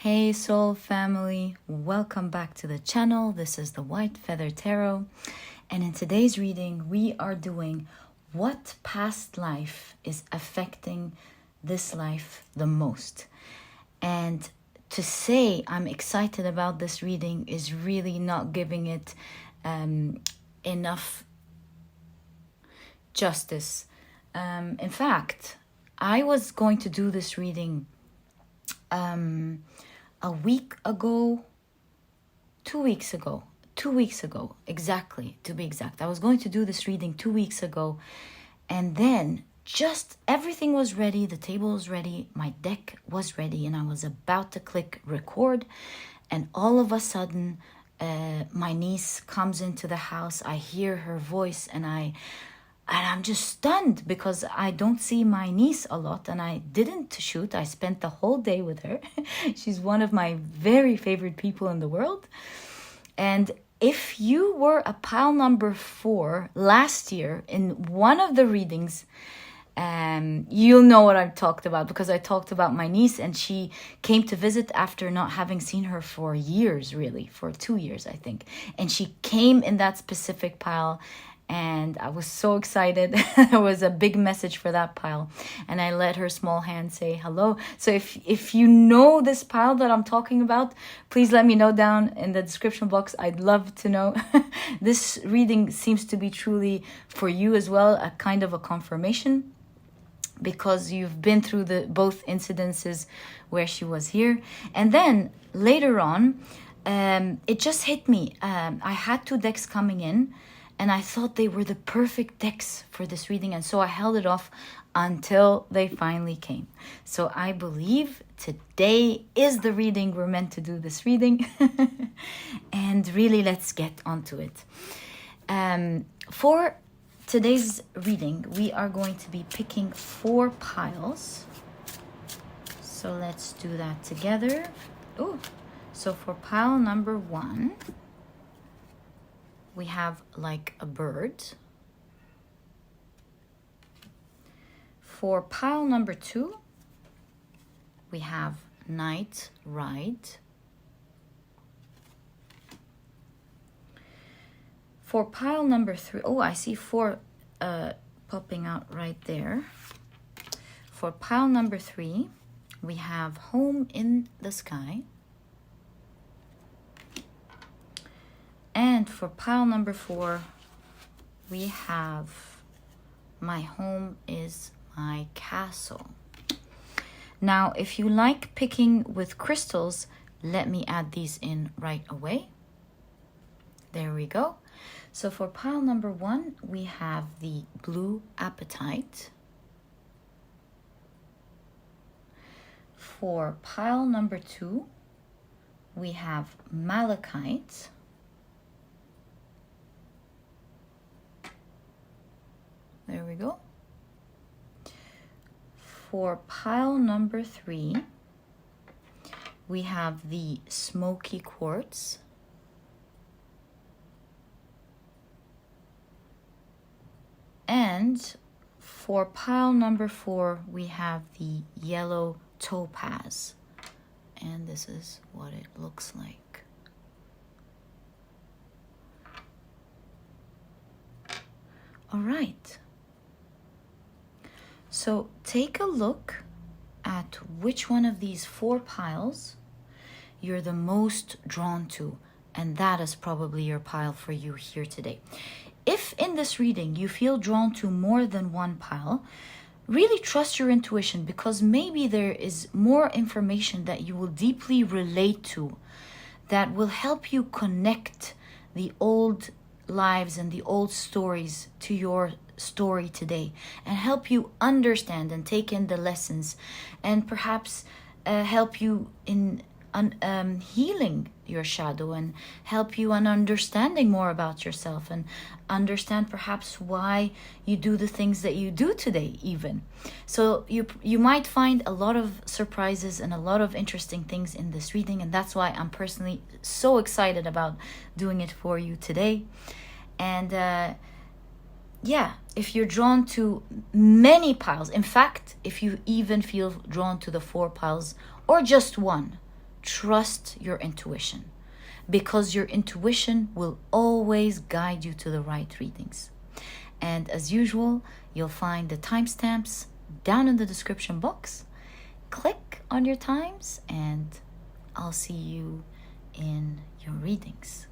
Hey soul family, welcome back to the channel. This is the White Feather Tarot, and in today's reading we are doing what past life is affecting this life the most. And to say I'm excited about this reading is really not giving it enough justice. In fact, I was going to do this reading a week ago, 2 weeks ago, 2 weeks ago, exactly, to be exact. I was going to do this reading 2 weeks ago, and then just everything was ready, the table was ready, my deck was ready, and I was about to click record, and all of a sudden, my niece comes into the house. I hear her voice, and I'm just stunned because I don't see my niece a lot, and I didn't shoot. I spent the whole day with her. She's one of my very favorite people in the world. And if you were a pile number 4 last year in one of the readings, you'll know what I've talked about, because I talked about my niece, and she came to visit after not having seen her for years, really, for 2 years, I think. And she came in that specific pile, and I was so excited. There was a big message for that pile, and I let her small hand say hello. So if you know this pile that I'm talking about, please let me know down in the description box. I'd love to know. This reading seems to be truly for you as well, a kind of a confirmation, because you've been through both incidences where she was here. And then later on, it just hit me. I had 2 decks coming in, and I thought they were the perfect decks for this reading. And so I held it off until they finally came. So I believe today is the reading. We're meant to do this reading. And really, let's get onto it. For today's reading, we are going to be picking 4 piles. So let's do that together. Oh, so for pile number 1, we have like a bird. For pile number 2, we have night ride. For pile number 3, oh, I see 4 popping out right there. For pile number 3, we have home in the sky. And for pile number 4, we have my home is my castle. Now, if you like picking with crystals, let me add these in right away. There we go. So for pile number 1, we have the blue Apetite. For pile number 2, we have Malachite. There we go. For pile number 3, we have the Smokey Quartz. And for pile number 4, we have the yellow Topaz. And this is what it looks like. All right. So take a look at which one of these 4 piles you're the most drawn to, and that is probably your pile for you here today. If in this reading you feel drawn to more than one pile, really trust your intuition, because maybe there is more information that you will deeply relate to that will help you connect the old lives and the old stories to your story today, and help you understand and take in the lessons, and perhaps help you in healing your shadow, and help you in understanding more about yourself, and understand perhaps why you do the things that you do today even. So you might find a lot of surprises and a lot of interesting things in this reading, and that's why I'm personally so excited about doing it for you today. And yeah, if you're drawn to many piles, in fact, if you even feel drawn to the 4 piles or just one, trust your intuition, because your intuition will always guide you to the right readings. And as usual, you'll find the timestamps down in the description box. Click on your times and I'll see you in your readings.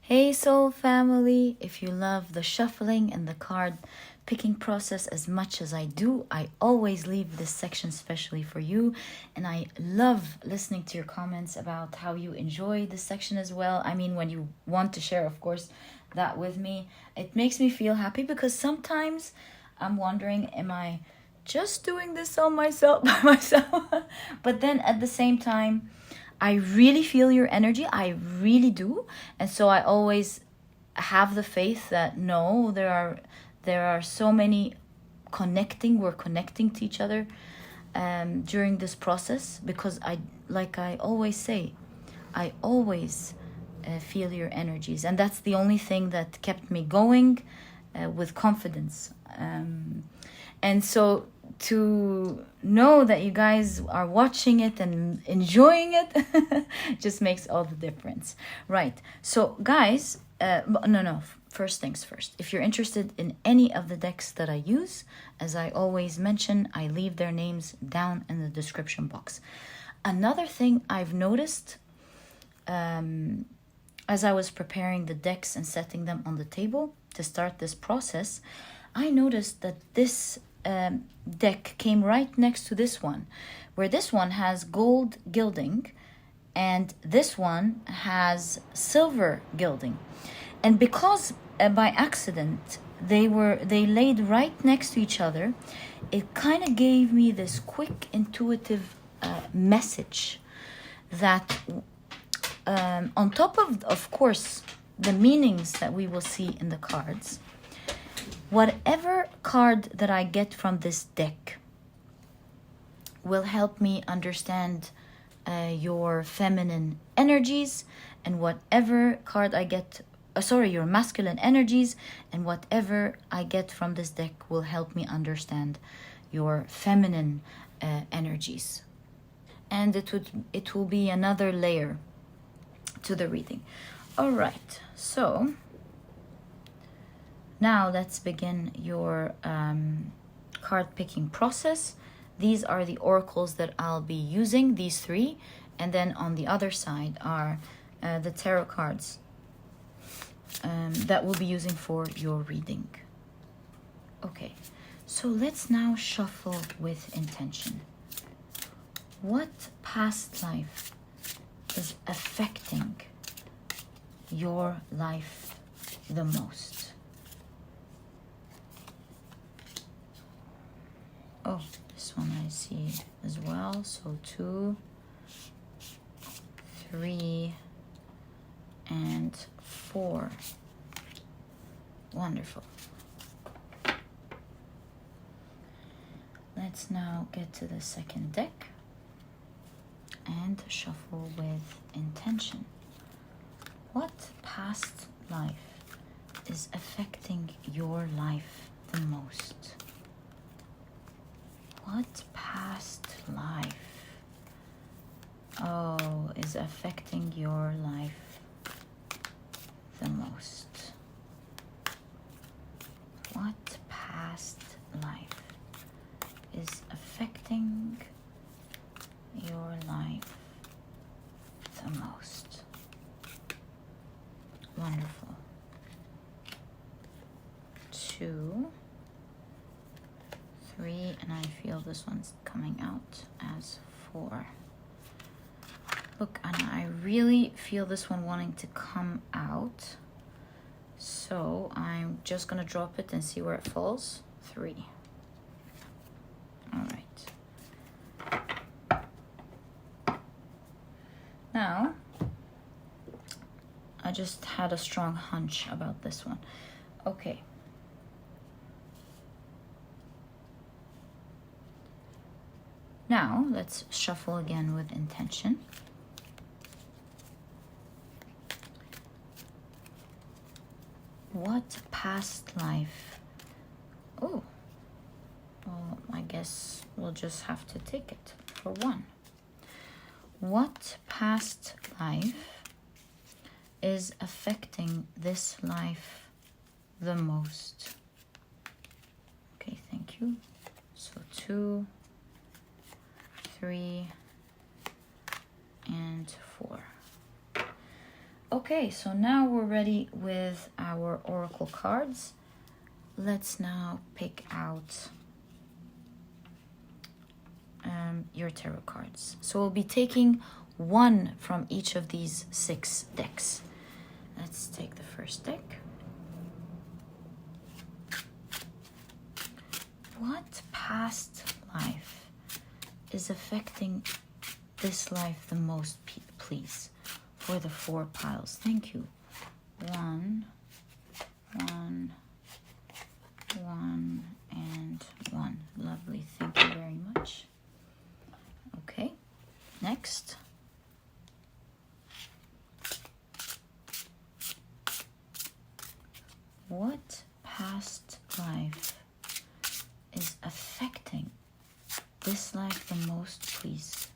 Hey soul family, if you love the shuffling and the card picking process as much as I do, I always leave this section specially for you, and I love listening to your comments about how you enjoy this section as well. I mean, when you want to share, of course, that with me, it makes me feel happy, because sometimes I'm wondering, am I just doing this on myself by myself? But then at the same time, I really feel your energy. I really do. And so I always have the faith that no, there are so many we're connecting to each other during this process, because I always say, I always feel your energies. And that's the only thing that kept me going with confidence. And so to know that you guys are watching it and enjoying it just makes all the difference. Right. So guys, first things first. If you're interested in any of the decks that I use, as I always mention, I leave their names down in the description box. Another thing I've noticed as I was preparing the decks and setting them on the table to start this process, I noticed that this deck came right next to this one, where this one has gold gilding and this one has silver gilding. And because by accident they laid right next to each other, it kind of gave me this quick intuitive message that on top of course the meanings that we will see in the cards, whatever card that I get from this deck will help me understand your feminine energies, and whatever card I get, your masculine energies, and whatever I get from this deck will help me understand your feminine energies. And it will be another layer to the reading. All right, so now let's begin your card picking process. These are the oracles that I'll be using, these three. And then on the other side are the tarot cards that we'll be using for your reading. Okay, so let's now shuffle with intention. What past life is affecting your life the most? Oh, this one I see as well. So 2, 3, and 4. Wonderful. Let's now get to the second deck and shuffle with intention. What past life is affecting your life the most? What past life is affecting your life the most? What past life is affecting your life the most? Wonderful. 2, 3, and I feel this one's coming out as 4. Look, Anna, I really feel this one wanting to come out. So I'm just gonna drop it and see where it falls. 3. All right. Now, I just had a strong hunch about this one. Okay. Now, let's shuffle again with intention. What past life? Oh, well, I guess we'll just have to take it for one. What past life is affecting this life the most? Okay, thank you. So 2, 3, and 4. Okay, so now we're ready with our oracle cards. Let's now pick out your tarot cards. So we'll be taking one from each of these 6 decks. Let's take the first deck. What past life is affecting this life the most, please? For the 4 piles. Thank you. 1, 1, 1, and 1. Lovely. Thank you very much. Okay. Next. What past life is affecting this life the most, please?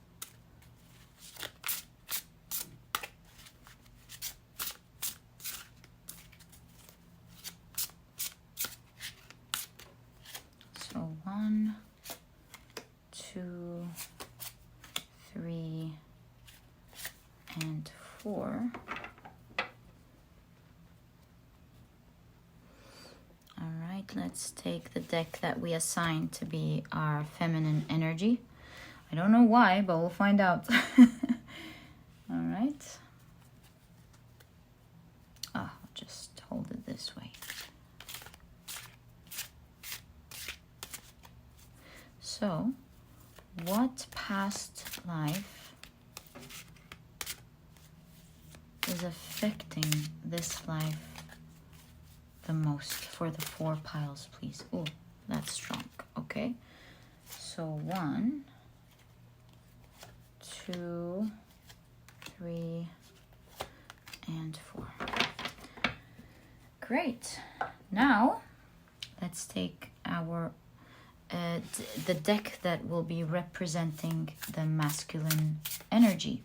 So 1, 2, 3, and 4. All right, let's take the deck that we assigned to be our feminine energy. I don't know why, but we'll find out. All right. I'll just hold it this way. So, what past life is affecting this life the most for the 4 piles, please? Oh, that's strong. Okay. So 1, 2, 3, and 4. Great. Now, let's take our the deck that will be representing the masculine energy.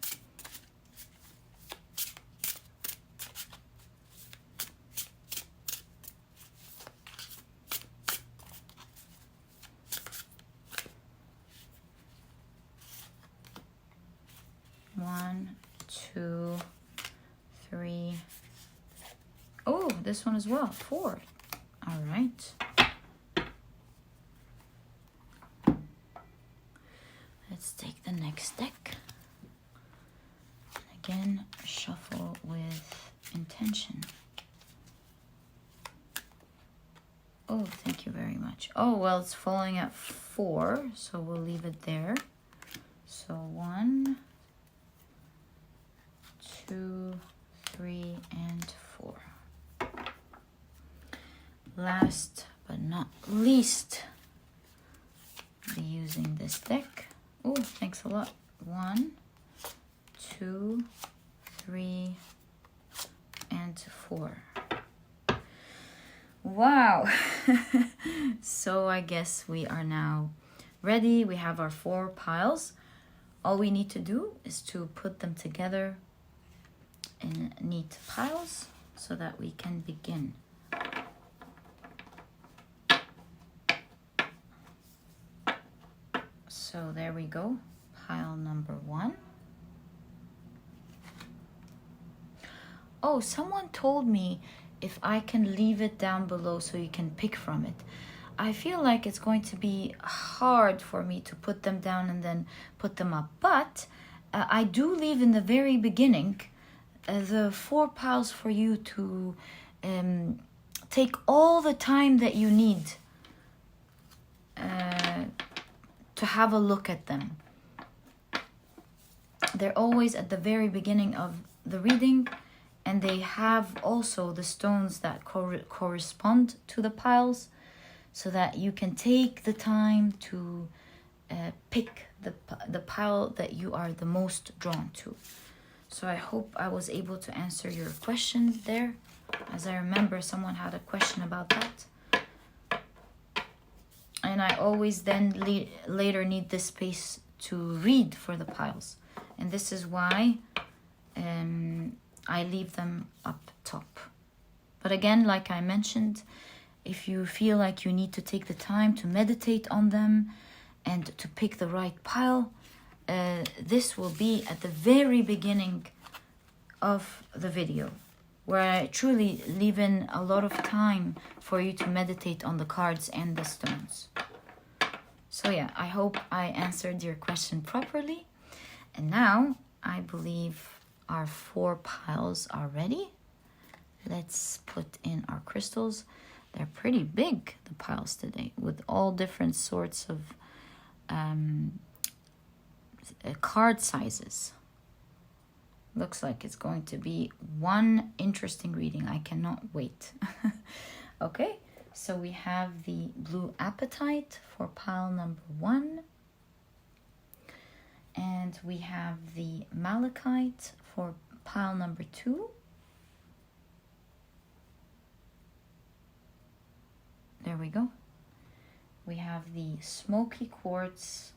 One, 2, 3. Oh, this one as well. 4. All right. Let's take the next deck. Again, shuffle with intention. Oh, thank you very much. Oh, well, it's falling at 4, so we'll leave it there. So 1, 2, 3, and 4. Last but not least, be using this deck. Oh, thanks a lot. 1, 2, 3, and 4. Wow. So I guess we are now ready. We have our 4 piles. All we need to do is to put them together in neat piles so that we can begin. So there we go, pile number 1. Oh, someone told me if I can leave it down below so you can pick from it. I feel like it's going to be hard for me to put them down and then put them up. But I do leave in the very beginning the 4 piles for you to take all the time that you need to have a look at them. They're always at the very beginning of the reading, and they have also the stones that correspond to the piles, so that you can take the time to pick the pile that you are the most drawn to. So I hope I was able to answer your question there. As I remember, someone had a question about that. And I always then later need this space to read for the piles. And this is why I leave them up top. But again, like I mentioned, if you feel like you need to take the time to meditate on them and to pick the right pile, this will be at the very beginning of the video, where I truly leave in a lot of time for you to meditate on the cards and the stones. So yeah, I hope I answered your question properly. And now I believe our 4 piles are ready. Let's put in our crystals. They're pretty big, the piles today, with all different sorts of card sizes. Looks like it's going to be one interesting reading. I cannot wait. Okay, so we have the blue Apetite for pile number 1. And we have the Malachite for pile number 2. There we go. We have the Smokey Quartz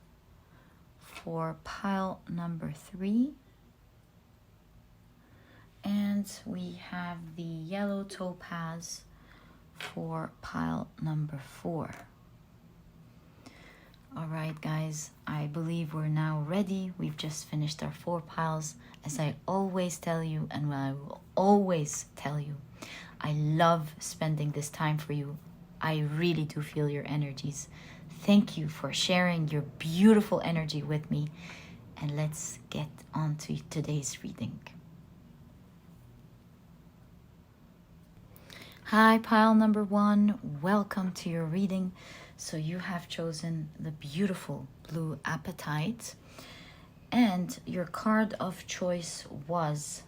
for pile number 3. And we have the yellow Topaz for pile number 4. All right, guys, I believe we're now ready. We've just finished our 4 piles. As I always tell you, and I will always tell you, I love spending this time for you. I really do feel your energies. Thank you for sharing your beautiful energy with me. And let's get on to today's reading. Hi, pile number 1. Welcome to your reading. So you have chosen the beautiful blue Apetite. And your card of choice was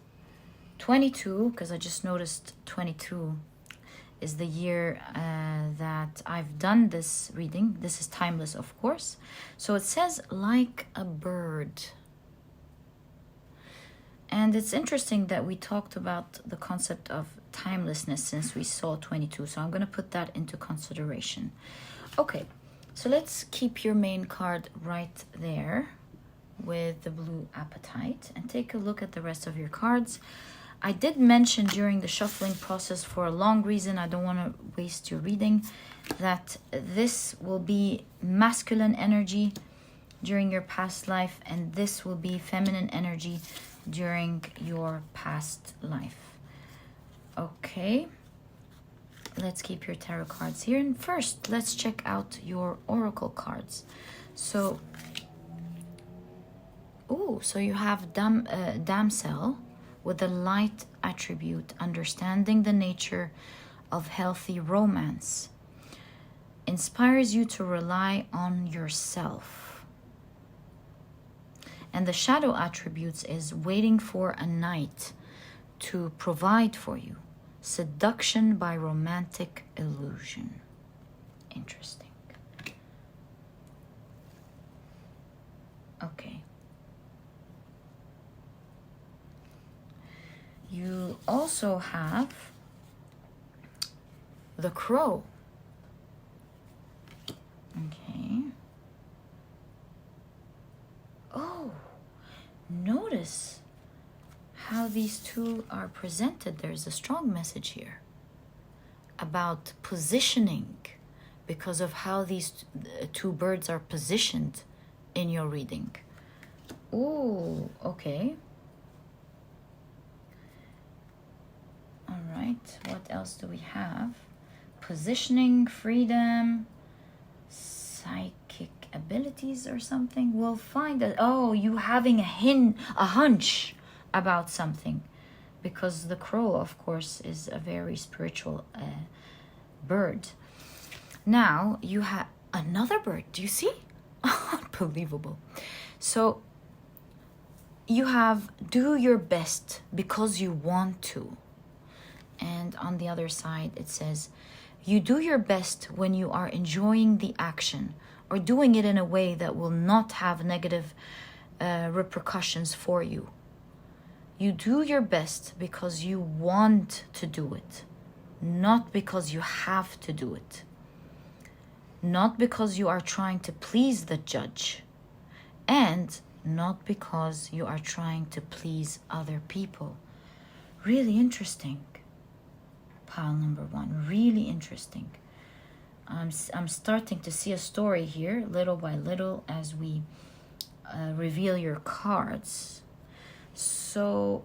22, because I just noticed 22 is the year that I've done this reading. This is timeless, of course. So it says, like a bird. And it's interesting that we talked about the concept of timelessness since we saw 22. So I'm going to put that into consideration. Okay, so let's keep your main card right there with the blue Apetite and take a look at the rest of your cards. I did mention during the shuffling process, for a long reason, I don't want to waste your reading, that this will be masculine energy during your past life, and this will be feminine energy during your past life. Okay, let's keep your tarot cards here. And first, let's check out your oracle cards. So, so you have Damsel with the light attribute, understanding the nature of healthy romance. Inspires you to rely on yourself. And the shadow attributes is waiting for a knight to provide for you. Seduction by romantic illusion. Interesting. Okay. You also have the crow. Okay. Oh, notice how these two are presented. There's a strong message here about positioning because of how these two birds are positioned in your reading. Oh, okay. All right, what else do we have? Positioning, freedom, psychic abilities or something. We'll find that. Oh, you having a hunch about something, because the crow, of course, is a very spiritual bird. Now you have another bird. Do you see? Unbelievable. So you have do your best because you want to. And on the other side, it says, you do your best when you are enjoying the action or doing it in a way that will not have negative repercussions for you. You do your best because you want to do it, not because you have to do it. Not because you are trying to please the judge, and not because you are trying to please other people. Really interesting. Pile number 1, really interesting. I'm starting to see a story here, little by little, as we reveal your cards. So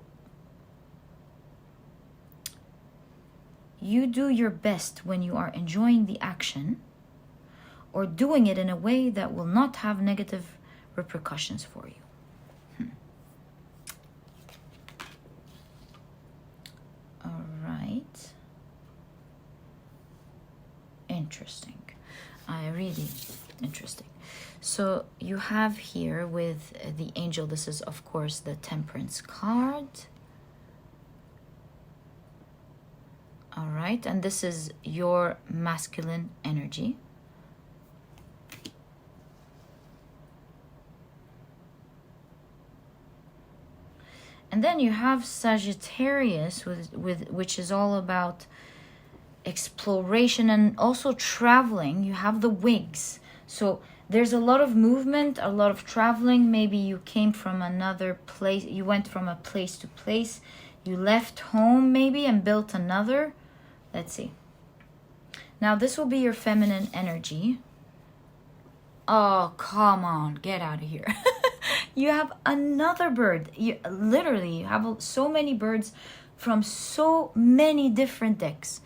you do your best when you are enjoying the action or doing it in a way that will not have negative repercussions for you. All right. Interesting. Really interesting. So you have here with the angel, this is of course the Temperance card. All right, and this is your masculine energy. And then you have Sagittarius, which is all about exploration and also traveling. You have the wigs. So there's a lot of movement, a lot of traveling. Maybe you came from another place. You went from a place to place. You left home maybe and built another. Let's see. Now this will be your feminine energy. Oh, come on. Get out of here. You have another bird. You have so many birds from so many different decks.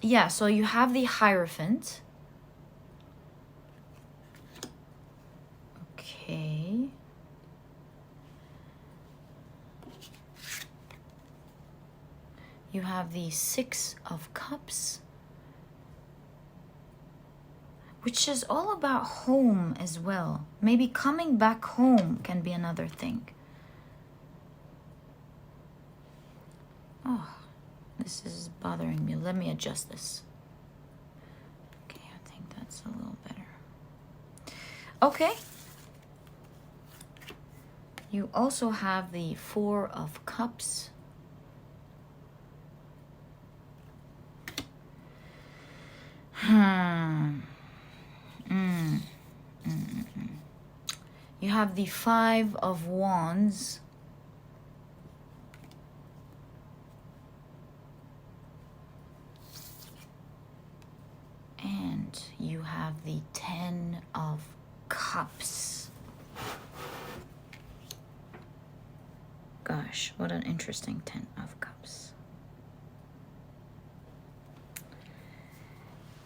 Yeah, so you have the Hierophant. Okay. You have the Six of Cups, which is all about home as well. Maybe coming back home can be another thing. Oh, this is bothering me. Let me adjust this. Okay, I think that's a little better. Okay. You also have the Four of Cups. You have the Five of Wands. And you have the Ten of Cups. Gosh, what an interesting Ten of Cups.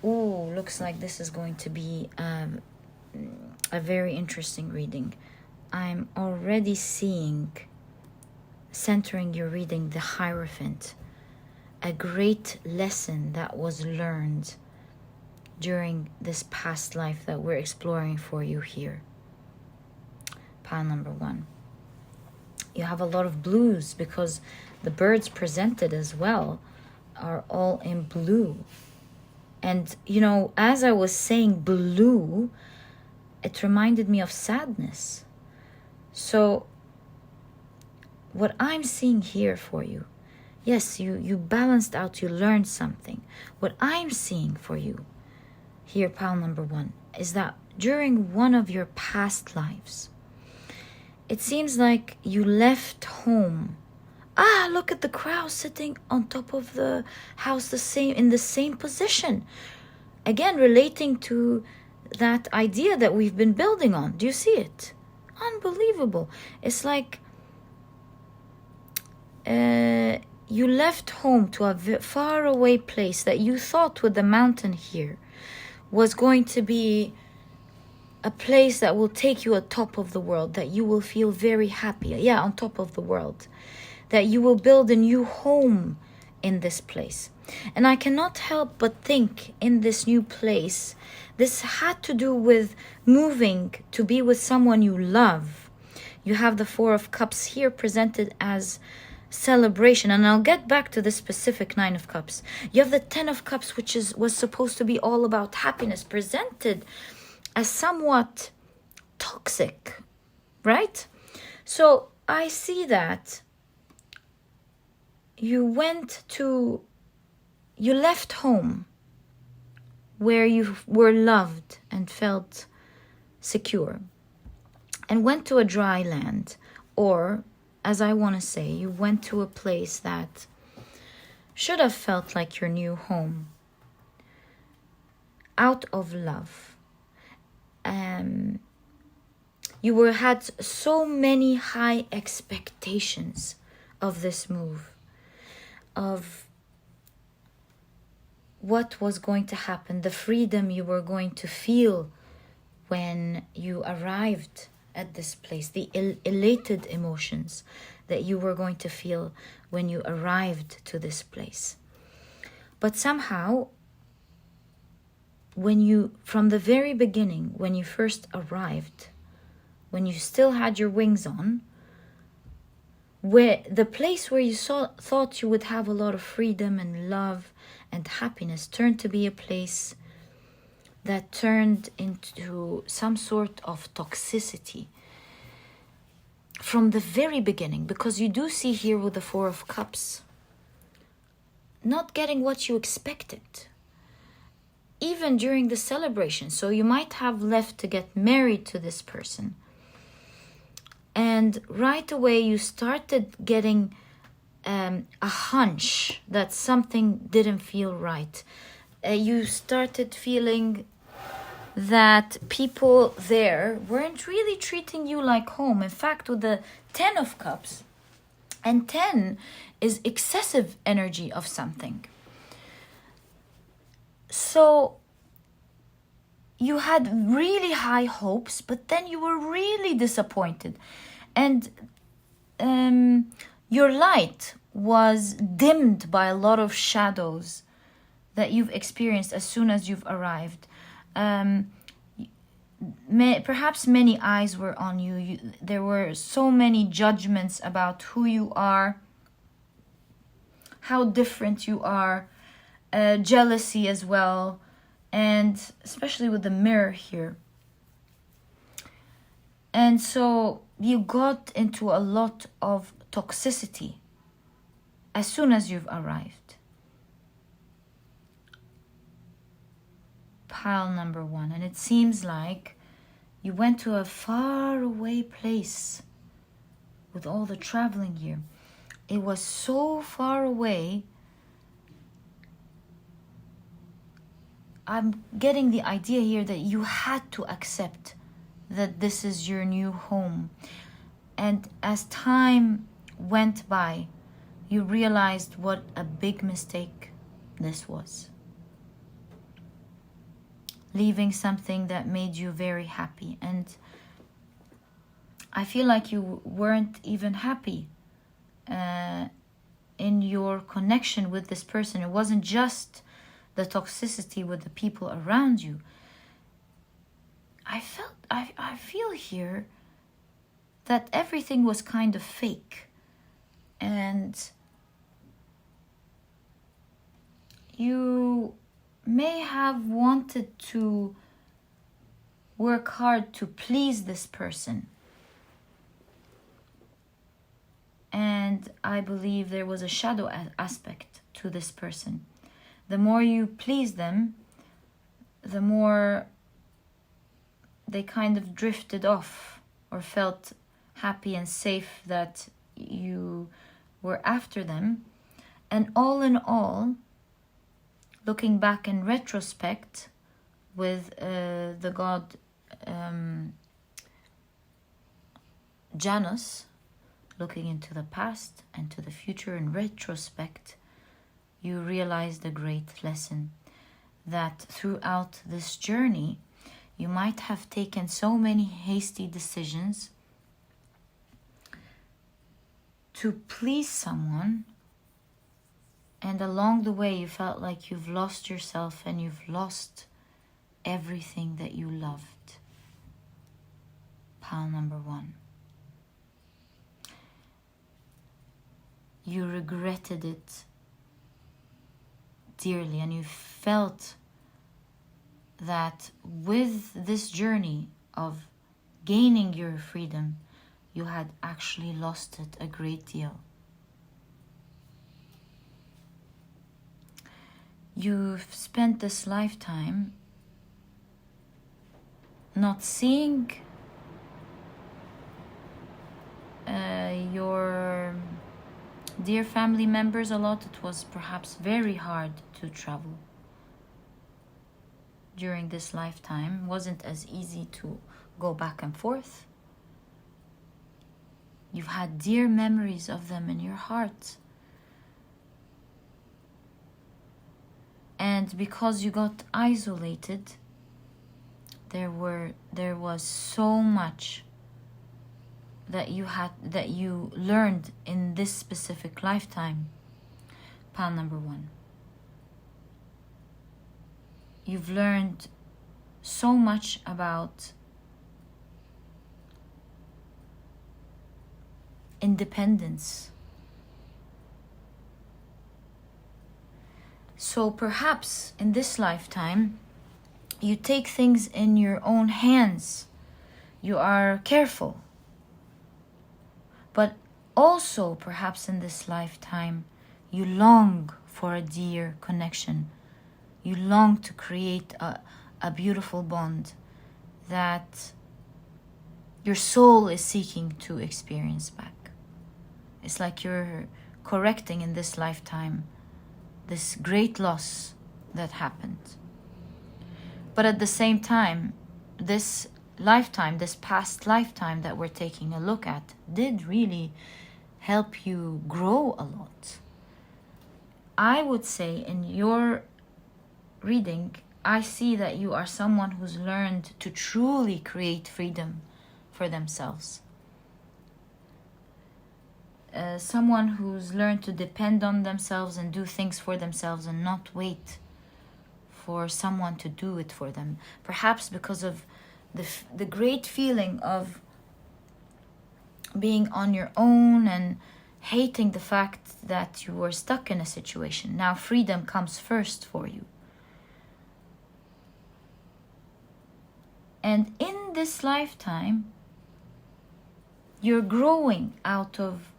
Ooh, looks like this is going to be a very interesting reading. I'm already seeing, centering your reading, the Hierophant. A great lesson that was learned during this past life that we're exploring for you here. Pile number 1. You have a lot of blues because the birds presented as well are all in blue. And, you know, as I was saying blue, it reminded me of sadness. So what I'm seeing here for you, yes, you balanced out, you learned something. What I'm seeing for you here, pile number 1, is that during one of your past lives, it seems like you left home. Ah, look at the crow sitting on top of the house, in the same position. Again, relating to that idea that we've been building on. Do you see it? Unbelievable. It's like you left home to a far away place that you thought with the mountain here was going to be a place that will take you on top of the world, that you will feel very happy. Yeah, on top of the world. That you will build a new home in this place. And I cannot help but think in this new place, this had to do with moving to be with someone you love. You have the Four of Cups here presented as celebration, and I'll get back to the specific Nine of Cups. You have the Ten of Cups, which was supposed to be all about happiness, presented as somewhat toxic, right? So I see that you left home where you were loved and felt secure and went to a dry land, or, as I want to say, you went to a place that should have felt like your new home, out of love. You had so many high expectations of this move, of what was going to happen, the freedom you were going to feel when you arrived at this place, the elated emotions that you were going to feel when you arrived to this place. But somehow, from the very beginning, when you first arrived, when you still had your wings on, where the place where you thought you would have a lot of freedom and love and happiness turned to be a place that turned into some sort of toxicity from the very beginning. Because you do see here with the Four of Cups, not getting what you expected, even during the celebration. So you might have left to get married to this person, and right away you started getting a hunch that something didn't feel right. You started feeling that people there weren't really treating you like home. In fact, with the 10 of Cups, and 10 is excessive energy of something. So you had really high hopes, but then you were really disappointed. And your light was dimmed by a lot of shadows that you've experienced as soon as you've arrived. Perhaps many eyes were on you. There were so many judgments about who you are, how different you are, jealousy as well, and especially with the mirror here. And so you got into a lot of toxicity as soon as you've arrived. Pile number 1. And it seems like you went to a far away place with all the traveling here. It was so far away. I'm getting the idea here that you had to accept that this is your new home. And as time went by, you realized what a big mistake this was. Leaving something that made you very happy. And I feel like you weren't even happy in your connection with this person. It wasn't just the toxicity with the people around you. I feel here that everything was kind of fake, and you may have wanted to work hard to please this person. And I believe there was a shadow aspect to this person. The more you please them, the more they kind of drifted off or felt happy and safe that you were after them. And all in all, looking back in retrospect with the god Janus, looking into the past and to the future in retrospect, you realize the great lesson that throughout this journey, you might have taken so many hasty decisions to please someone, and along the way you felt like you've lost yourself and you've lost everything that you loved. Pile number 1. You regretted it dearly, and you felt that with this journey of gaining your freedom, you had actually lost it a great deal. You've spent this lifetime not seeing your dear family members a lot. It was perhaps very hard to travel during this lifetime. It wasn't as easy to go back and forth. You've had dear memories of them in your heart. And because you got isolated, there was so much that you learned in this specific lifetime. Pile number 1. You've learned so much about independence. So perhaps in this lifetime, you take things in your own hands. You are careful. But also, perhaps in this lifetime, you long for a dear connection. You long to create a beautiful bond that your soul is seeking to experience back. It's like you're correcting in this lifetime this great loss that happened. But at the same time, this lifetime, this past lifetime that we're taking a look at, did really help you grow a lot. I would say in your reading, I see that you are someone who's learned to truly create freedom for themselves. Someone who's learned to depend on themselves and do things for themselves and not wait for someone to do it for them. Perhaps because of the great feeling of being on your own and hating the fact that you were stuck in a situation. Now freedom comes first for you. And in this lifetime, you're growing out of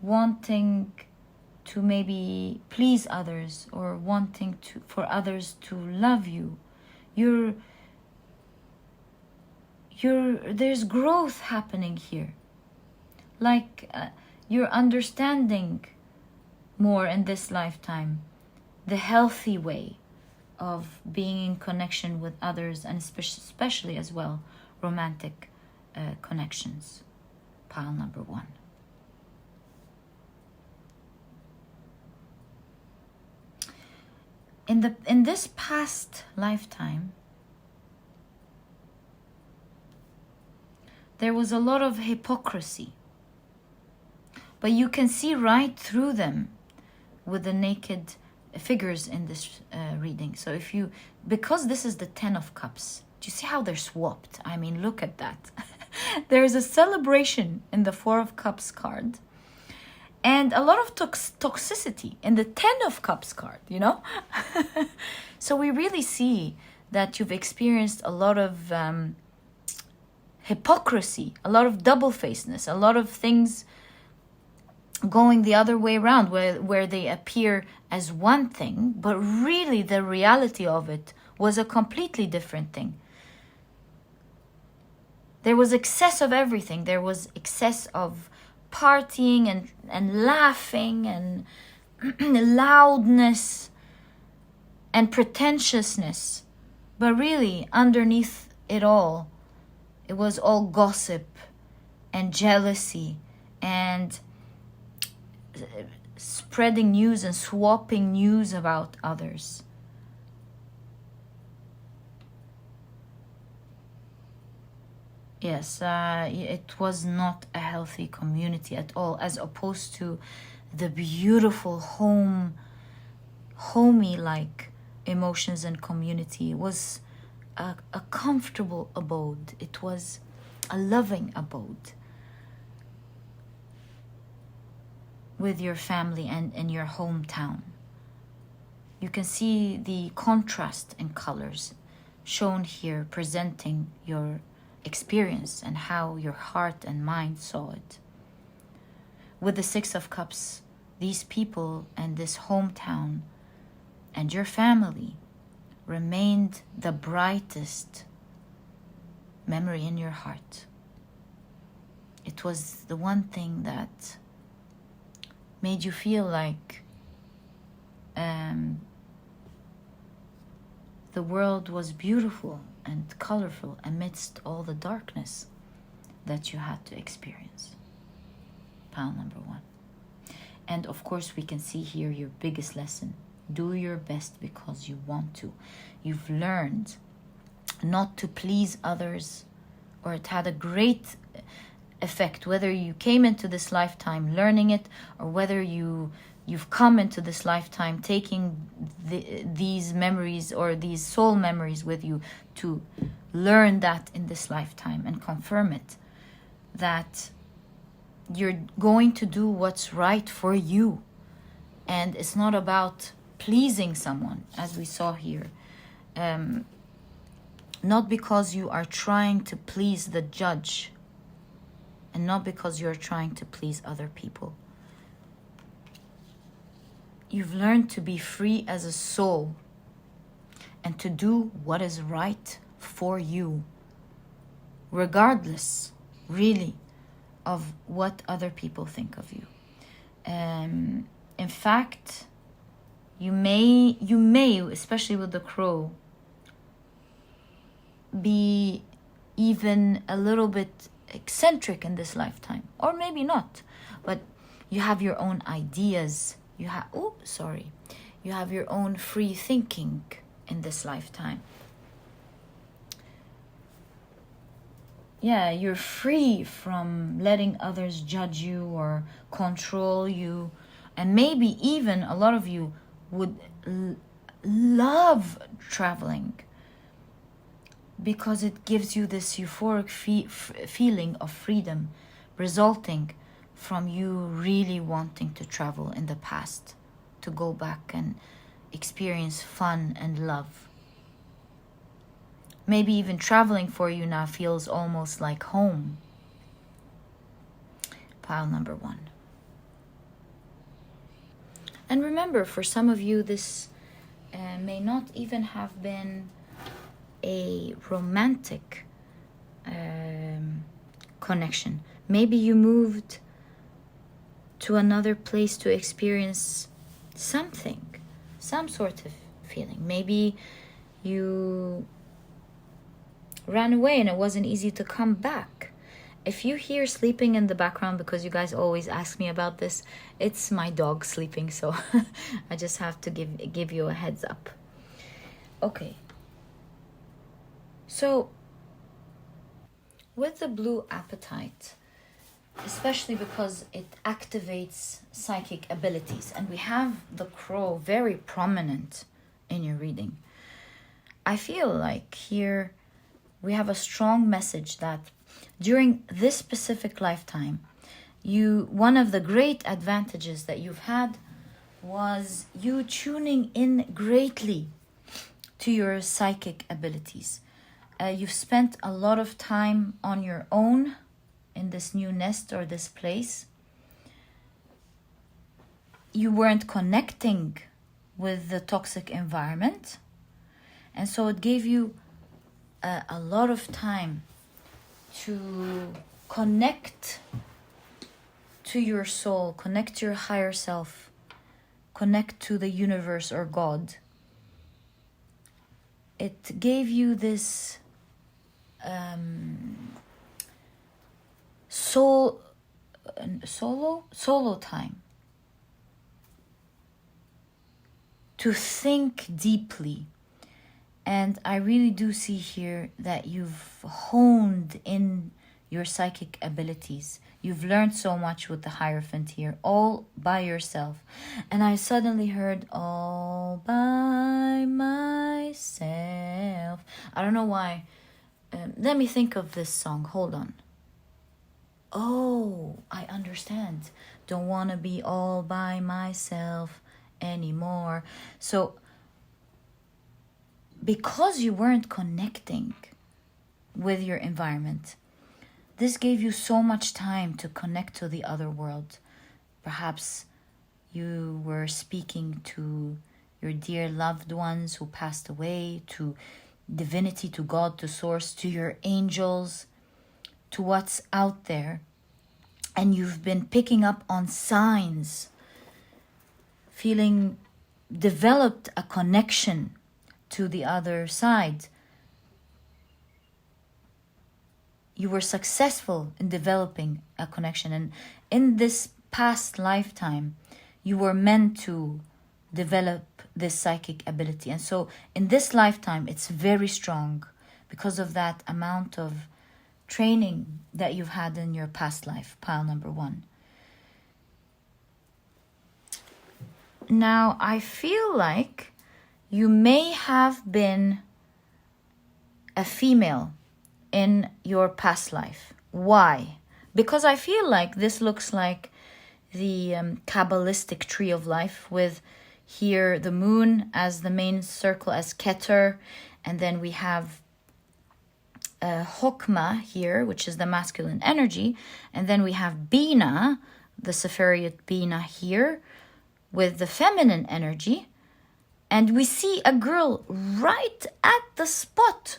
wanting to maybe please others or wanting for others to love you. There's growth happening here. Like you're understanding more in this lifetime the healthy way of being in connection with others, and especially as well romantic connections. Pile number 1. In this past lifetime, there was a lot of hypocrisy, but you can see right through them with the naked figures in this reading. So because this is the 10 of Cups, do you see how they're swapped? I mean, look at that. There is a celebration in the 4 of Cups card, and a lot of toxicity in the 10 of Cups card, you know? So we really see that you've experienced a lot of hypocrisy, a lot of double-facedness, a lot of things going the other way around, where they appear as one thing, but really the reality of it was a completely different thing. There was excess of everything. There was excess of partying and laughing and loudness and pretentiousness. But really, underneath it all, it was all gossip and jealousy and spreading news and swapping news about others. Yes, it was not a healthy community at all, as opposed to the beautiful homey-like emotions and community. It was a comfortable abode. It was a loving abode with your family and in your hometown. You can see the contrast in colors shown here, presenting your experience and how your heart and mind saw it. With the Six of Cups, these people and this hometown and your family remained the brightest memory in your heart. It was the one thing that made you feel like the world was beautiful and colorful amidst all the darkness that you had to experience. Pile number 1. And of course, we can see here your biggest lesson. Do your best because you want to. You've learned not to please others, or it had a great effect, whether you came into this lifetime learning it, or whether you've come into this lifetime taking these memories or these soul memories with you to learn that in this lifetime and confirm it, that you're going to do what's right for you. And it's not about pleasing someone, as we saw here. Not because you are trying to please the judge, and not because you're trying to please other people. You've learned to be free as a soul and to do what is right for you, regardless, really, of what other people think of you. In fact, you may, especially with the crow, be even a little bit eccentric in this lifetime, or maybe not, but you have your own ideas. You have your own free thinking in this lifetime. Yeah, you're free from letting others judge you or control you. And maybe even a lot of you would love traveling because it gives you this euphoric feeling of freedom, resulting from you really wanting to travel in the past, to go back and experience fun and love. Maybe even traveling for you now feels almost like home. Pile number 1. And remember, for some of you, this may not even have been a romantic connection. Maybe you moved to another place to experience something, some sort of feeling. Maybe you ran away and it wasn't easy to come back. If you hear sleeping in the background, because you guys always ask me about this, it's my dog sleeping, so I just have to give you a heads up. Okay. So, with the blue Apetite, especially because it activates psychic abilities, and we have the crow very prominent in your reading, I feel like here we have a strong message that during this specific lifetime, one of the great advantages that you've had was you tuning in greatly to your psychic abilities. You've spent a lot of time on your own in this new nest or this place. You weren't connecting with the toxic environment, and so it gave you a lot of time to connect to your soul, connect to your higher self, connect to the universe or God. It gave you this solo time to think deeply. And I really do see here that you've honed in your psychic abilities. You've learned so much with the Hierophant here, all by yourself. And I suddenly heard, all by myself. I don't know why. Let me think of this song. Hold on. Oh, I understand. Don't want to be all by myself anymore. So, because you weren't connecting with your environment. This gave you so much time to connect to the other world. Perhaps you were speaking to your dear loved ones who passed away, to divinity, to God, to source, to your angels, to what's out there. And you've been picking up on signs, developed a connection to the other side. You were successful in developing a connection. And in this past lifetime, you were meant to develop this psychic ability. And so in this lifetime, it's very strong because of that amount of training that you've had in your past life, pile number 1. Now, I feel like you may have been a female in your past life. Why? Because I feel like this looks like the Kabbalistic tree of life, with here the moon as the main circle, as Keter, and then we have Hokmah here, which is the masculine energy, and then we have Bina, the Sephirot Bina here, with the feminine energy, and we see a girl right at the spot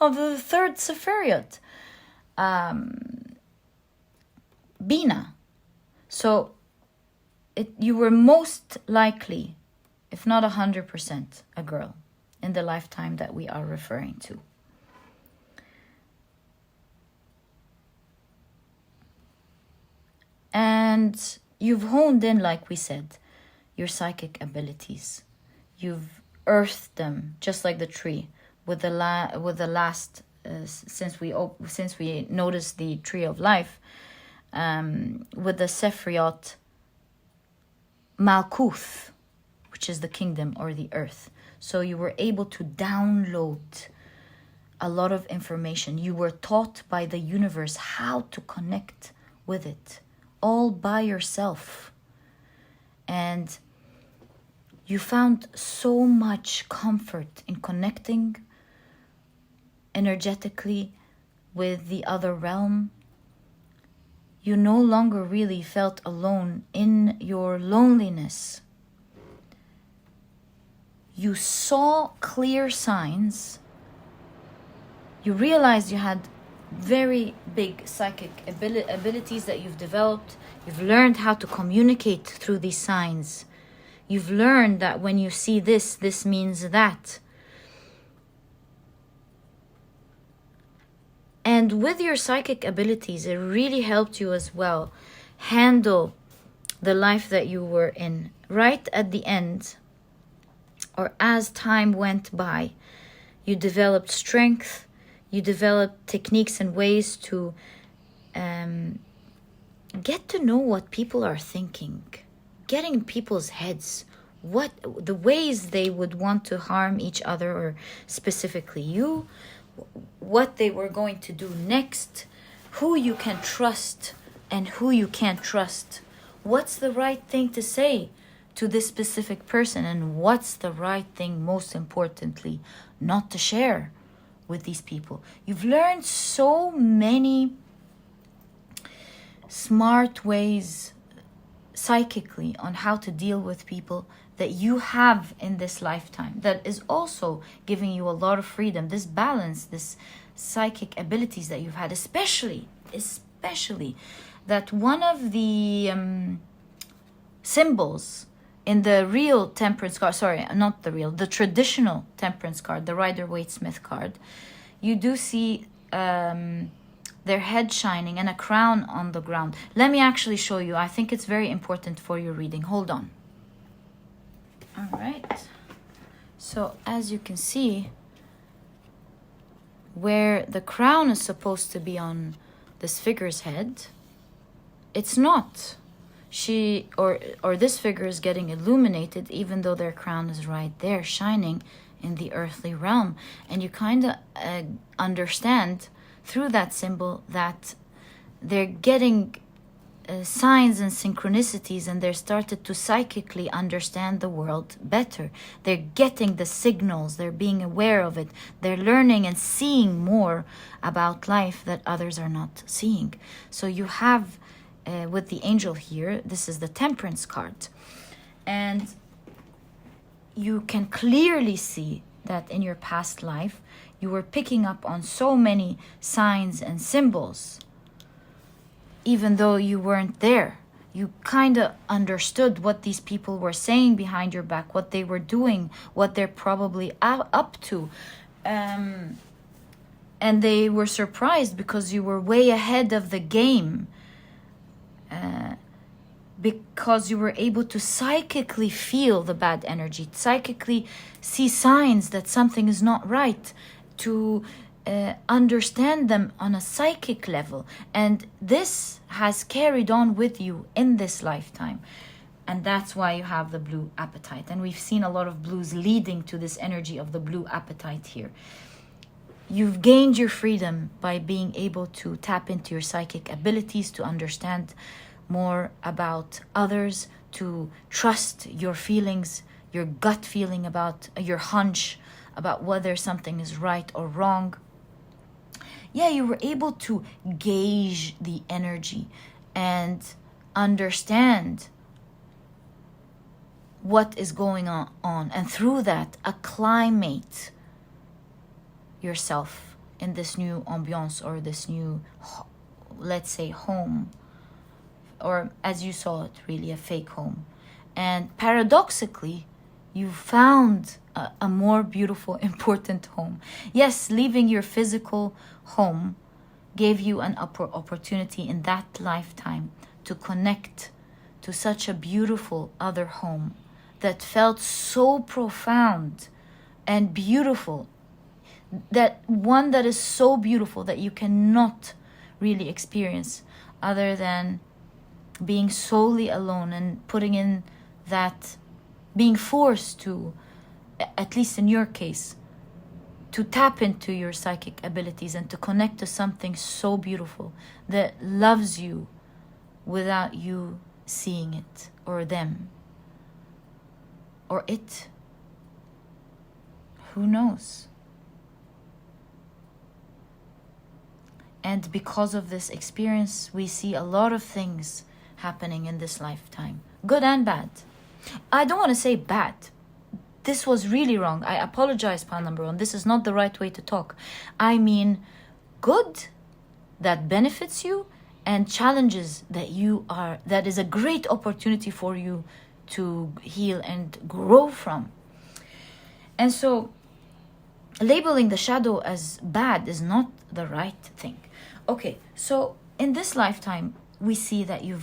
of the third Sephirot, Bina. So you were most likely, if not 100%, a girl in the lifetime that we are referring to. And you've honed in, like we said, your psychic abilities. You've earthed them, just like the tree, with the last since we noticed the tree of life, with the Sephirot Malkuth, which is the kingdom or the earth. So you were able to download a lot of information. You were taught by the universe how to connect with it, all by yourself. And you found so much comfort in connecting energetically with the other realm. You no longer really felt alone in your loneliness. You saw clear signs. You realized you had very big psychic abilities that you've developed. You've learned how to communicate through these signs. You've learned that when you see this, this means that. And with your psychic abilities, it really helped you as well handle the life that you were in. Right at the end, or as time went by, you developed strength, you developed techniques and ways to get to know what people are thinking, getting in people's heads, what the ways they would want to harm each other, or specifically you, what they were going to do next, who you can trust and who you can't trust, what's the right thing to say to this specific person, and what's the right thing, most importantly, not to share with these people. You've learned so many smart ways psychically on how to deal with people that you have in this lifetime, that is also giving you a lot of freedom, this balance, this psychic abilities that you've had, especially that one of the symbols in the real temperance card, the traditional temperance card, the Rider-Waite-Smith card, you do see their head shining and a crown on the ground. Let me actually show you. I think it's very important for your reading. Hold on. All right. So as you can see, where the crown is supposed to be on this figure's head, it's not. She or this figure is getting illuminated, even though their crown is right there shining in the earthly realm. And you kind of understand through that symbol that they're getting signs and synchronicities, and they started to psychically understand the world better. They're getting the signals, they're being aware of it, they're learning and seeing more about life that others are not seeing. So you have with the angel here, this is the Temperance card, and you can clearly see that in your past life you were picking up on so many signs and symbols. Even though you weren't there, you kind of understood what these people were saying behind your back, what they were doing, what they're probably up to. And they were surprised because you were way ahead of the game. Because you were able to psychically feel the bad energy, psychically see signs that something is not right, to understand them on a psychic level. And this has carried on with you in this lifetime. And that's why you have the blue Apetite. And we've seen a lot of blues leading to this energy of the blue Apetite here. You've gained your freedom by being able to tap into your psychic abilities, to understand more about others, to trust your feelings, your gut feeling about your hunch, about whether something is right or wrong. Yeah, you were able to gauge the energy and understand what is going on, and through that acclimate yourself in this new ambiance, or this new, let's say, home, or as you saw it, really a fake home. And paradoxically, you found a more beautiful, important home. Yes, leaving your physical home gave you an opportunity in that lifetime to connect to such a beautiful other home that felt so profound and beautiful, that one that is so beautiful that you cannot really experience other than being solely alone, and putting in that, being forced to, at least in your case, to tap into your psychic abilities and to connect to something so beautiful that loves you without you seeing it, or them, or it. Who knows? And because of this experience, we see a lot of things happening in this lifetime, good and bad. I don't want to say bad. This was really wrong. I apologize, pile number one. This is not the right way to talk. I mean good, that benefits you, and challenges that is a great opportunity for you to heal and grow from. And so labeling the shadow as bad is not the right thing. Okay, so in this lifetime, we see that you're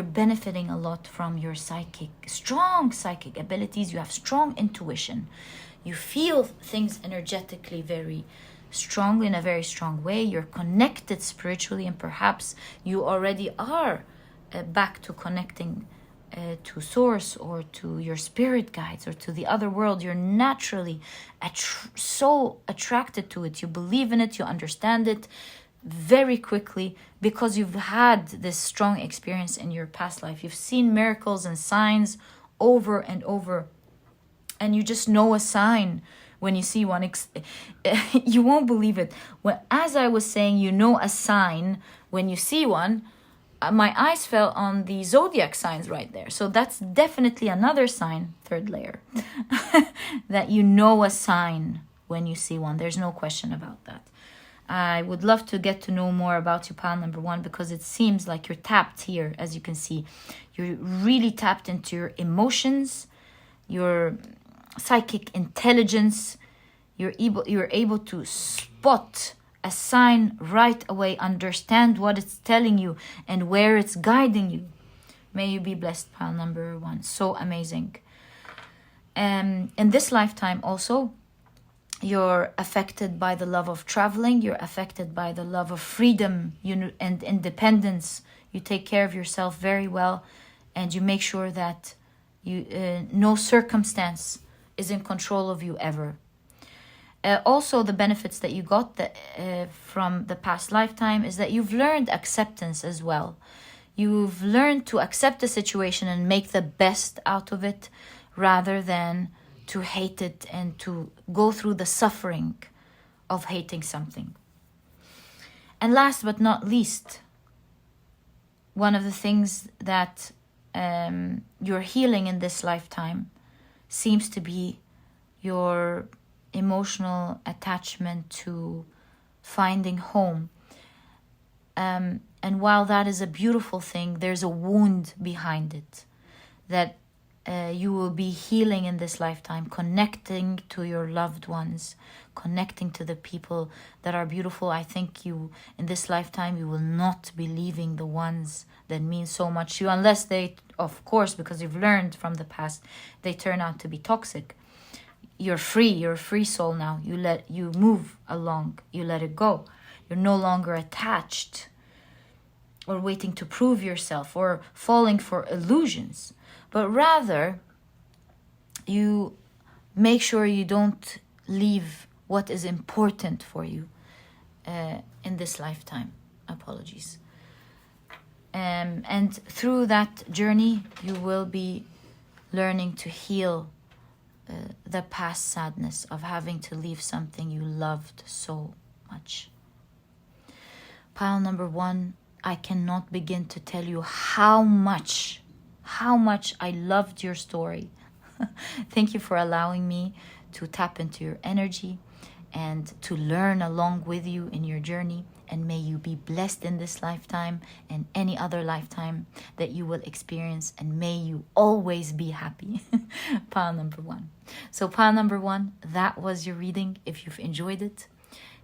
benefiting a lot from your strong psychic abilities. You have strong intuition. You feel things energetically very strongly, in a very strong way. You're connected spiritually, and perhaps you already are back to connecting to source, or to your spirit guides, or to the other world. You're naturally so attracted to it. You believe in it, you understand it very quickly, because you've had this strong experience in your past life. You've seen miracles and signs over and over, and you just know a sign when you see one. You won't believe it. As I was saying, you know a sign when you see one, my eyes fell on the zodiac signs right there. So that's definitely another sign, third layer, that you know a sign when you see one. There's no question about that. I would love to get to know more about you, pile number one, because it seems like you're tapped here. As you can see, you're really tapped into your emotions, your psychic intelligence. You're able to spot a sign right away, understand what it's telling you and where it's guiding you. May you be blessed, pile number one. So amazing. In this lifetime also, you're affected by the love of traveling. You're affected by the love of freedom and independence. You take care of yourself very well, and you make sure that no circumstance is in control of you ever. Also, the benefits that you got from the past lifetime is that you've learned acceptance as well. You've learned to accept the situation and make the best out of it, rather than to hate it and to go through the suffering of hating something. And last but not least, one of the things that you're healing in this lifetime seems to be your emotional attachment to finding home. And while that is a beautiful thing, there's a wound behind it that you will be healing in this lifetime, connecting to your loved ones, connecting to the people that are beautiful. I think you, in this lifetime, you will not be leaving the ones that mean so much to you, unless they, of course, because you've learned from the past, they turn out to be toxic. You're free. You're a free soul now. You move along. You let it go. You're no longer attached or waiting to prove yourself or falling for illusions, but rather you make sure you don't leave what is important for you in this lifetime. Apologies. And through that journey, you will be learning to heal the past sadness of having to leave something you loved so much. Pile number 1, I cannot begin to tell you how much I loved your story. Thank you for allowing me to tap into your energy and to learn along with you in your journey. And may you be blessed in this lifetime and any other lifetime that you will experience. And may you always be happy. Pile number 1. So pile number 1, that was your reading. If you've enjoyed it,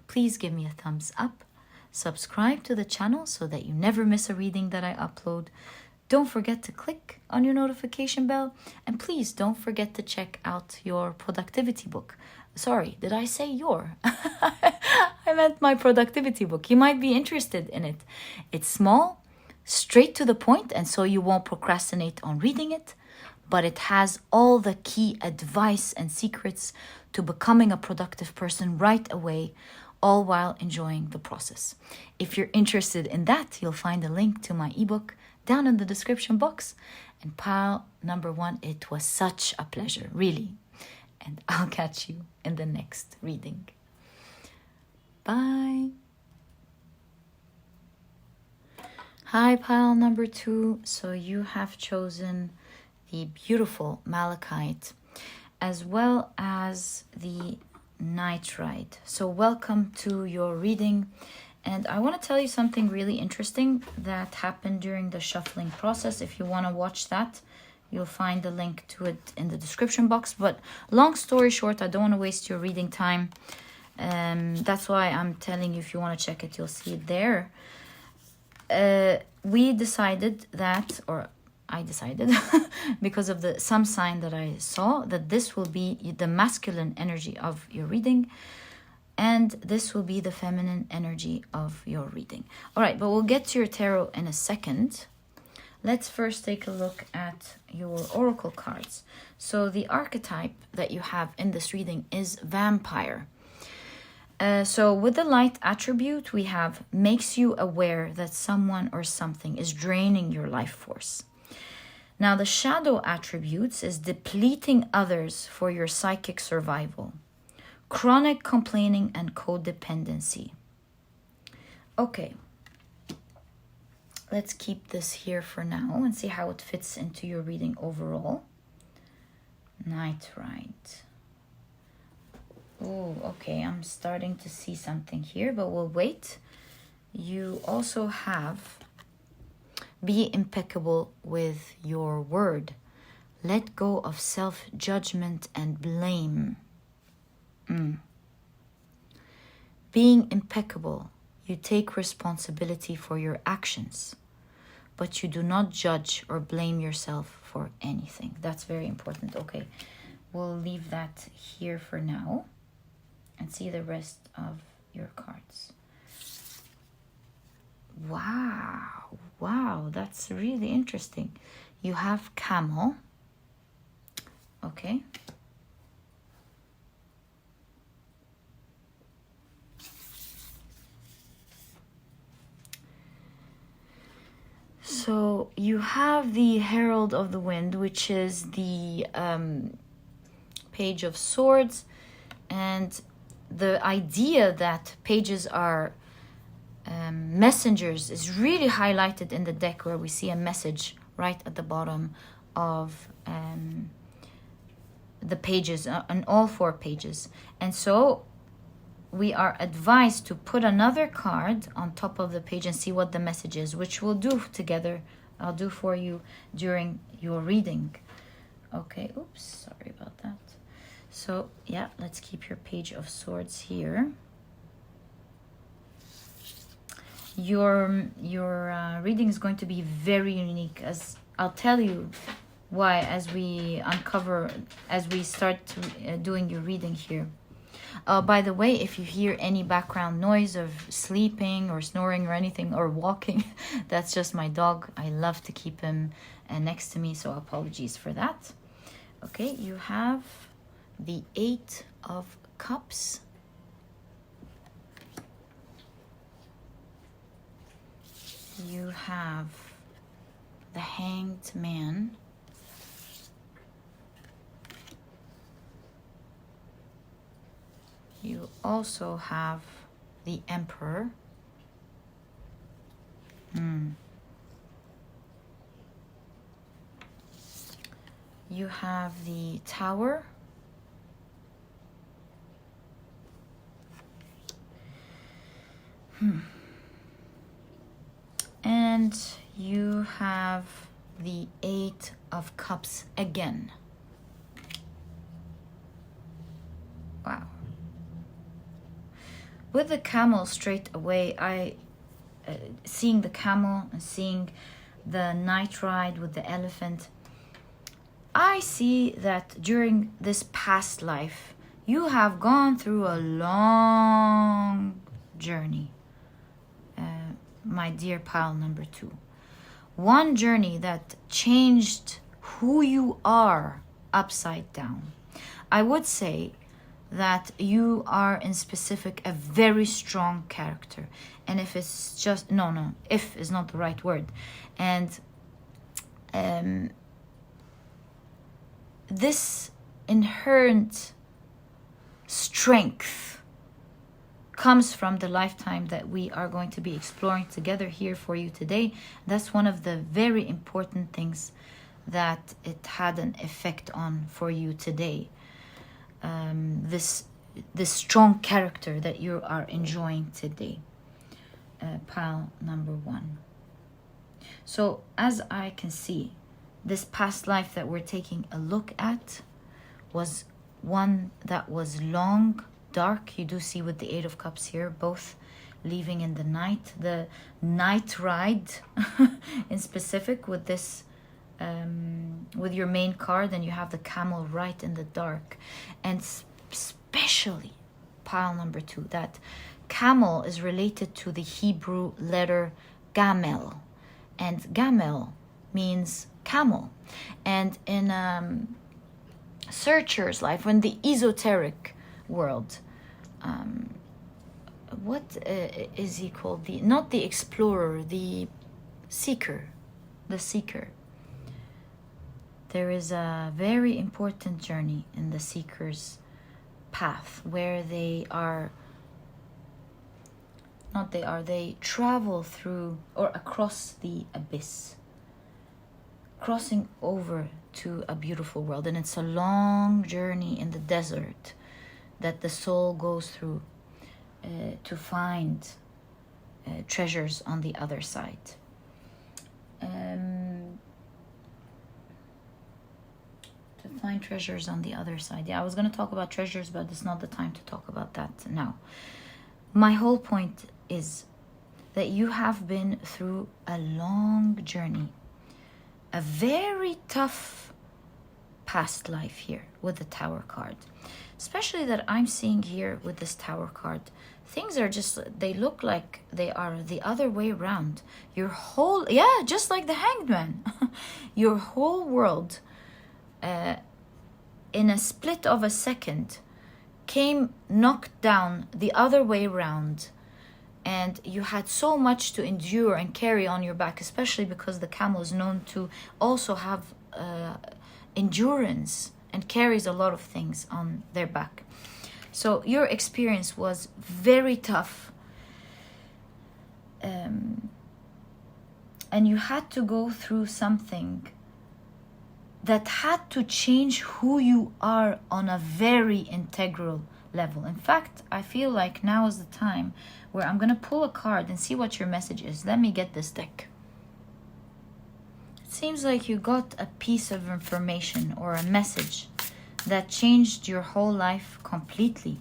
please give me a thumbs up. Subscribe to the channel so that you never miss a reading that I upload. Don't forget to click on your notification bell. And please don't forget to check out your productivity book. Sorry, did I say your? I meant my productivity book. You might be interested in it. It's small, straight to the point, and so you won't procrastinate on reading it. But it has all the key advice and secrets to becoming a productive person right away, all while enjoying the process. If you're interested in that, you'll find a link to my ebook down in the description box. And pile number 1, it was such a pleasure, really. And I'll catch you in the next reading. Bye. Hi, pile number 2. So you have chosen the beautiful Malachite as well as the Nitrite. So welcome to your reading. And I want to tell you something really interesting that happened during the shuffling process. If you want to watch that, you'll find the link to it in the description box. But long story short, I don't want to waste your reading time. That's why I'm telling you, if you want to check it, you'll see it there. We decided that, or I decided, because of some sign that I saw, that this will be the masculine energy of your reading. And this will be the feminine energy of your reading. All right, but we'll get to your tarot in a second. Let's first take a look at your oracle cards. So the archetype that you have in this reading is vampire. So with the light attribute, we have makes you aware that someone or something is draining your life force. Now the shadow attributes is depleting others for your psychic survival. Chronic complaining and codependency. Okay. Let's keep this here for now and see how it fits into your reading overall. Nitrite. Oh, okay. I'm starting to see something here, but we'll wait. You also have be impeccable with your word. Let go of self-judgment and blame. Being impeccable, you take responsibility for your actions, but you do not judge or blame yourself for anything. That's very important. Okay, we'll leave that here for now and see the rest of your cards. Wow, that's really interesting. You have camel. Okay. So you have the Herald of the Wind, which is the Page of Swords, and the idea that pages are messengers is really highlighted in the deck, where we see a message right at the bottom of the pages, on all 4 pages. And so we are advised to put another card on top of the page and see what the message is, which we'll do together. I'll do for you during your reading. Okay, oops, sorry about that. So yeah, let's keep your Page of Swords here. Your reading is going to be very unique, as I'll tell you why as we start doing your reading here. By the way, if you hear any background noise of sleeping or snoring or anything, or walking, that's just my dog. I love to keep him next to me, so apologies for that. Okay, you have the 8 of Cups. You have the Hanged Man. You also have the Emperor. You have the Tower. And you have the 8 of Cups again. Wow. With the camel straight away, seeing the camel and seeing the night ride with the elephant, I see that during this past life, you have gone through a long journey, my dear pile number 2. One journey that changed who you are upside down. I would say that you are in specific a very strong character, and if it's just if is not the right word, and this inherent strength comes from the lifetime that we are going to be exploring together here for you today. That's one of the very important things that it had an effect on for you today. This strong character that you are enjoying today, pile number 1. So as I can see, this past life that we're taking a look at was one that was long, dark. You do see with the 8 of Cups here, both leaving in the night. The night ride in specific with this with your main card, and you have the camel right in the dark. And especially pile number 2, that camel is related to the Hebrew letter gamel, and gamel means camel. And in Searcher's life, when the esoteric world, what is he called? Not the explorer, the seeker. There is a very important journey in the seeker's path where they travel through or across the abyss, crossing over to a beautiful world. And it's a long journey in the desert that the soul goes through to find treasures on the other side. Yeah, I was going to talk about treasures, but it's not the time to talk about that now. My whole point is that you have been through a long journey, a very tough past life here with the Tower card. Especially that I'm seeing here with this Tower card, things are just, they look like they are the other way around. Your whole, just like the Hanged Man. Your whole world, in a split of a second, came knocked down the other way around. and you had so much to endure and carry on your back, especially because the camel is known to also have endurance and carries a lot of things on their back. So your experience was very tough, and you had to go through something that had to change who you are on a very integral level. In fact, I feel like now is the time where I'm gonna pull a card and see what your message is. Let me get this deck. It seems like you got a piece of information or a message that changed your whole life completely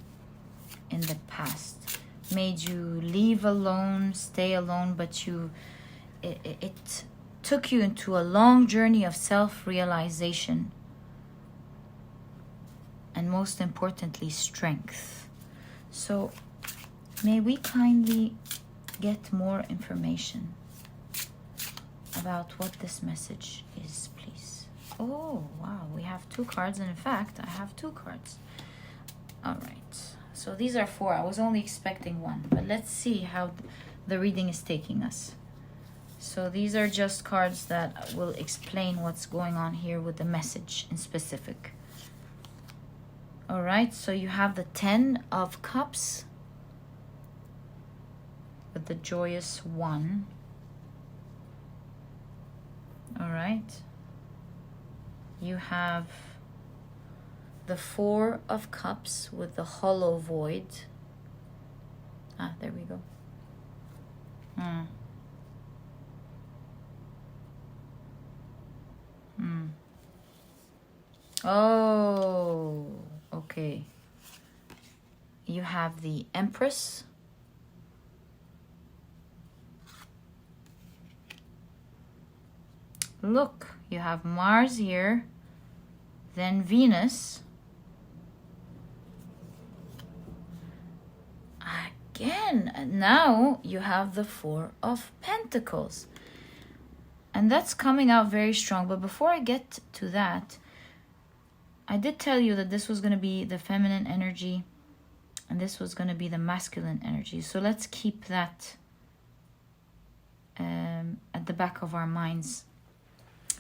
in the past. Made you leave alone, stay alone, but it took you into a long journey of self-realization, and most importantly, strength. So may we kindly get more information about what this message is, please? Oh, wow, we have 2 cards, and in fact, I have 2 cards. All right, so these are 4. I was only expecting 1, but let's see how the reading is taking us. So these are just cards that will explain what's going on here with the message in specific. All right, so you have the 10 of Cups with the joyous 1. All right. You have the 4 of Cups with the hollow void. Ah, there we go. Oh, okay. You have the Empress. Look, you have Mars here, then Venus. Again, and now you have the 4 of Pentacles. And that's coming out very strong. But before I get to that, I did tell you that this was going to be the feminine energy and this was going to be the masculine energy. So let's keep that at the back of our minds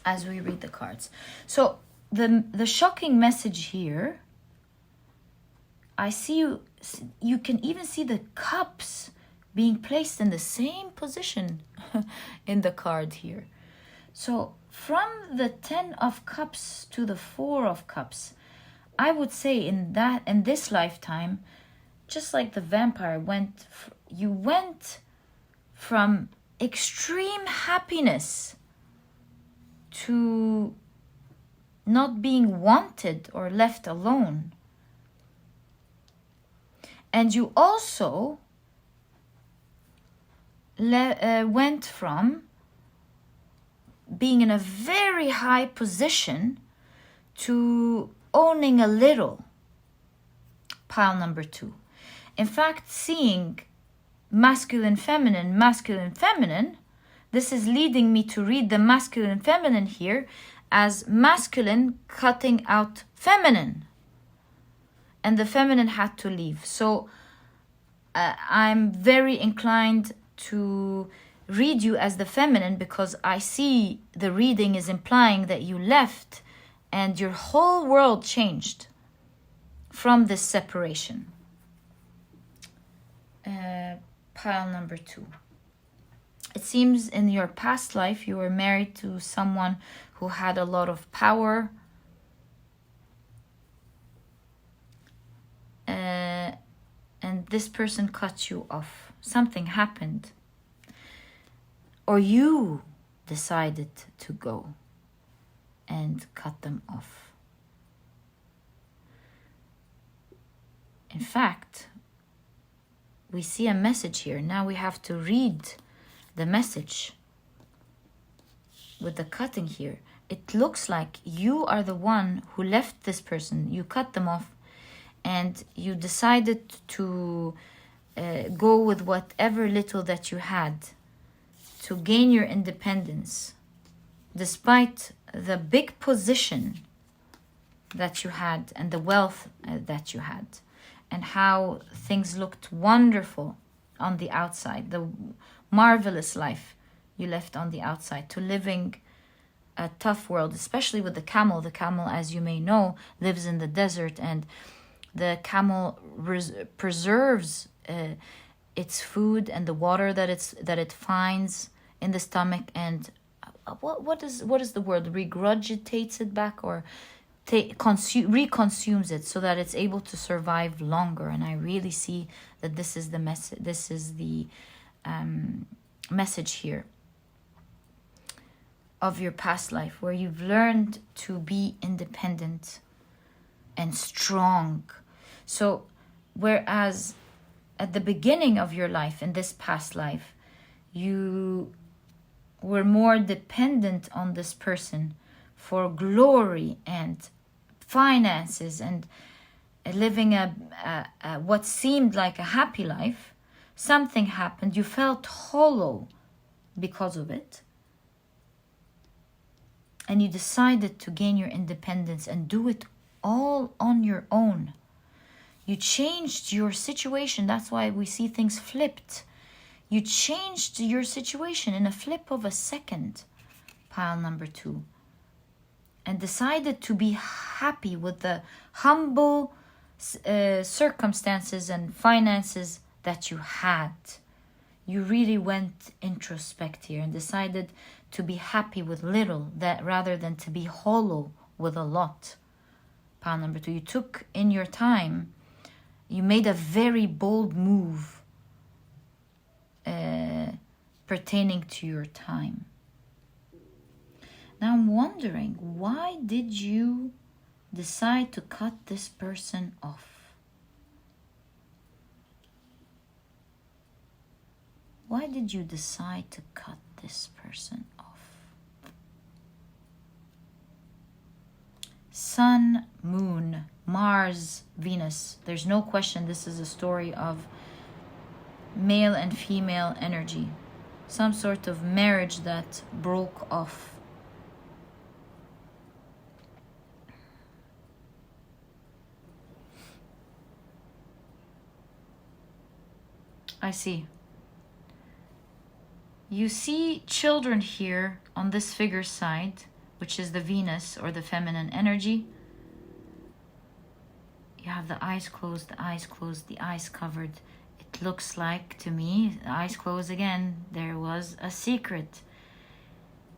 as we read the cards. So the shocking message here, I see you can even see the cups being placed in the same position in the card here. So from the 10 of Cups to the 4 of Cups, I would say in this lifetime, just like the vampire you went from extreme happiness to not being wanted or left alone. And you also went from being in a very high position to owning a little. Pile number 2. In fact, seeing masculine, feminine, this is leading me to read the masculine, feminine here as masculine cutting out feminine. And the feminine had to leave. So I'm very inclined to read you as the feminine because I see the reading is implying that you left and your whole world changed from this separation. Pile number 2. It seems in your past life you were married to someone who had a lot of power, and this person cut you off. Something happened. Or you decided to go and cut them off. In fact, we see a message here. Now we have to read the message with the cutting here. It looks like you are the one who left this person. You cut them off and you decided to go with whatever little that you had to gain your independence, despite the big position that you had and the wealth that you had, and how things looked wonderful on the outside, the marvelous life you left on the outside, to living a tough world, especially with the camel. The camel, as you may know, lives in the desert, and the camel preserves its food and the water that it finds in the stomach, and what is the word, regurgitates it back, or reconsumes it, so that it's able to survive longer. And I really see that this is the message here of your past life, where you've learned to be independent and strong. So whereas at the beginning of your life, in this past life, you were more dependent on this person for glory and finances and living a what seemed like a happy life, something happened, you felt hollow because of it, and you decided to gain your independence and do it all on your own. You changed your situation. That's why we see things flipped. You changed your situation in a flip of a second, pile number 2, and decided to be happy with the humble circumstances and finances that you had. You really went introspect here and decided to be happy with little, that rather than to be hollow with a lot. Pile number 2, you took in your time, you made a very bold move pertaining to your time. Now I'm wondering, why did you decide to cut this person off? Why did you decide to cut this person off? Sun, Moon, Mars, Venus. There's no question this is a story of male and female energy. Some sort of marriage that broke off. I see. You see children here on this figure side, which is the Venus or the feminine energy. You have the eyes closed, the eyes closed, the eyes covered. It looks like, to me, the eyes closed again, there was a secret.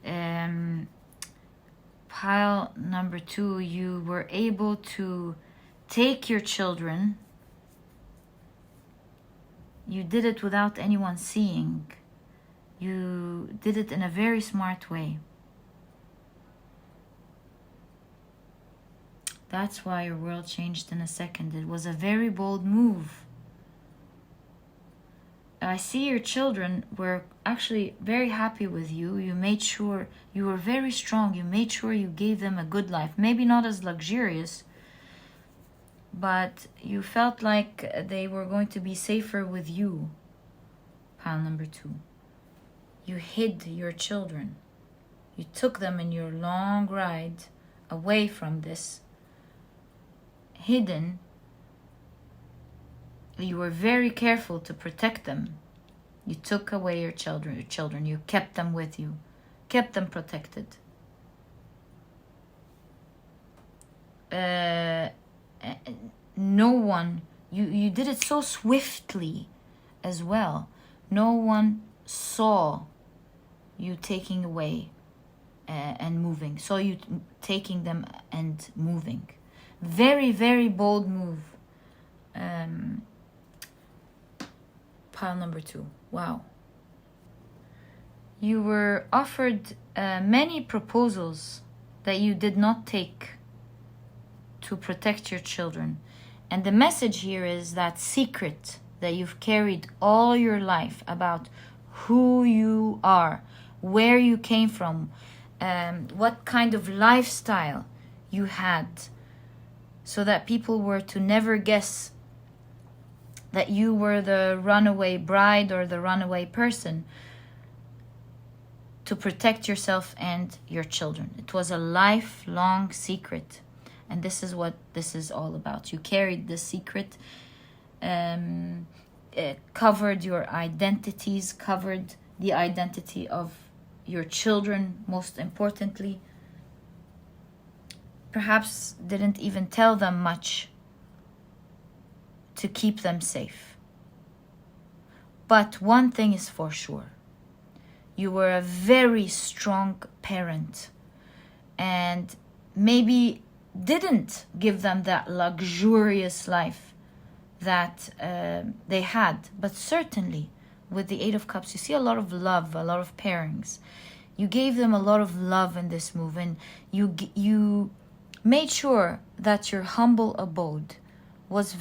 Pile number 2, you were able to take your children. You did it without anyone seeing. You did it in a very smart way. That's why your world changed in a second. It was a very bold move. I see your children were actually very happy with you. You made sure you were very strong. You made sure you gave them a good life. Maybe not as luxurious, but you felt like they were going to be safer with you. Pile number 2. You hid your children. You took them in your long ride away from this. Hidden. You were very careful to protect them. You took away your children. You kept them with you. Kept them protected. No one, you did it so swiftly as well. No one saw you taking away and moving. Saw you taking them and moving. Very, very bold move. Pile number 2. Wow. You were offered many proposals that you did not take to protect your children. And the message here is that secret that you've carried all your life about who you are, where you came from, what kind of lifestyle you had, so that people were to never guess that you were the runaway bride or the runaway person, to protect yourself and your children. It was a lifelong secret. And this is what this is all about. You carried this secret. covered your identities, covered the identity of your children, most importantly. Perhaps didn't even tell them much to keep them safe. But one thing is for sure. You were a very strong parent and maybe didn't give them that luxurious life that they had. But certainly with the Eight of Cups, you see a lot of love, a lot of pairings. You gave them a lot of love in this move, and you made sure that your humble abode was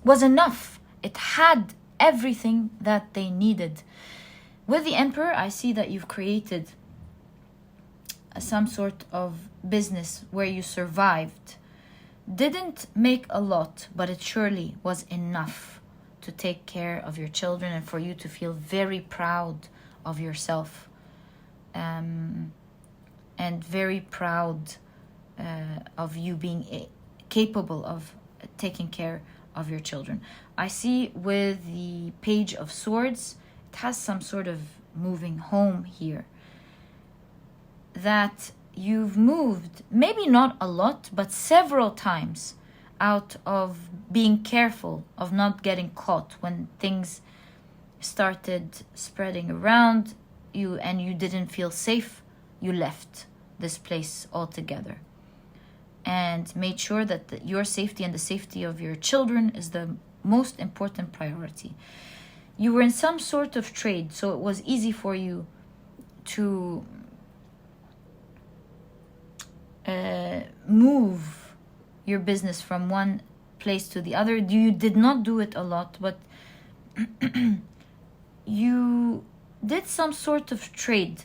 was enough. It had everything that they needed. With the Emperor, I see that you've created some sort of business where you survived. Didn't make a lot, but it surely was enough to take care of your children and for you to feel very proud of yourself, and very proud of you being capable of taking care of your children. I see with the Page of Swords, it has some sort of moving home here. That you've moved, maybe not a lot, but several times, out of being careful of not getting caught when things started spreading around you and you didn't feel safe. You left this place altogether and made sure that your safety and the safety of your children is the most important priority. You were in some sort of trade, so it was easy for you to move your business from one place to the other. You did not do it a lot, but you did some sort of trade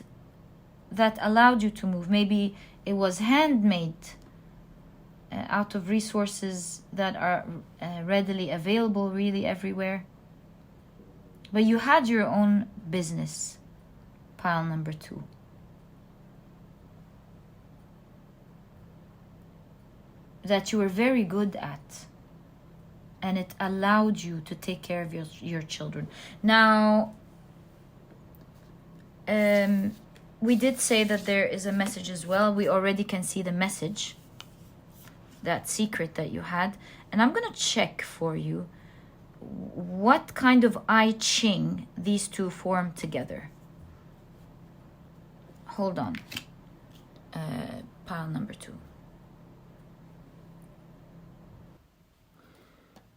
that allowed you to move. Maybe it was handmade out of resources that are readily available really everywhere. But you had your own business, pile number 2. That you were very good at, and it allowed you to take care of your children. Now, we did say that there is a message as well. We already can see the message, that secret that you had. And I'm going to check for you what kind of I Ching these two form together. Hold on. Pile number 2.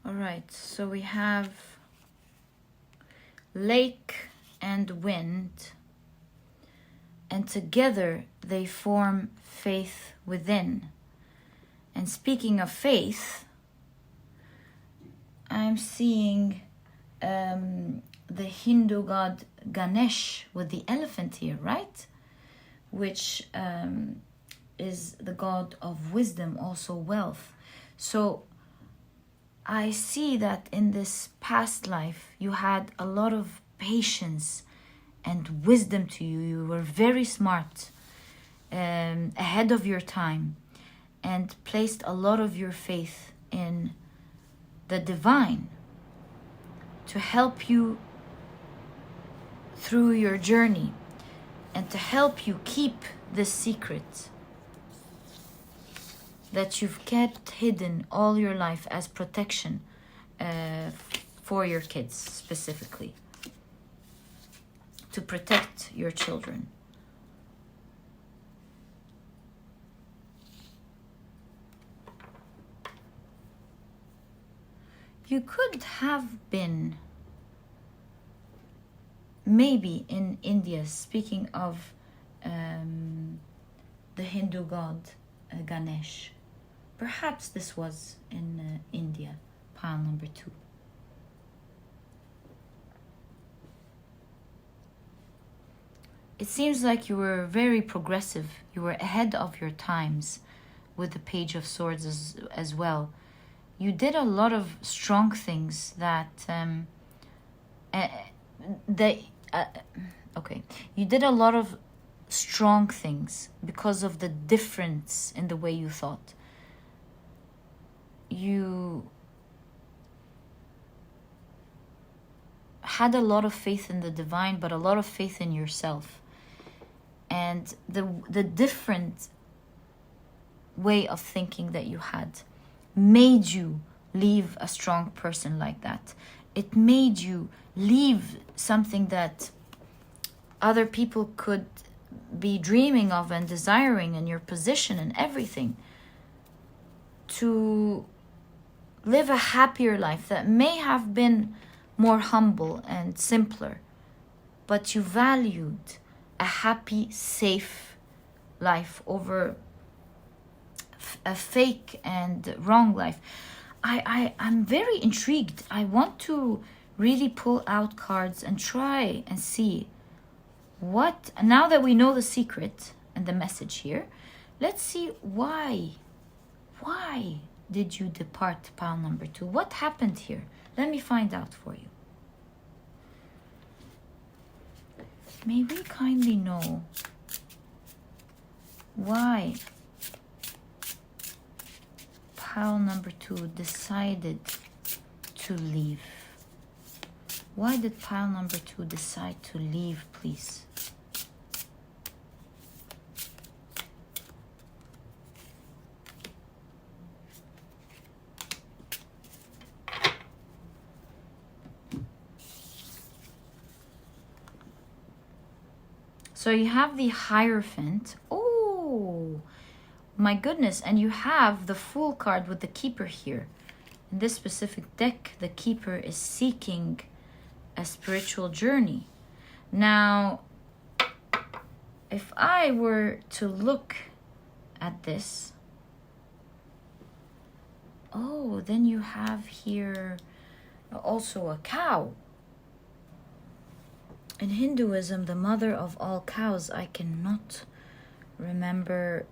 All right, so we have lake and wind, and together they form faith within. And speaking of faith, I'm seeing the Hindu god Ganesh with the elephant here, right? Which is the god of wisdom, also wealth. So I see that in this past life, you had a lot of patience and wisdom to you. You were very smart, ahead of your time, and placed a lot of your faith in the divine to help you through your journey and to help you keep this secret that you've kept hidden all your life as protection for your kids specifically, to protect your children. You could have been maybe in India, speaking of the Hindu god Ganesh. Perhaps this was in India, pile number 2. It seems like you were very progressive. You were ahead of your times with the Page of Swords as well. You did a lot of strong things that you did a lot of strong things because of the difference in the way you thought. You had a lot of faith in the divine, but a lot of faith in yourself. And the different way of thinking that you had made you leave a strong person like that. It made you leave something that other people could be dreaming of and desiring, in your position and everything, to live a happier life that may have been more humble and simpler, but you valued a happy, safe life over a fake and wrong life. I'm very intrigued. I want to really pull out cards and try and see what, now that we know the secret and the message here, let's see why did you depart, pile number 2? What happened here? Let me find out for you. May we kindly know why pile number 2 decided to leave? Why did pile number 2 decide to leave, please? So you have the Hierophant. Oh, my goodness. And you have the Fool card with the Keeper here. In this specific deck, the Keeper is seeking a spiritual journey. Now, if I were to look at this, oh, then you have here also a cow. In Hinduism, the mother of all cows, I cannot remember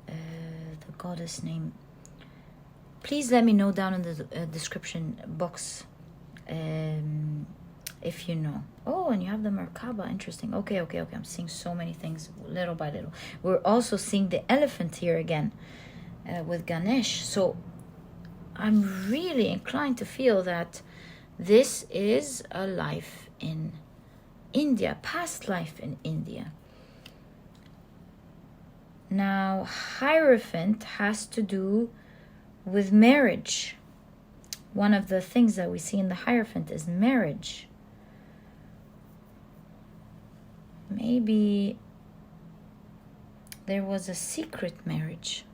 the goddess name. Please let me know down in the description box if you know. Oh, and you have the Merkaba. Interesting. Okay. I'm seeing so many things little by little. We're also seeing the elephant here again with Ganesh. So I'm really inclined to feel that this is a life in India, past life in India. Now, Hierophant has to do with marriage. One of the things that we see in the Hierophant is marriage. Maybe there was a secret marriage.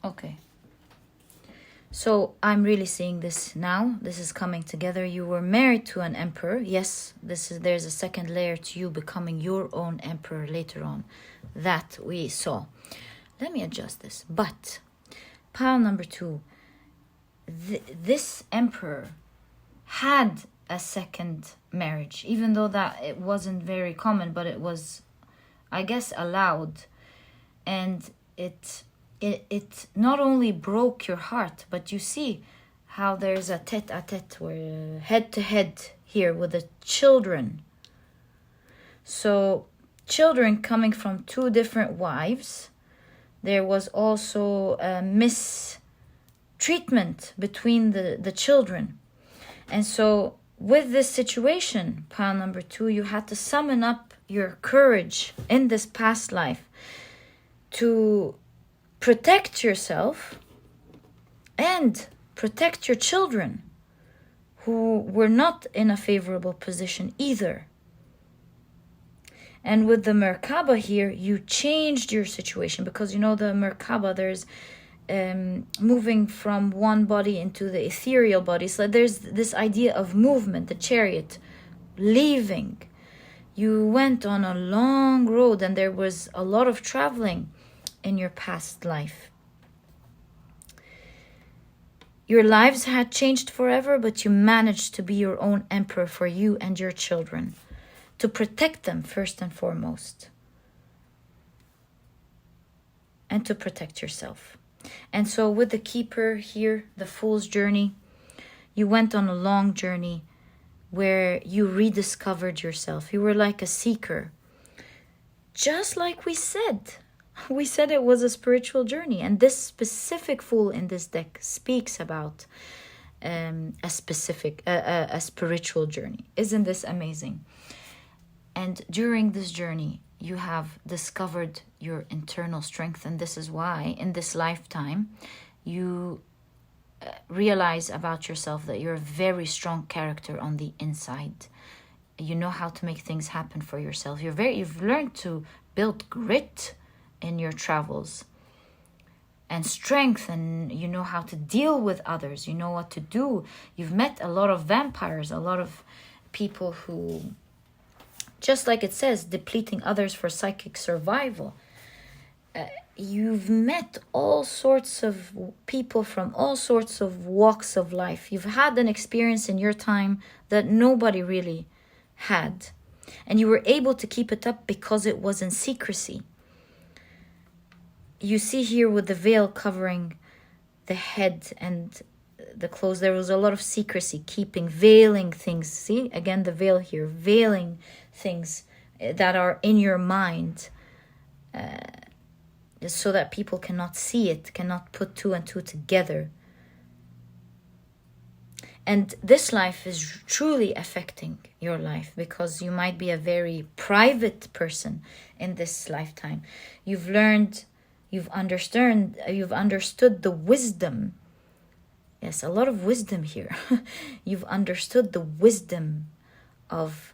Okay. So I'm really seeing this now. This is coming together. You were married to an emperor. Yes, there's a second layer to you becoming your own emperor later on. That we saw. Let me adjust this. But pile number 2, this emperor had a second marriage, even though that it wasn't very common, but it was, I guess, allowed. And it not only broke your heart, but you see how there's a tete-a-tete, where head to head here with the children. So children coming from 2 different wives. There was also a mistreatment between the children. And so with this situation, pile number 2, you had to summon up your courage in this past life to protect yourself and protect your children, who were not in a favorable position either. And with the Merkaba here, you changed your situation, because you know the Merkaba, there's moving from one body into the ethereal body. So there's this idea of movement, the chariot, leaving. You went on a long road and there was a lot of traveling in your past life. Your lives had changed forever, but you managed to be your own emperor for you and your children, to protect them first and foremost, and to protect yourself. And so with the Keeper here, the Fool's journey, you went on a long journey where you rediscovered yourself. You were like a seeker. Just like we said, We said it was a spiritual journey, and this specific Fool in this deck speaks about a spiritual journey. Isn't this amazing? And during this journey, you have discovered your internal strength, and this is why in this lifetime you realize about yourself that you're a very strong character on the inside. You know how to make things happen for yourself. You've learned to build grit in your travels and strength, and you know how to deal with others. You know what to do. You've met a lot of vampires, a lot of people who, just like it says, depleting others for psychic survival. You've met all sorts of people from all sorts of walks of life. You've had an experience in your time that nobody really had. And you were able to keep it up because it was in secrecy. You see here with the veil covering the head and the clothes, there was a lot of secrecy, veiling things. See, again, the veil here, veiling things that are in your mind, so that people cannot see it, cannot put two and two together. And this life is truly affecting your life, because you might be a very private person in this lifetime. You've learned, you've understood the wisdom. Yes, a lot of wisdom here. You've understood the wisdom of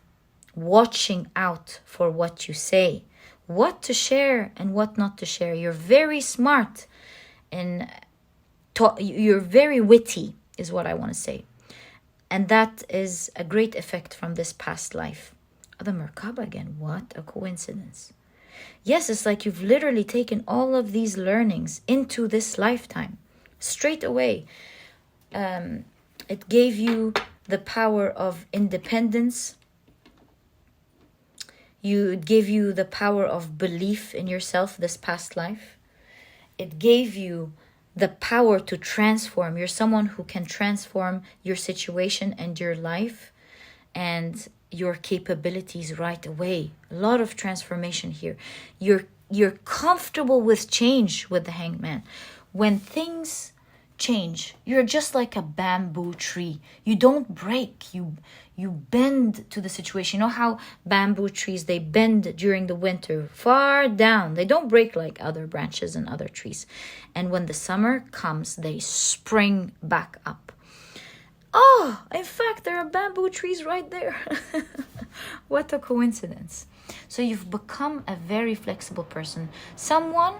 watching out for what you say, what to share and what not to share. You're very smart and you're very witty, is what I want to say. And that is a great effect from this past life. The Merkaba again, what a coincidence. Yes, it's like you've literally taken all of these learnings into this lifetime, straight away. It gave you the power of independence. It gave you the power of belief in yourself this past life. It gave you the power to transform. You're someone who can transform your situation and your life and your capabilities right away. A lot of transformation here. You're comfortable with change with the Hangman. When things change, you're just like a bamboo tree. You don't break. You bend to the situation. You know how bamboo trees, they bend during the winter far down. They don't break like other branches and other trees. And when the summer comes, they spring back up. Oh, in fact, there are bamboo trees right there. What a coincidence. So you've become a very flexible person. Someone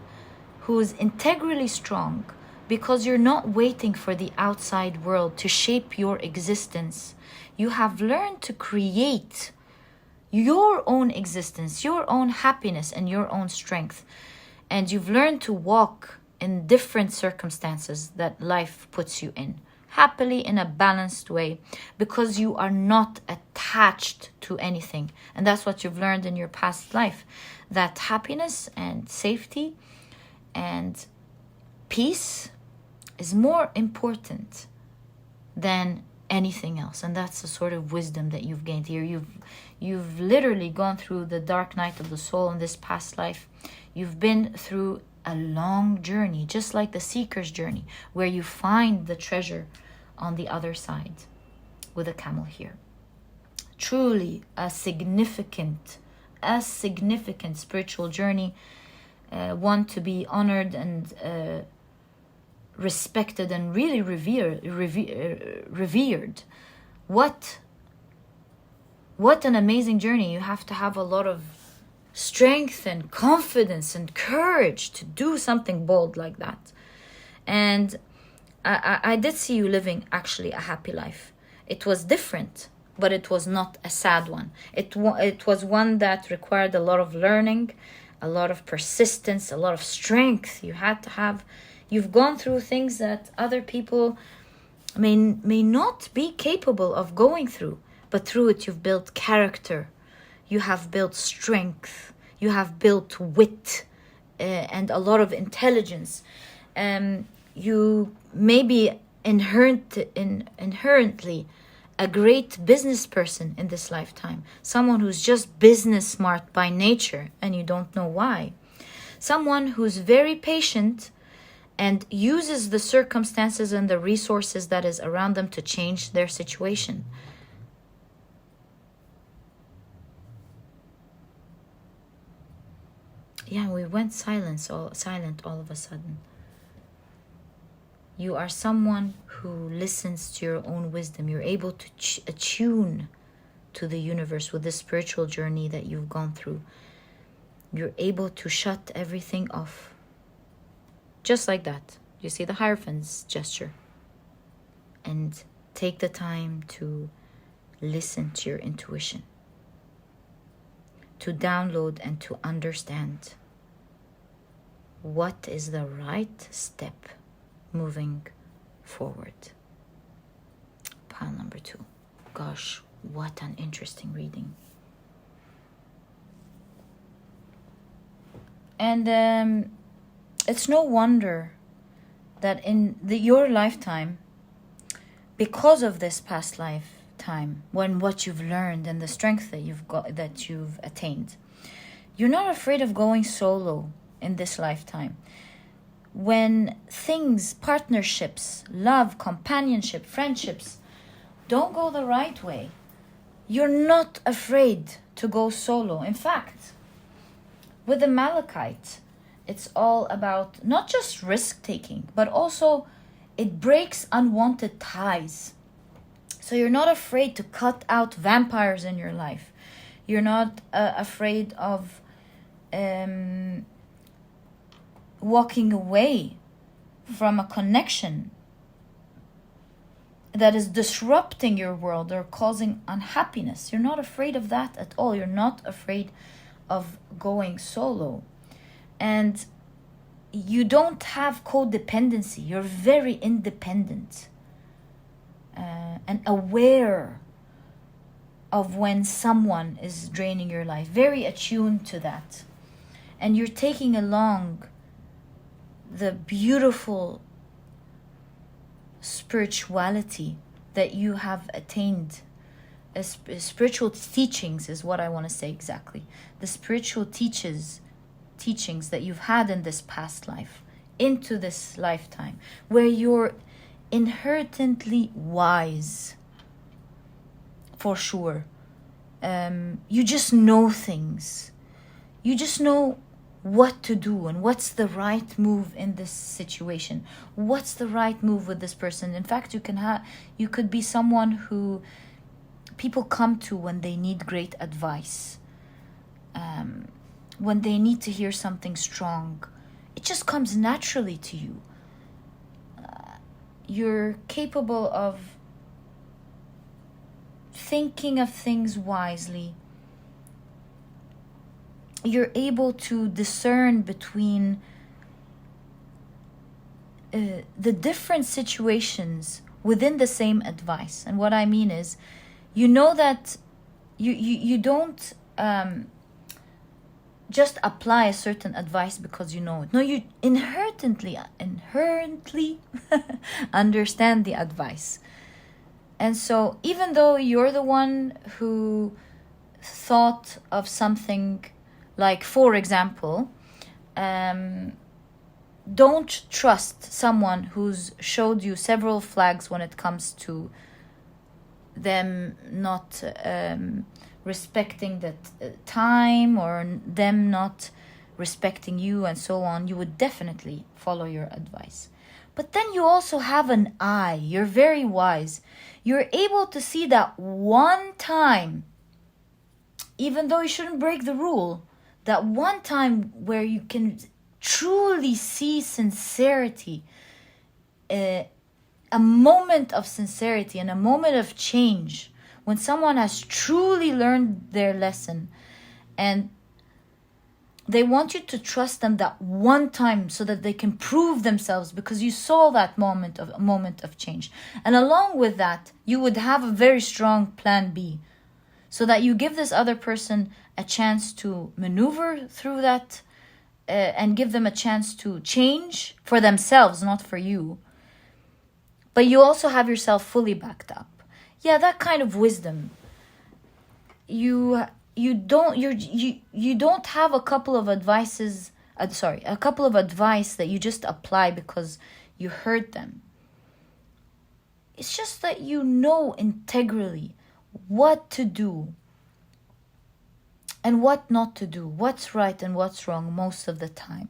who's integrally strong, because you're not waiting for the outside world to shape your existence. You have learned to create your own existence, your own happiness, and your own strength. And you've learned to walk in different circumstances that life puts you in, happily in a balanced way, because you are not attached to anything. And that's what you've learned in your past life, that happiness and safety and peace is more important than anything else. And that's the sort of wisdom that you've gained here. You've literally gone through the dark night of the soul in this past life. You've been through a long journey, just like the seeker's journey, where you find the treasure on the other side with a camel here. Truly a significant spiritual journey, one to be honored and respected and really revered. What an amazing journey. You have to have a lot of strength and confidence and courage to do something bold like that. And I did see you living actually a happy life. It was different, but it was not a sad one. It was one that required a lot of learning, a lot of persistence, a lot of strength. You had to have. You've gone through things that other people may not be capable of going through, but through it you've built character, you have built strength, you have built wit, and a lot of intelligence. You may be inherently a great business person in this lifetime, someone who's just business smart by nature and you don't know why. Someone who's very patient and uses the circumstances and the resources that is around them to change their situation. Yeah, we went silent all of a sudden. You are someone who listens to your own wisdom. You're able to attune to the universe with this spiritual journey that you've gone through. You're able to shut everything off. Just like that. You see the Hierophant's gesture. And take the time to listen to your intuition. To download and to understand what is the right step moving forward. Pile number 2. Gosh, what an interesting reading. And it's no wonder that in your lifetime, because of this past lifetime, when what you've learned and the strength that you've attained, you're not afraid of going solo in this lifetime. When things, partnerships, love, companionship, friendships don't go the right way, you're not afraid to go solo. In fact, with the Malachite, it's all about not just risk-taking, but also it breaks unwanted ties. So you're not afraid to cut out vampires in your life. You're not afraid of walking away from a connection that is disrupting your world or causing unhappiness. You're not afraid of that at all. You're not afraid of going solo. And you don't have codependency. You're very independent and aware of when someone is draining your life. Very attuned to that. And you're taking along the beautiful spirituality that you have attained. Spiritual teachings is what I want to say exactly. The spiritual teachings that you've had in this past life into this lifetime, where you're inherently wise, for sure. You just know things. You just know what to do and what's the right move in this situation. What's the right move with this person? In fact, you could be someone who people come to when they need great advice. When they need to hear something strong. It just comes naturally to you. You're capable of thinking of things wisely. You're able to discern between the different situations within the same advice. And what I mean is, you know that you don't just apply a certain advice because you know it. No, you inherently understand the advice. And so even though you're the one who thought of something, like, for example, don't trust someone who's showed you several flags when it comes to them not respecting that time, or them not respecting you, and so on. You would definitely follow your advice. But then you also have an eye. You're very wise. You're able to see that one time, even though you shouldn't break the rule, that one time where you can truly see sincerity, a moment of sincerity and a moment of change, when someone has truly learned their lesson and they want you to trust them that one time so that they can prove themselves, because you saw that moment of change. And along with that, you would have a very strong plan B, so that you give this other person a chance to maneuver through that and give them a chance to change for themselves, not for you. But you also have yourself fully backed up. Yeah, that kind of wisdom. You don't have a couple of advices a couple of advice that you just apply because you heard them. It's just that you know integrally what to do and what not to do, what's right and what's wrong most of the time.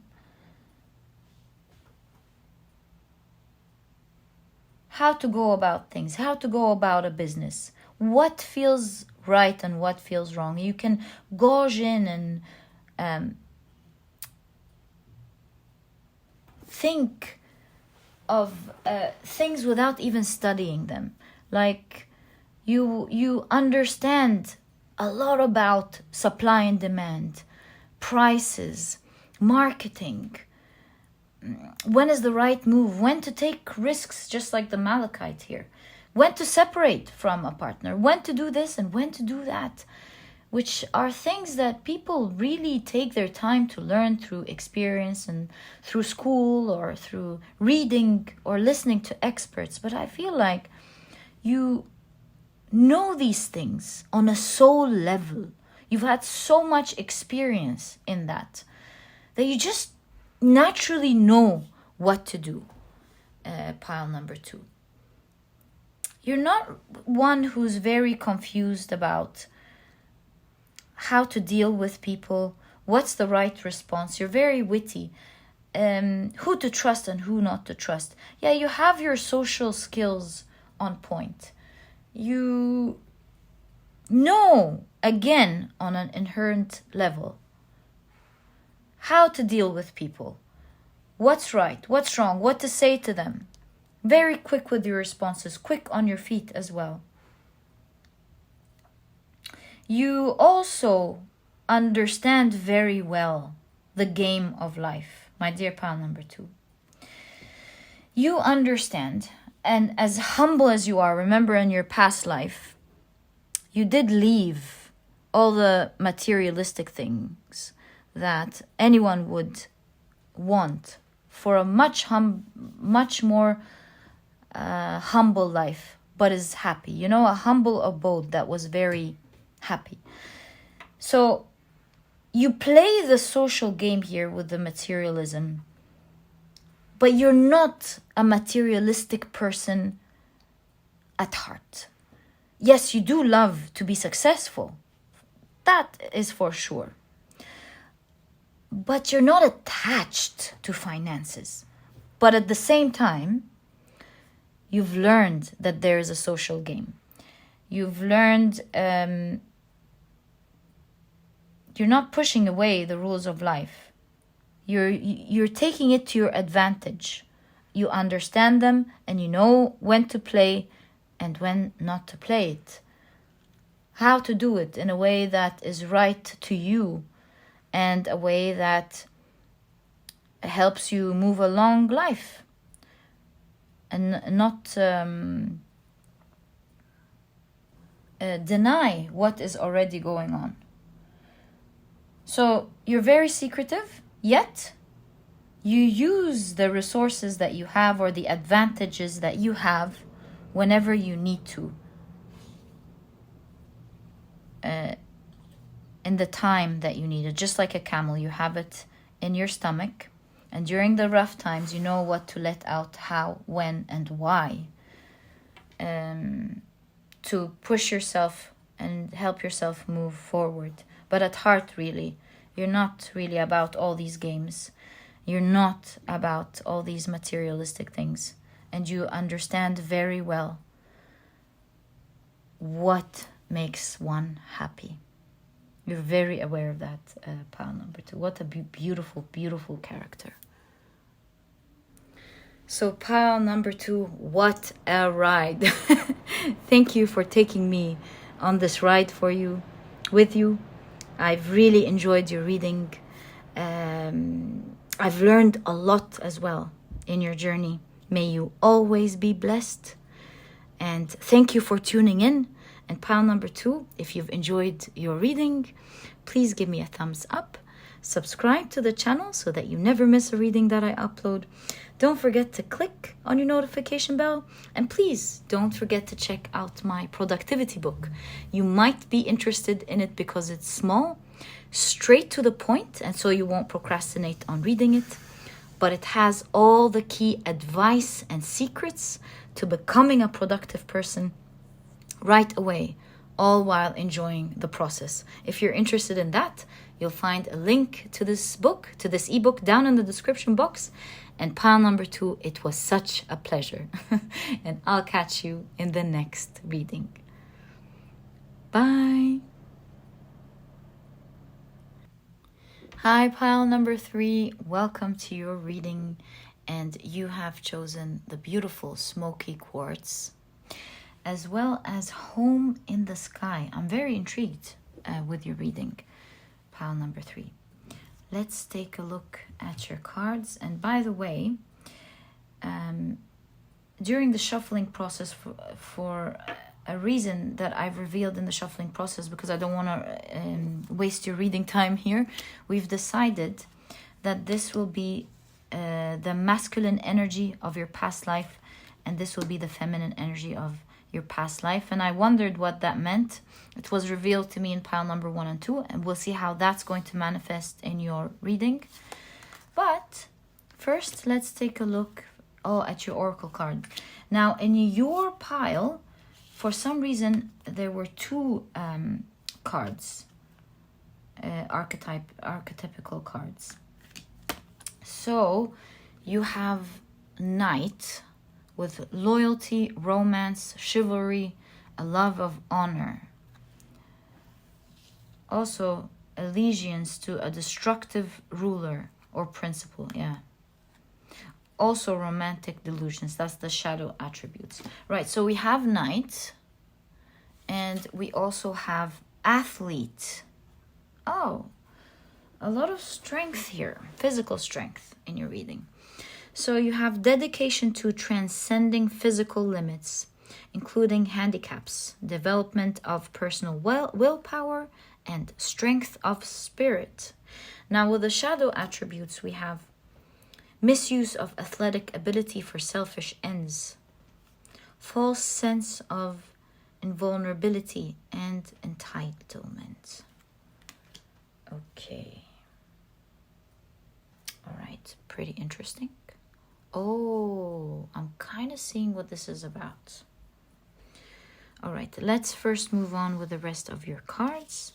How to go about things, how to go about a business, what feels right and what feels wrong. You can gauge in and think of things without even studying them. Like you understand a lot about supply and demand, prices, marketing, when is the right move, when to take risks, just like the Malachite here, when to separate from a partner, when to do this and when to do that, which are things that people really take their time to learn through experience and through school or through reading or listening to experts. But I feel like you know these things on a soul level. You've had so much experience in that you just naturally know what to do. Pile number 2. You're not one who's very confused about how to deal with people, what's the right response. You're very witty. Who to trust and who not to trust. Yeah, you have your social skills on point. You know, again, on an inherent level, how to deal with people, what's right, what's wrong, what to say to them. Very quick with your responses, quick on your feet as well. You also understand very well the game of life, my dear pal number 2. You understand, and as humble as you are, remember in your past life, you did leave all the materialistic things that anyone would want for a much more humble life, but is happy. You know, a humble abode that was very happy. So you play the social game here with the materialism, but you're not a materialistic person at heart. Yes, you do love to be successful. That is for sure. But you're not attached to finances. But at the same time, you've learned that there is a social game. You've learned you're not pushing away the rules of life. You're taking it to your advantage. You understand them and you know when to play and when not to play it. How to do it in a way that is right to you and a way that helps you move along life and not deny what is already going on. So you're very secretive, yet you use the resources that you have or the advantages that you have whenever you need to. In the time that you need it. Just like a camel, you have it in your stomach. And during the rough times, you know what to let out, how, when, and why. To push yourself and help yourself move forward. But at heart, really, you're not really about all these games. You're not about all these materialistic things. And you understand very well what makes one happy. You're very aware of that, pile number 2. What a beautiful, beautiful character. So pile number 2, what a ride. Thank you for taking me on this ride with you. I've really enjoyed your reading. I've learned a lot as well in your journey. May you always be blessed. And thank you for tuning in. And pile number 2, if you've enjoyed your reading, please give me a thumbs up. Subscribe to the channel so that you never miss a reading that I upload. Don't forget to click on your notification bell. And please don't forget to check out my productivity book. You might be interested in it because it's small, straight to the point, and so you won't procrastinate on reading it. But it has all the key advice and secrets to becoming a productive person right away, all while enjoying the process. If you're interested in that, you'll find a link to this book, to this ebook, down in the description box. And pile number 2, it was such a pleasure. And I'll catch you in the next reading. Bye. Hi, pile number 3. Welcome to your reading. And you have chosen the beautiful Smokey Quartz, as well as Home in the Sky. I'm very intrigued with your reading, pile number 3. Let's take a look at your cards. And by the way, during the shuffling process, for a reason that I've revealed in the shuffling process, because I don't want to waste your reading time here, we've decided that this will be the masculine energy of your past life, and this will be the feminine energy of your past life. And I wondered what that meant. It was revealed to me in pile number 1 and 2, and we'll see how that's going to manifest in your reading. But first, let's take a look at your oracle card. Now, in your pile, for some reason, there were 2 cards, archetypical cards. So you have Knight, with loyalty, romance, chivalry, a love of honor. Also, allegiance to a destructive ruler or principle, yeah. Also, romantic delusions, that's the shadow attributes. Right, so we have Knight, and we also have Athlete. Oh, a lot of strength here, physical strength in your reading. So you have dedication to transcending physical limits, including handicaps, development of personal willpower, and strength of spirit. Now, with the shadow attributes, we have misuse of athletic ability for selfish ends, false sense of invulnerability and entitlement. Okay. All right, pretty interesting. Oh, I'm kind of seeing what this is about. All right, let's first move on with the rest of your cards.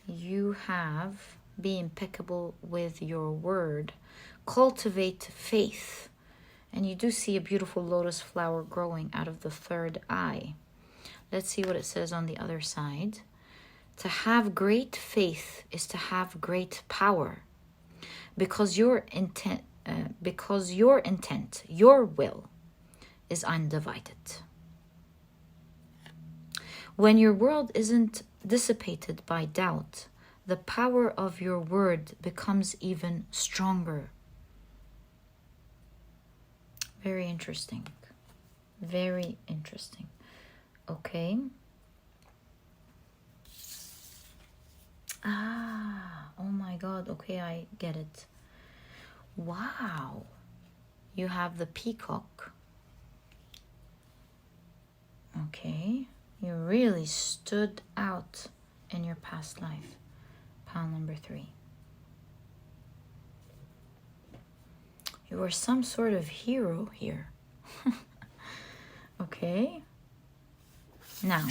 You have be impeccable with your word, cultivate faith, and you do see a beautiful lotus flower growing out of the third eye. Let's see what it says on the other side. To have great faith is to have great power, because your intent, your will is undivided. When your world isn't dissipated by doubt, the power of your word becomes even stronger. Very interesting. Very interesting. Okay. Oh my God. Okay, I get it. Wow. You have the peacock. Okay. You really stood out in your past life. Pile number 3. You were some sort of hero here. Okay. Now,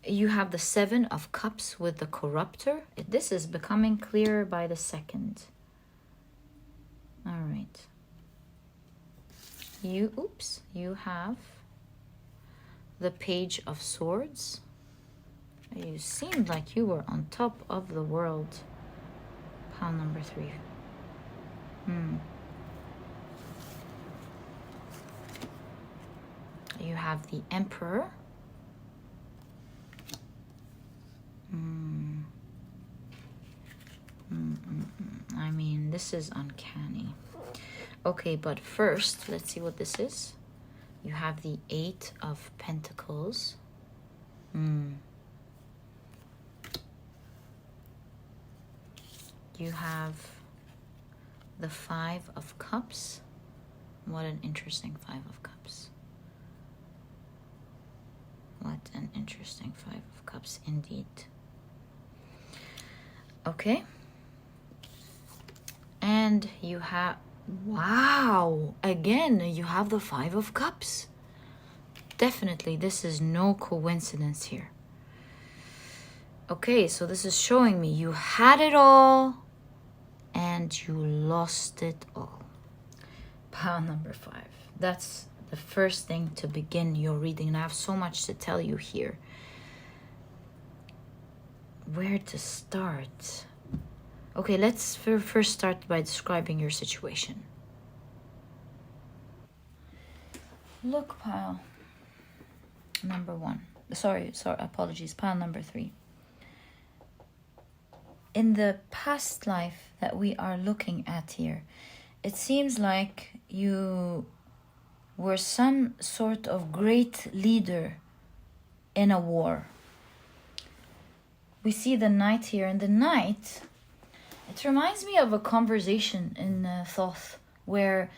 you have the 7 of Cups with the Corruptor. This is becoming clearer by the second. All right. You have the Page of Swords. You seemed like you were on top of the world. Pile number 3. You have the Emperor. I mean, this is uncanny. Okay, but first, let's see what this is. You have the 8 of Pentacles. You have the 5 of Cups. What an interesting 5 of Cups. What an interesting 5 of Cups indeed. Okay. And you have, wow, again, you have the Five of Cups. Definitely, this is no coincidence here. Okay, so this is showing me you had it all and you lost it all. Pile number 5. That's the first thing to begin your reading. And I have so much to tell you here. Where to start? Okay, let's first start by describing your situation. Look, pile number 1. Sorry, apologies. Pile number 3. In the past life that we are looking at here, it seems like you were some sort of great leader in a war. We see the knight here, and the knight, it reminds me of a conversation in Thoth where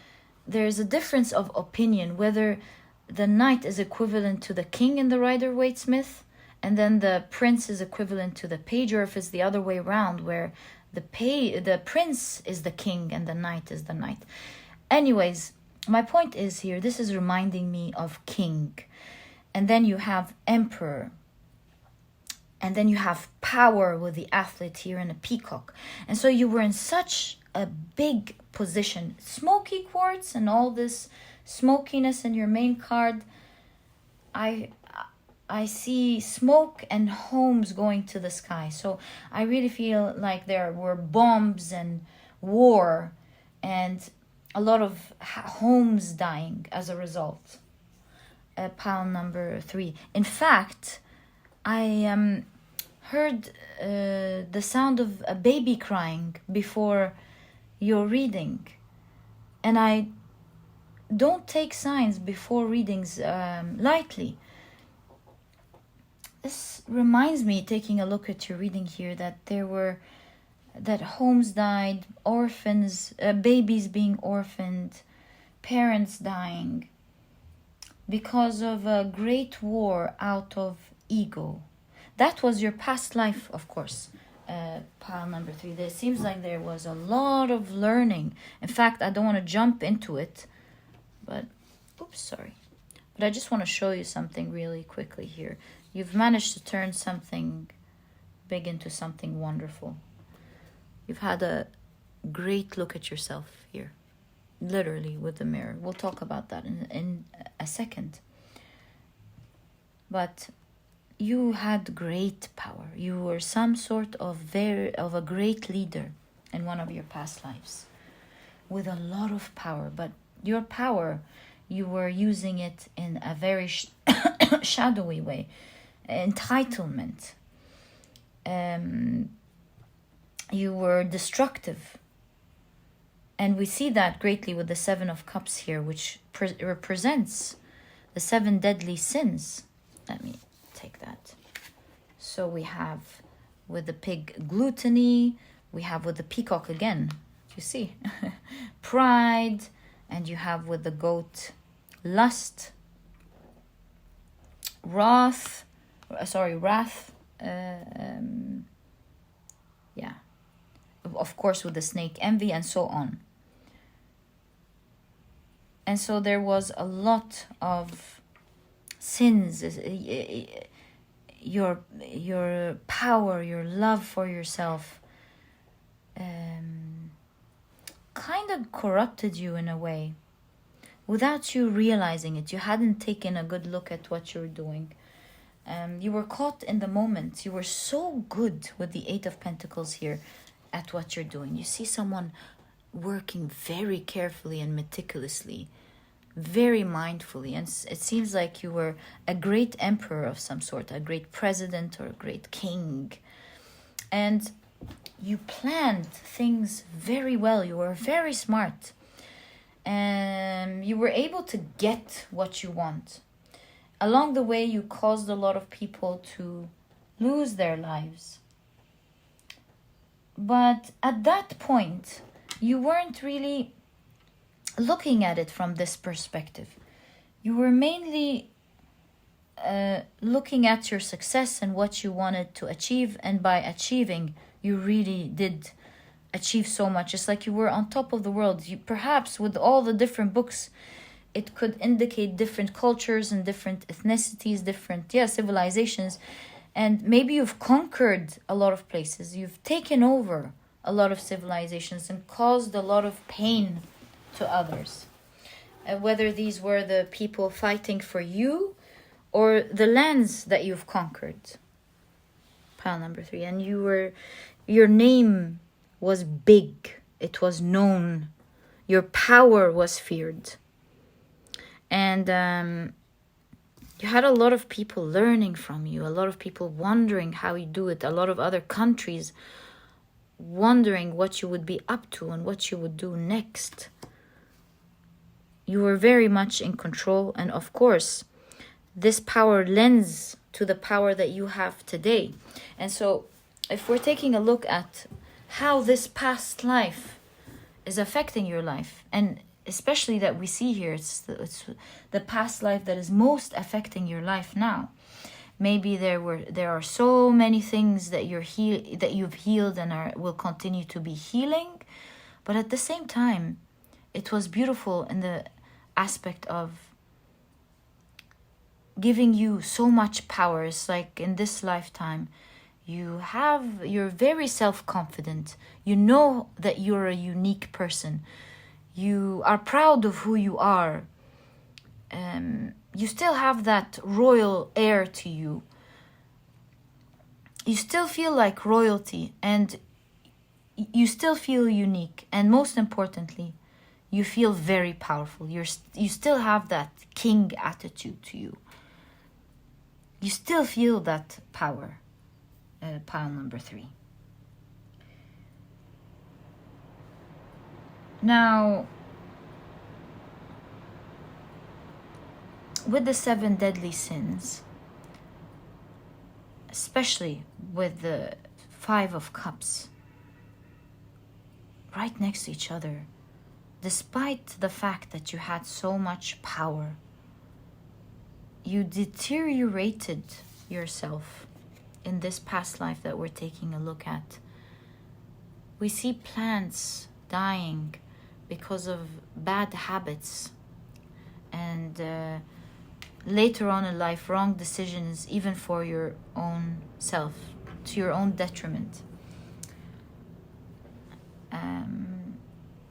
there's a difference of opinion whether the knight is equivalent to the king in the Rider-Waite Smith, and then the prince is equivalent to the page, or if it's the other way around where the prince is the king and the knight is the knight. Anyways, my point is here, this is reminding me of king. And then you have emperor. And then you have power with the athlete here and a peacock. And so you were in such a big position. Smokey quartz and all this smokiness in your main card. I see smoke and homes going to the sky. So I really feel like there were bombs and war and a lot of homes dying as a result. Pile number 3. In fact, I heard the sound of a baby crying before your reading. And I don't take signs before readings lightly. This reminds me, taking a look at your reading here, that homes died, orphans, babies being orphaned, parents dying because of a great war out of ego. That was your past life, of course. Pile number 3. It seems like there was a lot of learning. In fact, I don't want to jump into it, but I just want to show you something really quickly here. You've managed to turn something big into something wonderful. You've had a great look at yourself here, literally with the mirror. We'll talk about that in a second. But you had great power. You were some sort of a great leader in one of your past lives with a lot of power. But your power, you were using it in a very shadowy way. Entitlement. You were destructive. And we see that greatly with the 7 of Cups here, which represents the 7 deadly sins. Let me take that. So we have with the pig gluttony, we have with the peacock again, you see, pride, and you have with the goat lust, wrath, of course with the snake, envy, and so on. And so there was a lot of sins. Your power, your love for yourself kind of corrupted you in a way without you realizing it. You hadn't taken a good look at what you were doing. You were caught in the moment. You were so good with the 8 of Pentacles here at what you're doing. You see someone working very carefully and meticulously, very mindfully, and it seems like you were a great emperor of some sort, a great president or a great king, and you planned things very well. You were very smart, and you were able to get what you want. Along the way, you caused a lot of people to lose their lives. But at that point, you weren't really looking at it from this perspective. You were mainly looking at your success and what you wanted to achieve, and by achieving, you really did achieve so much. It's like you were on top of the world. You perhaps with all the different books, it could indicate different cultures and different ethnicities, different civilizations, and maybe you've conquered a lot of places. You've taken over a lot of civilizations and caused a lot of pain to others. Whether these were the people fighting for you or the lands that you've conquered. Pile number 3. And your name was big. It was known. Your power was feared. And you had a lot of people learning from you. A lot of people wondering how you do it. A lot of other countries wondering what you would be up to and what you would do next. You were very much in control. And of course, this power lends to the power that you have today. And so if we're taking a look at how this past life is affecting your life, and especially that we see here, it's the past life that is most affecting your life now. Maybe there are so many things that you've healed and will continue to be healing, but at the same time, it was beautiful in the aspect of giving you so much power. It's like in this lifetime, you're very self-confident. You know that you're a unique person. You are proud of who you are. You still have that royal air to you. You still feel like royalty, and you still feel unique. And most importantly, you feel very powerful. You still have that king attitude to you. You still feel that power. Pile number 3. Now, with the 7 deadly sins, especially with the 5 of Cups, right next to each other, despite the fact that you had so much power, you deteriorated yourself in this past life that we're taking a look at. We see plants dying because of bad habits, and later on in life, wrong decisions, even for your own self, to your own detriment.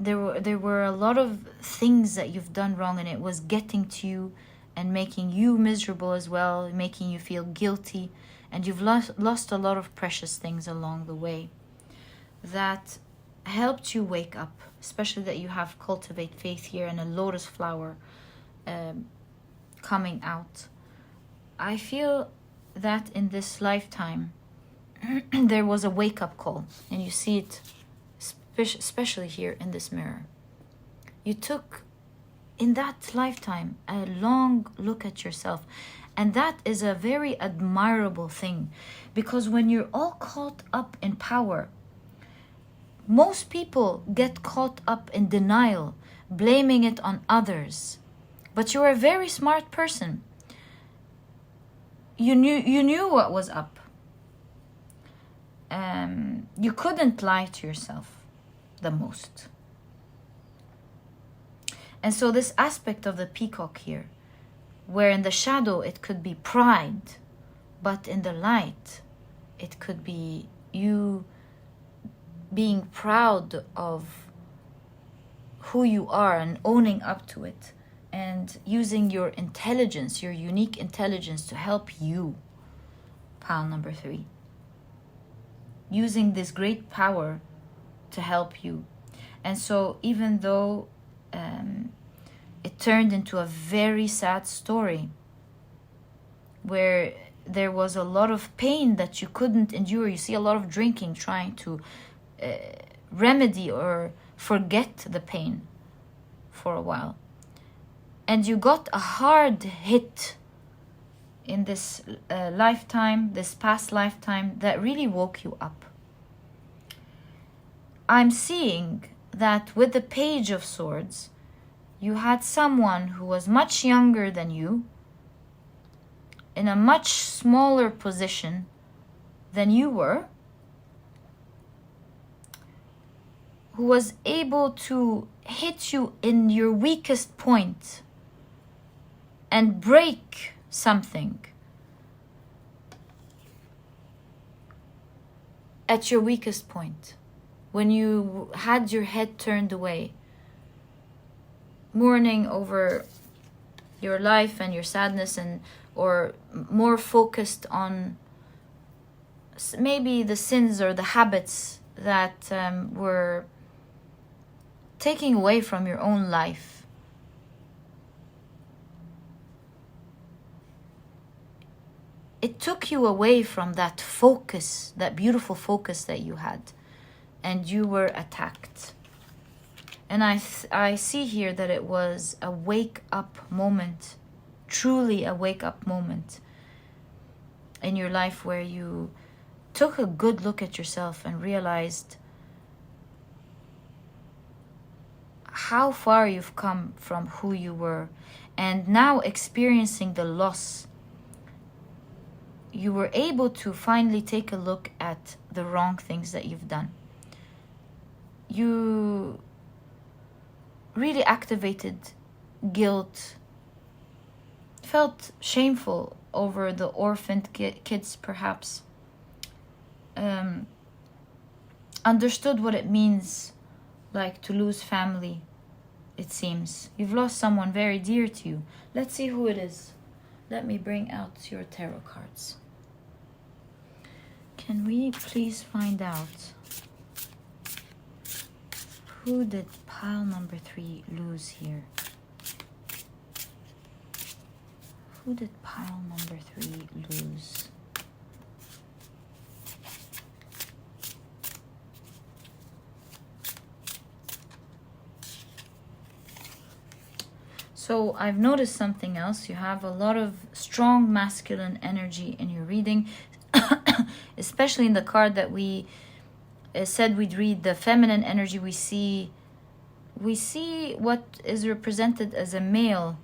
There were a lot of things that you've done wrong, and it was getting to you and making you miserable as well, making you feel guilty, and you've lost a lot of precious things along the way that helped you wake up, especially that you have cultivate faith here and a lotus flower coming out. I feel that in this lifetime there was a wake-up call, and you see it especially here in this mirror. You took in that lifetime a long look at yourself, and that is a very admirable thing, because when you're all caught up in power, most people get caught up in denial, blaming it on others. But you're a very smart person. You knew what was up. You couldn't lie to yourself the most. And so this aspect of the peacock here, where in the shadow it could be pride, but in the light it could be you being proud of who you are and owning up to it, and using your intelligence, your unique intelligence, to help you. Pile number 3. Using this great power to help you. And so even though it turned into a very sad story where there was a lot of pain that you couldn't endure, you see a lot of drinking, trying to remedy or forget the pain for a while, and you got a hard hit in this lifetime, this past lifetime, that really woke you up. I'm seeing that with the Page of Swords, you had someone who was much younger than you, in a much smaller position than you were, who was able to hit you in your weakest point and break something at your weakest point, when you had your head turned away, mourning over your life and your sadness, and or more focused on maybe the sins or the habits that were taking away from your own life. It took you away from that focus, that beautiful focus that you had, and you were attacked. And I see here that it was a wake-up moment, truly a wake-up moment in your life, where you took a good look at yourself and realized how far you've come from who you were. And now, experiencing the loss, you were able to finally take a look at the wrong things that you've done. You really activated guilt, felt shameful over the orphaned kids perhaps, understood what it means like to lose family. It seems you've lost someone very dear to you. Let's see who it is. Let me bring out your tarot cards. Can we please find out who did pile number 3 lose here? Who did pile number 3 lose? So I've noticed something else. You have a lot of strong masculine energy in your reading, especially in the card that we said we'd read, the feminine energy. We see what is represented as a male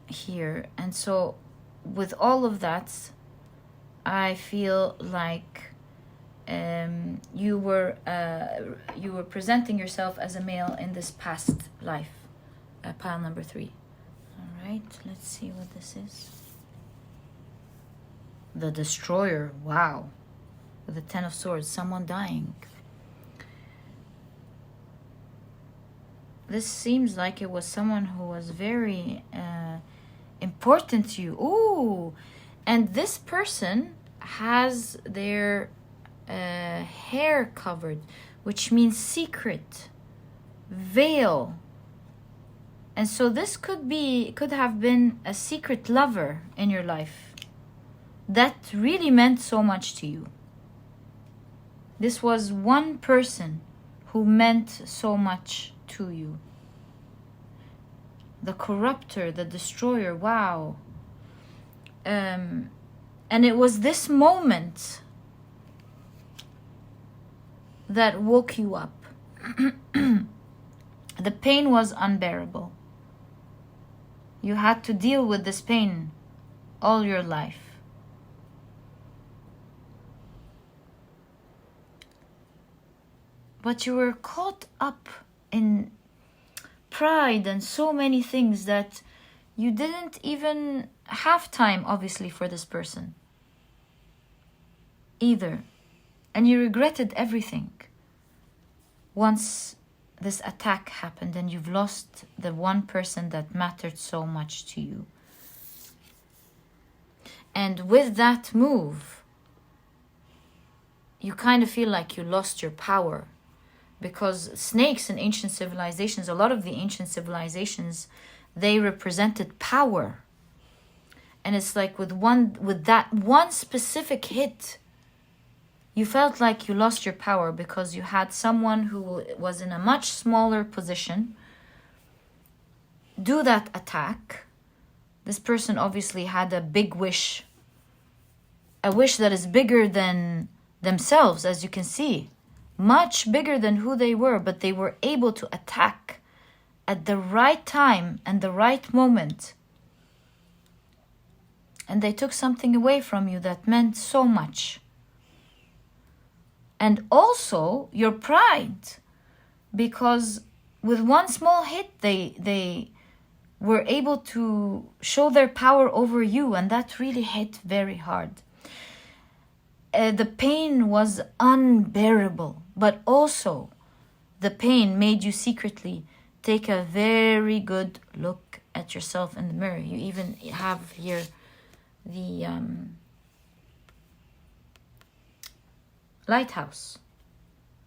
here. And so with all of that, I feel like you were presenting yourself as a male in this past life. Pile number 3. All right, let's see what this is. The Destroyer. Wow. With the 10 of Swords, someone dying. This seems like it was someone who was very important to you. Ooh, and this person has their hair covered, which means secret, veil. And so this could have been a secret lover in your life that really meant so much to you. This was one person who meant so much to you. The Corrupter, the Destroyer, wow. And it was this moment that woke you up. The pain was unbearable. You had to deal with this pain all your life. But you were caught up in pride and so many things that you didn't even have time, obviously, for this person either. And you regretted everything once this attack happened and you've lost the one person that mattered so much to you. And with that move, you kind of feel like you lost your power, because snakes in ancient civilizations, a lot of the ancient civilizations, they represented power. And it's like with that one specific hit, you felt like you lost your power, because you had someone who was in a much smaller position do that attack. This person obviously had a big wish, a wish that is bigger than themselves, as you can see, much bigger than who they were, but they were able to attack at the right time and the right moment. And they took something away from you that meant so much. And also your pride, because with one small hit they were able to show their power over you, and that really hit very hard. The pain was unbearable, but also the pain made you secretly take a very good look at yourself in the mirror. You even have here the lighthouse,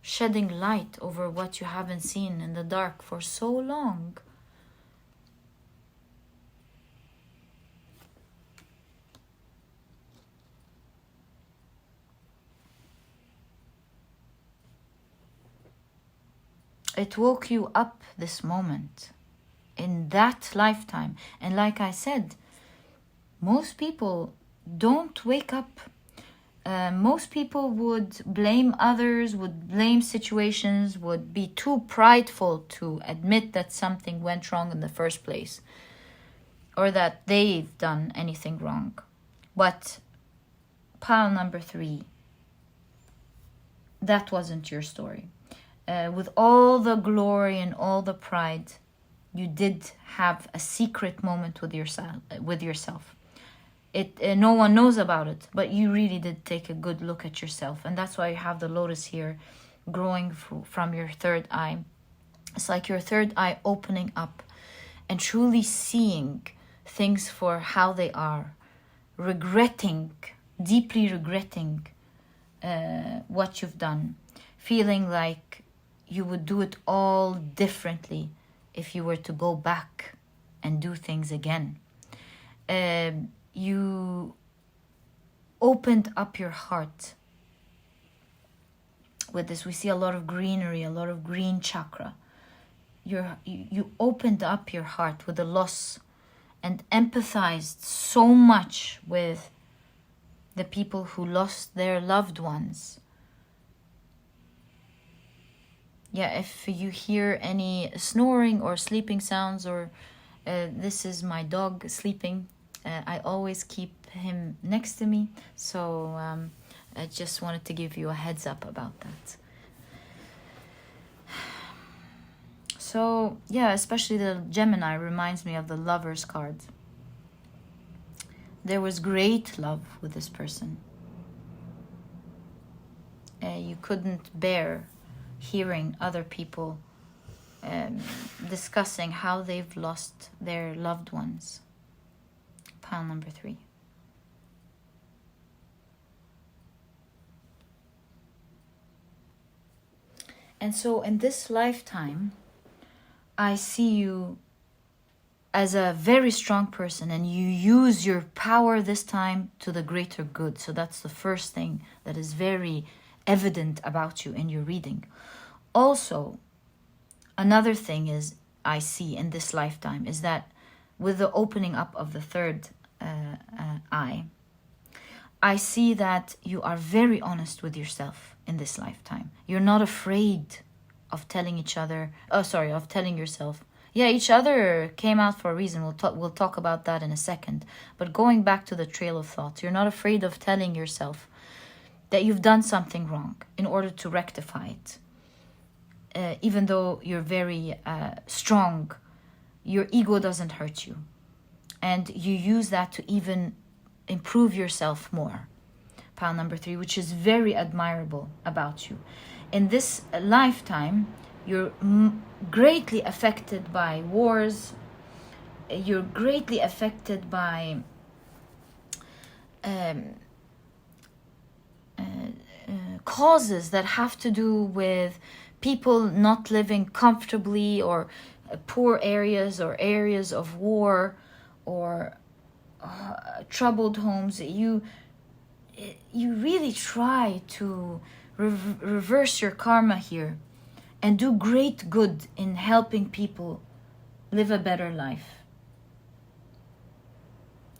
shedding light over what you haven't seen in the dark for so long. It woke you up this moment, in that lifetime. And like I said, most people don't wake up. Most people would blame others, would blame situations, would be too prideful to admit that something went wrong in the first place, or that they've done anything wrong. But pile number 3, that wasn't your story. With all the glory and all the pride, you did have a secret moment with yourself. No one knows about it, but you really did take a good look at yourself. And that's why you have the lotus here growing from your third eye. It's like your third eye opening up and truly seeing things for how they are, deeply regretting what you've done, feeling like you would do it all differently if you were to go back and do things again. You opened up your heart with this. We see a lot of greenery, a lot of green chakra. You opened up your heart with the loss and empathized so much with the people who lost their loved ones. Yeah, if you hear any snoring or sleeping sounds, or this is my dog sleeping, I always keep him next to me, so I just wanted to give you a heads up about that. So yeah, especially the Gemini reminds me of the Lover's card. There was great love with this person. You couldn't bear hearing other people discussing how they've lost their loved ones. Pile number 3. And so in this lifetime, I see you as a very strong person, and you use your power this time to the greater good. So that's the first thing that is very evident about you in your reading. Also, another thing is I see in this lifetime is that with the opening up of the third eye, I see that you are very honest with yourself in this lifetime. You're not afraid of telling of telling yourself. Yeah, each other came out for a reason. We'll talk about that in a second. But going back to the trail of thoughts, you're not afraid of telling yourself that you've done something wrong in order to rectify it. Even though you're very strong, your ego doesn't hurt you. And you use that to even improve yourself more. Pile number 3, which is very admirable about you. In this lifetime, you're greatly affected by wars. You're greatly affected by causes that have to do with people not living comfortably, or poor areas, or areas of war, or troubled homes. You really try to reverse your karma here and do great good in helping people live a better life.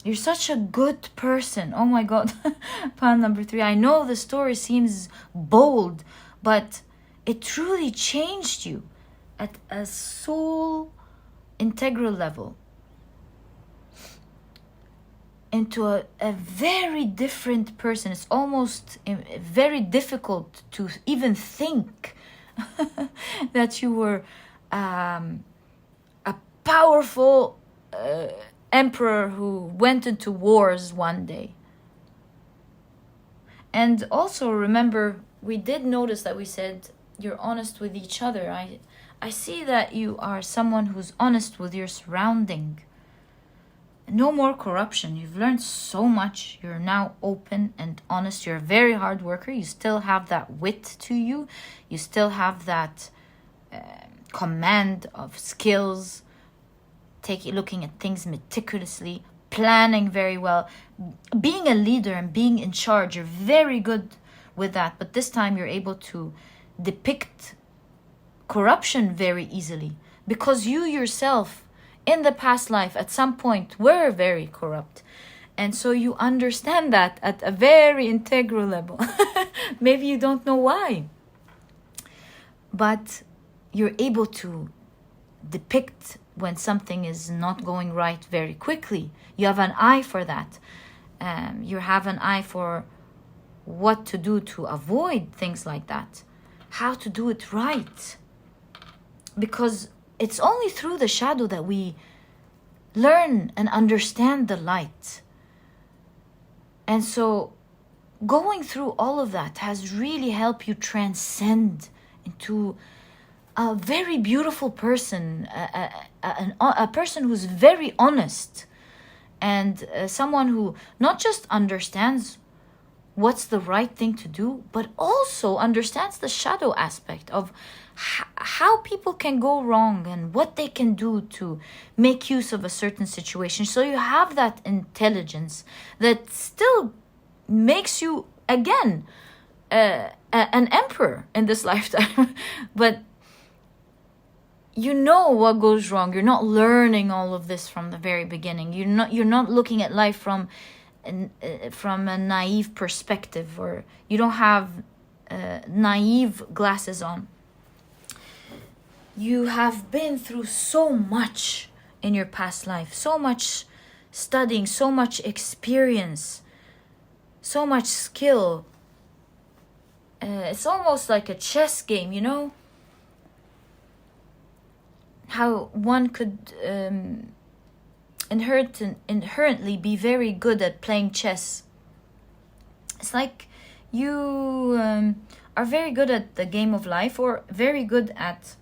You're such a good person. Oh my God. Pile number 3. I know the story seems bold, but it truly changed you at a soul integral level. into a very different person. It's almost very difficult to even think that you were a powerful emperor who went into wars one day. And also remember, we did notice that we said you're honest with each other. I see that you are someone who's honest with your surrounding. No more corruption. You've learned so much. You're now open and honest. You're a very hard worker. You still have that wit to you. You still have that command of skills, looking at things meticulously, planning very well. Being a leader and being in charge, you're very good with that. But this time you're able to depict corruption very easily, because you yourself in the past life at some point were very corrupt, and so you understand that at a very integral level. Maybe you don't know why, but you're able to depict when something is not going right very quickly. You have an eye for that. You have an eye for what to do to avoid things like that, how to do it right. Because it's only through the shadow that we learn and understand the light. And so going through all of that has really helped you transcend into a very beautiful person, a person who's very honest, and someone who not just understands what's the right thing to do, but also understands the shadow aspect of how people can go wrong and what they can do to make use of a certain situation. So you have that intelligence that still makes you, again, an emperor in this lifetime. But you know what goes wrong. You're not learning all of this from the very beginning. You're not looking at life from a naive perspective, or you don't have naive glasses on. You have been through so much in your past life, so much studying, so much experience, so much skill. It's almost like a chess game, you know? How one could inherently be very good at playing chess. It's like you are very good at the game of life, or very good at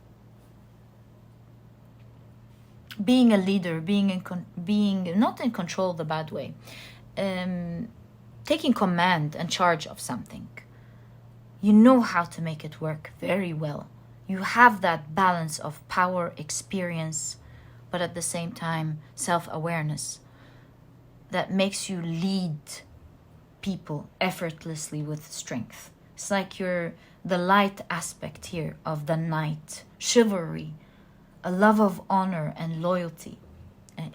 being a leader, being not in control the bad way, taking command and charge of something. You know how to make it work very well. You have that balance of power, experience, but at the same time self-awareness that makes you lead people effortlessly with strength. It's like you're the light aspect here of the knight, chivalry, a love of honor and loyalty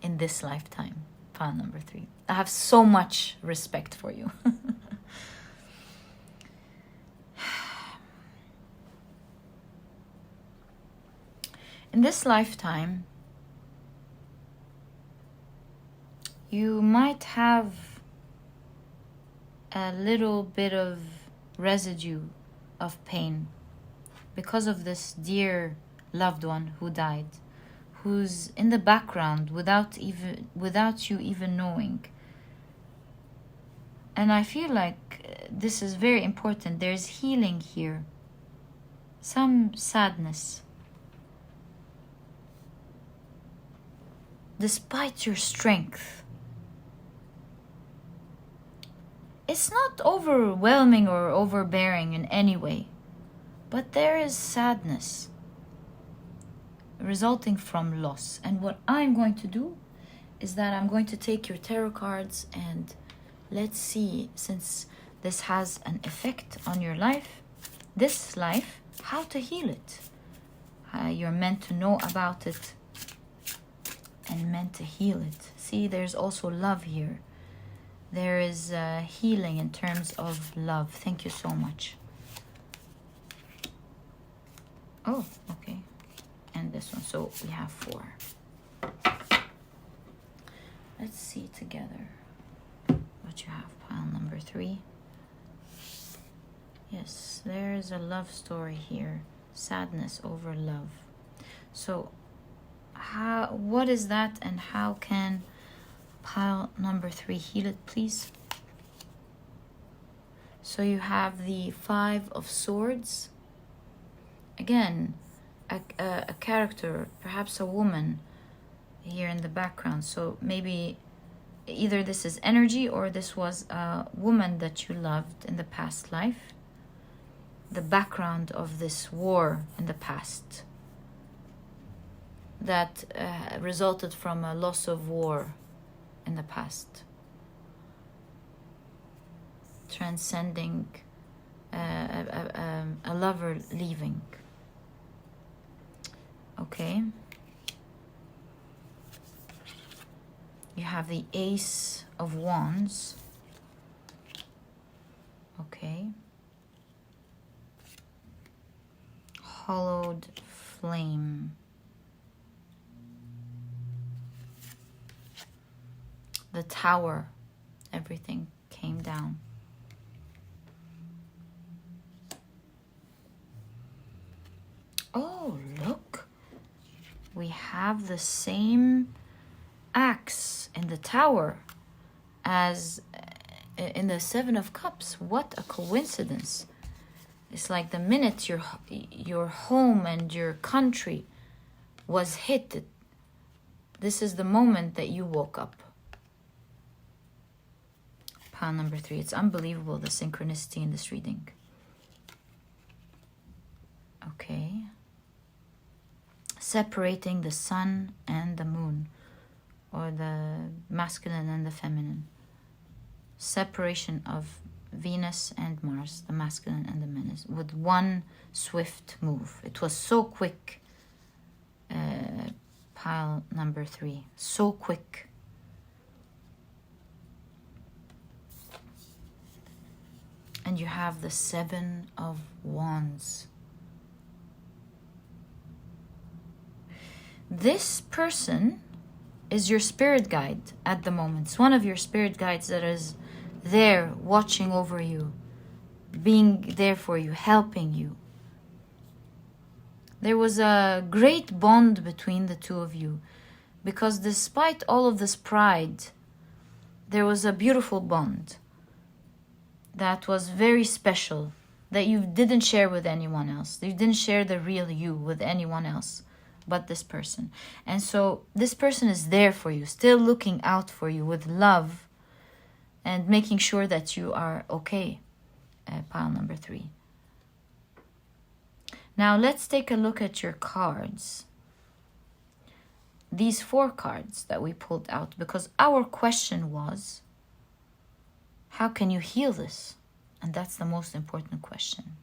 in this lifetime. Pile number 3. I have so much respect for you. In this lifetime, you might have a little bit of residue of pain because of this dear loved one who died, who's in the background without you even knowing. And I feel like this is very important. There's healing here, some sadness. Despite your strength, it's not overwhelming or overbearing in any way, but there is sadness resulting from loss. And what I'm going to do is that I'm going to take your tarot cards and let's see, since this has an effect on your life, this life, how to heal it. You're meant to know about it and meant to heal it. See, there's also love here. There is healing in terms of love. Thank you so much. Oh, okay. And this one. So we have 4. Let's see together. what you have, pile number 3. Yes, there's a love story here. Sadness over love. So, what is that, and how can pile number 3 heal it, please? So you have the 5 of Swords. Again, a character, perhaps a woman here in the background. So maybe either this is energy or this was a woman that you loved in the past life. The background of this war in the past that resulted from a loss of war in the past. Transcending a lover leaving. Okay. You have the Ace of Wands. Okay. Hollowed Flame. The Tower. Everything came down. Oh, look. We have the same axe in the Tower as in the 7 of Cups. What a coincidence. It's like the minute your home and your country was hit, this is the moment that you woke up. Pile number 3. It's unbelievable, the synchronicity in this reading. Okay. Separating the sun and the moon, or the masculine and the feminine. Separation of Venus and Mars, the masculine and the feminine, with one swift move. It was so quick. Pile number 3. So quick. And you have the 7 of Wands. This person is your spirit guide at the moment. It's one of your spirit guides that is there watching over you, being there for you, helping you. There was a great bond between the two of you, because despite all of this pride, there was a beautiful bond that was very special, that you didn't share with anyone else. You didn't share the real you with anyone else but this person. And so this person is there for you, still looking out for you with love and making sure that you are okay. Pile number 3. Now let's take a look at your cards. These 4 cards that we pulled out, because our question was, how can you heal this? And that's the most important question.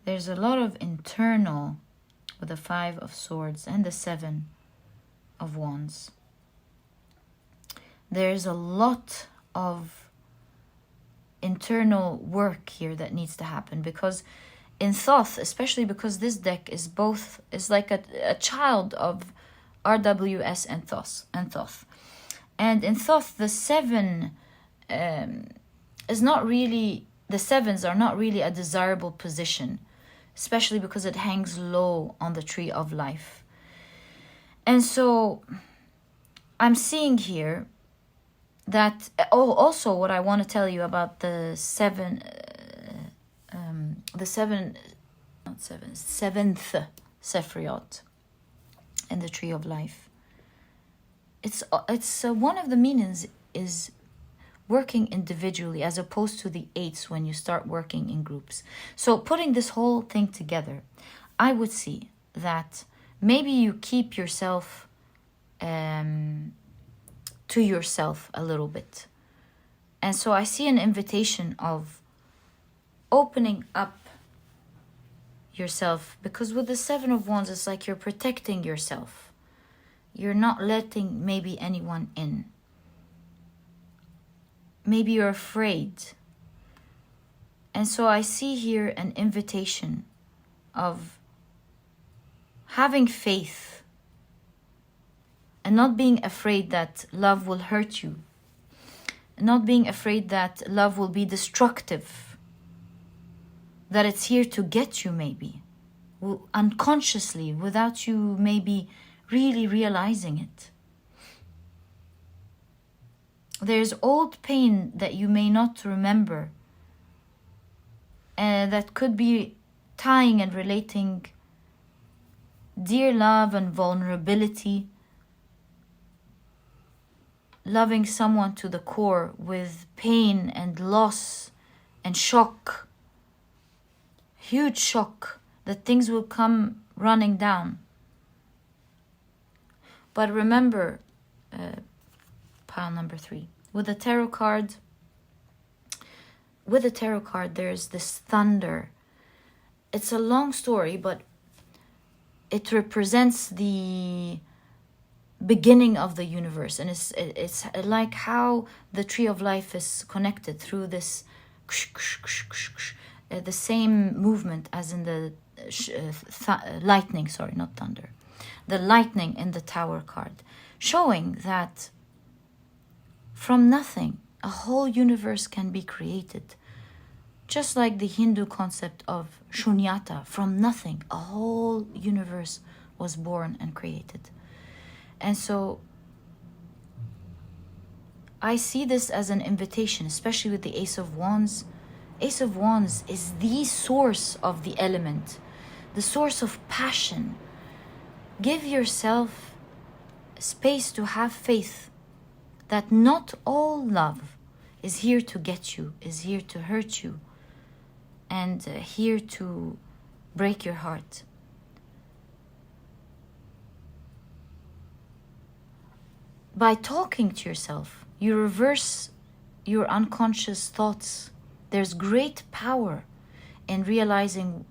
There's a lot of internal with the 5 of Swords and the 7 of Wands. There's a lot of internal work here that needs to happen, because in Thoth, especially because this deck is like a child of RWS and Thoth. And in Thoth, the 7 is not really, the 7s are not really a desirable position, especially because it hangs low on the tree of life. And so I'm seeing here that, also what I want to tell you about the 7, seventh Sephiroth in the tree of life. It's one of the meanings is working individually as opposed to the 8s when you start working in groups. So putting this whole thing together, I would see that maybe you keep yourself to yourself a little bit. And so I see an invitation of opening up yourself, because with the 7 of Wands, it's like you're protecting yourself. You're not letting maybe anyone in. Maybe you're afraid. And so I see here an invitation of having faith and not being afraid that love will hurt you, not being afraid that love will be destructive, that it's here to get you maybe, unconsciously, without you maybe really realizing it. There's old pain that you may not remember, that could be tying and relating dear love and vulnerability, loving someone to the core with pain and loss and shock, huge shock, that things will come running down. But remember, pile number 3, with the tarot card, there's this thunder. It's a long story, but it represents the beginning of the universe, and it's like how the tree of life is connected through this the same movement as in the lightning, sorry, not thunder, the lightning in the Tower card, showing that from nothing a whole universe can be created. Just like the Hindu concept of shunyata, from nothing a whole universe was born and created. And so I see this as an invitation, especially with the Ace of Wands. Ace of Wands is the source of the element, the source of passion. Give yourself space to have faith that not all love is here to get you, is here to hurt you, and here to break your heart. By talking to yourself, you reverse your unconscious thoughts. There's great power in realizing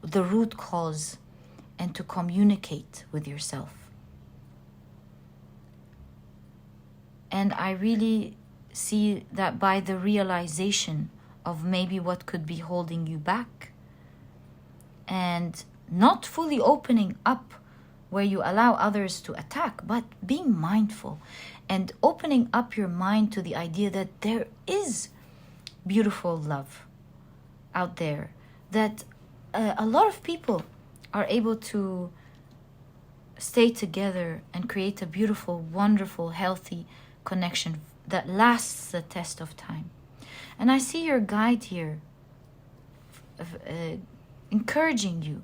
the root cause and to communicate with yourself. And I really see that by the realization of maybe what could be holding you back, and not fully opening up where you allow others to attack, but being mindful and opening up your mind to the idea that there is beautiful love out there, that a lot of people are able to stay together and create a beautiful, wonderful, healthy connection that lasts the test of time. And I see your guide here encouraging you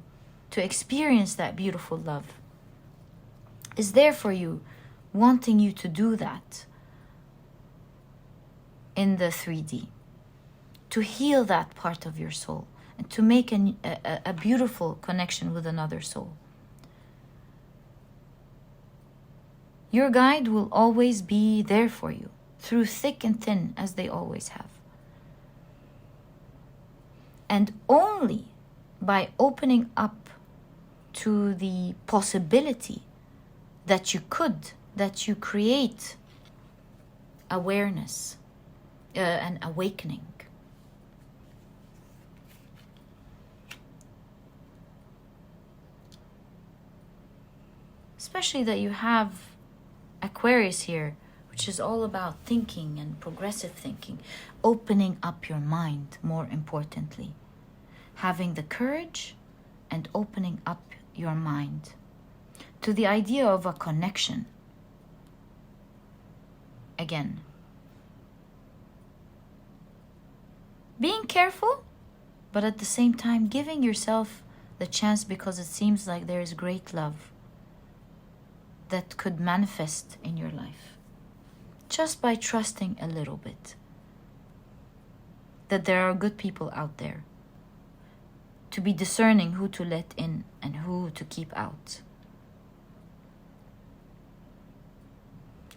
to experience that beautiful love, is there for you, wanting you to do that in the 3D, to heal that part of your soul and to make a beautiful connection with another soul. Your guide will always be there for you, through thick and thin, as they always have. And only by opening up to the possibility that you create awareness, an awakening. Especially that you have Aquarius here, which is all about thinking and progressive thinking, opening up your mind, more importantly. Having the courage and opening up your mind to the idea of a connection. Again, being careful, but at the same time giving yourself the chance, because it seems like there is great love that could manifest in your life, just by trusting a little bit that there are good people out there, to be discerning who to let in and who to keep out,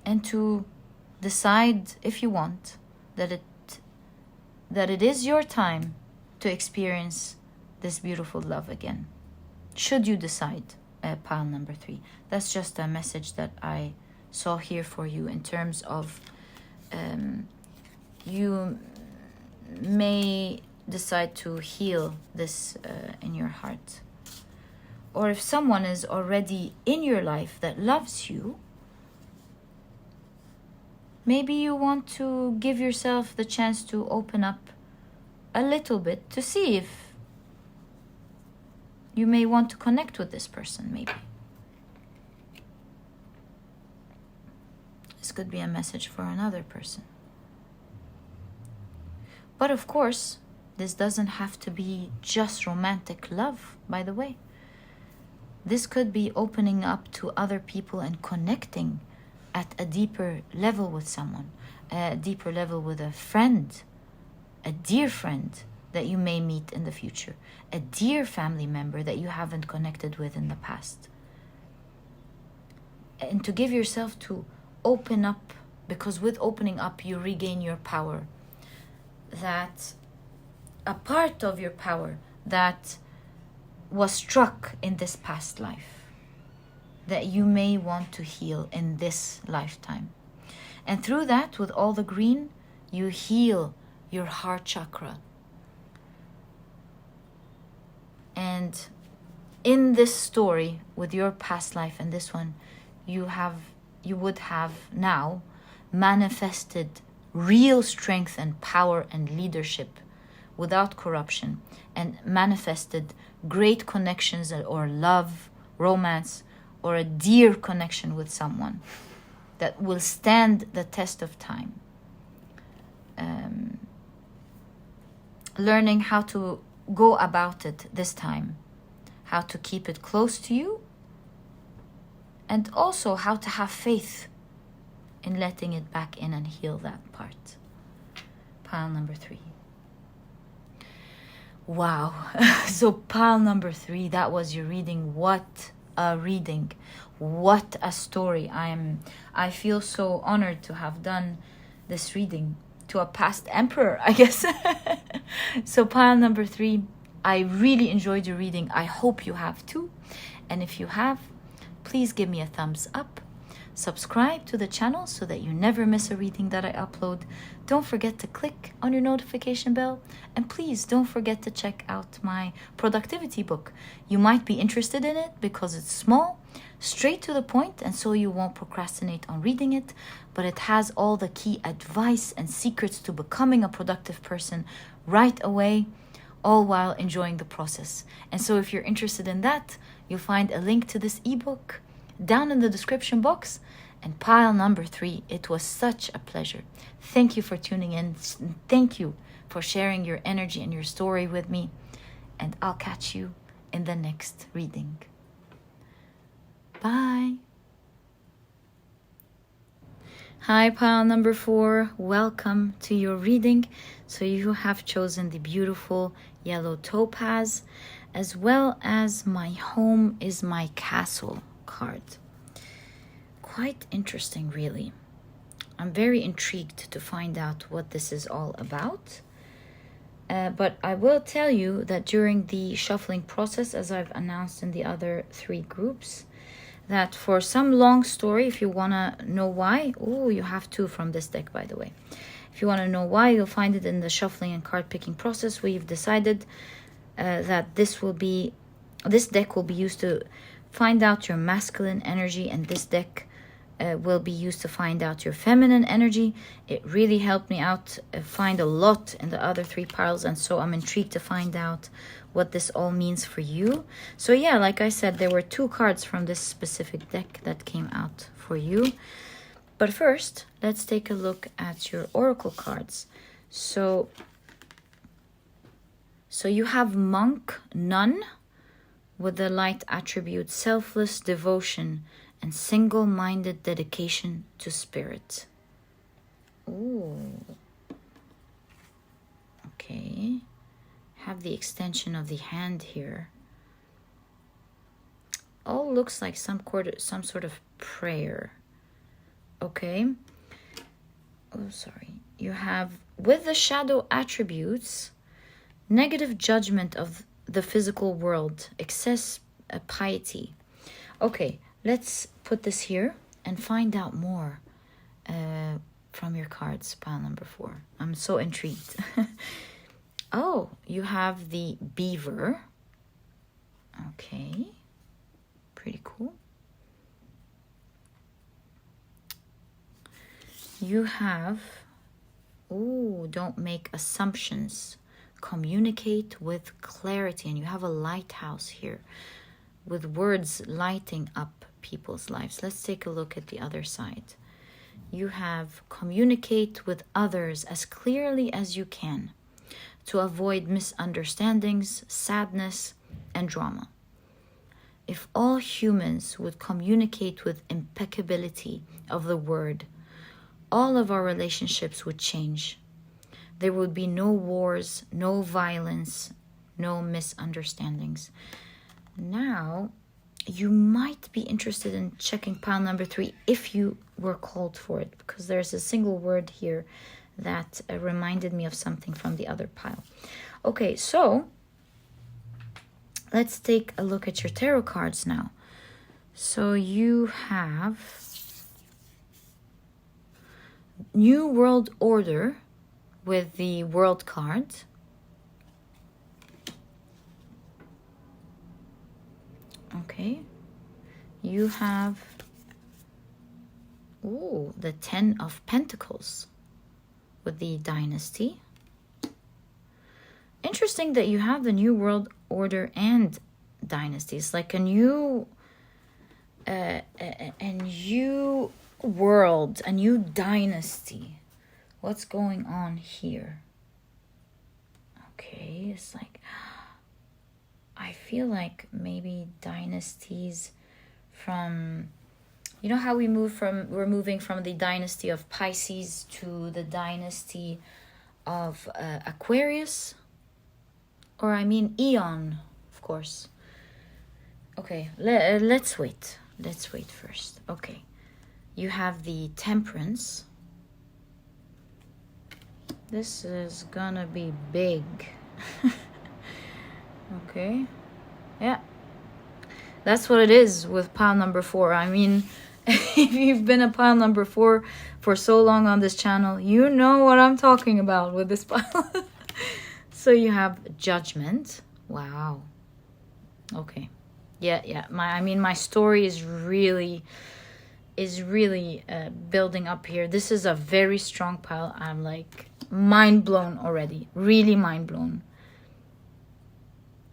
and to decide, if you want, that it is your time to experience this beautiful love again, should you decide. Pile number 3. That's just a message that I saw here for you, in terms of you may decide to heal this in your heart. Or if someone is already in your life that loves you, maybe you want to give yourself the chance to open up a little bit to see if you may want to connect with this person, maybe. This could be a message for another person. But of course, this doesn't have to be just romantic love, by the way. This could be opening up to other people and connecting at a deeper level with someone, a deeper level with a friend, a dear friend that you may meet in the future, a dear family member that you haven't connected with in the past. And to give yourself to open up, because with opening up you regain your power, that a part of your power that was struck in this past life that you may want to heal in this lifetime. And through that, with all the green, you heal your heart chakra. And in this story, with your past life and this one, you would have now manifested real strength and power and leadership without corruption, and manifested great connections or love, romance, or a dear connection with someone that will stand the test of time. Learning how to go about it this time, how to keep it close to you, and also how to have faith in letting it back in and heal that part. Pile number 3. Wow. So pile number 3, that was your reading. What a reading. What a story. I feel so honored to have done this reading to a past emperor, I guess. So pile number 3, I really enjoyed your reading. I hope you have too. And if you have, please give me a thumbs up. Subscribe to the channel so that you never miss a reading that I upload. Don't forget to click on your notification bell. And please don't forget to check out my productivity book. You might be interested in it because it's small, straight to the point, and so you won't procrastinate on reading it. But it has all the key advice and secrets to becoming a productive person right away, all while enjoying the process. And so if you're interested in that, you'll find a link to this ebook down in the description box. And pile number 3, it was such a pleasure. Thank you for tuning in. Thank you for sharing your energy and your story with me. And I'll catch you in the next reading. Bye. Hi, pile number 4. Welcome to your reading. So you have chosen the beautiful yellow topaz, as well as My Home is My Castle card. Quite interesting, really. I'm very intrigued to find out what this is all about. But I will tell you that during the shuffling process, as I've announced in the other 3 groups, that for some long story, if you want to know why, you have 2 from this deck, by the way. If you want to know why, you'll find it in the shuffling and card picking process. We've decided that this deck will be used to find out your masculine energy, and this deck will be used to find out your feminine energy. It really helped me out find a lot in the other 3 piles, and so I'm intrigued to find out what this all means for you. So yeah, like I said, there were 2 cards from this specific deck that came out for you. But first, let's take a look at your oracle cards. So you have Monk, Nun, with the light attribute selfless devotion and single-minded dedication to spirit. Ooh. Okay. Have the extension of the hand here. All looks like some sort of prayer. Okay. Oh, sorry. You have, with the shadow attributes, negative judgment of the physical world, excess piety. Okay, let's put this here and find out more from your cards, pile number 4. I'm so intrigued. Oh, you have the beaver. Okay, pretty cool. You have, don't make assumptions. Communicate with clarity. And you have a lighthouse here with words lighting up people's lives. Let's take a look at the other side. You have communicate with others as clearly as you can to avoid misunderstandings, sadness, and drama. If all humans would communicate with impeccability of the word, all of our relationships would change. There would be no wars, no violence, no misunderstandings. Now, you might be interested in checking pile number 3 if you were called for it, because there's a single word here that reminded me of something from the other pile. Okay, so let's take a look at your tarot cards now. So you have New World Order with the World card. Okay. You have the 10 of Pentacles with the Dynasty. Interesting that you have the New World Order and Dynasty. It's like a new world, a new dynasty. What's going on here? Okay, it's like I feel like maybe dynasties from, you know how we're moving from the dynasty of Pisces to the dynasty of Aquarius, or I mean Eon, of course. Okay, let's wait first. Okay, you have the Temperance. This is gonna be big. Okay, yeah, that's what it is with pile number 4. I mean, if you've been a pile number 4 for so long on this channel, you know what I'm talking about with this pile. So you have Judgment. Wow. Okay. Yeah. My story is really building up here. This is a very strong pile. I'm like mind blown already. Really mind blown.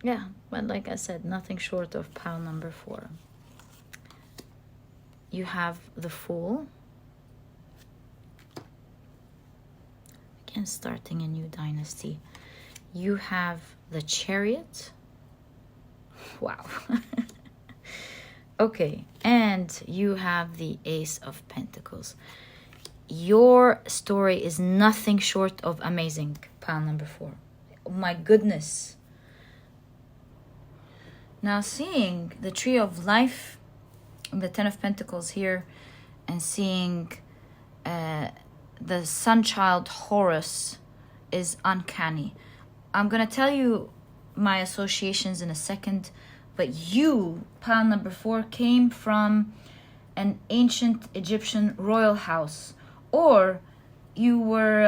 Yeah, but like I said, nothing short of pile number 4. You have the Fool. Again, starting a new dynasty. You have the Chariot. Wow. Okay, and you have the Ace of Pentacles. Your story is nothing short of amazing, pile number 4. Oh my goodness. Now, seeing the Tree of Life, the 10 of Pentacles here, and seeing the sun child Horus is uncanny. I'm going to tell you my associations in a second, but you, pile number 4, came from an ancient Egyptian royal house, or you were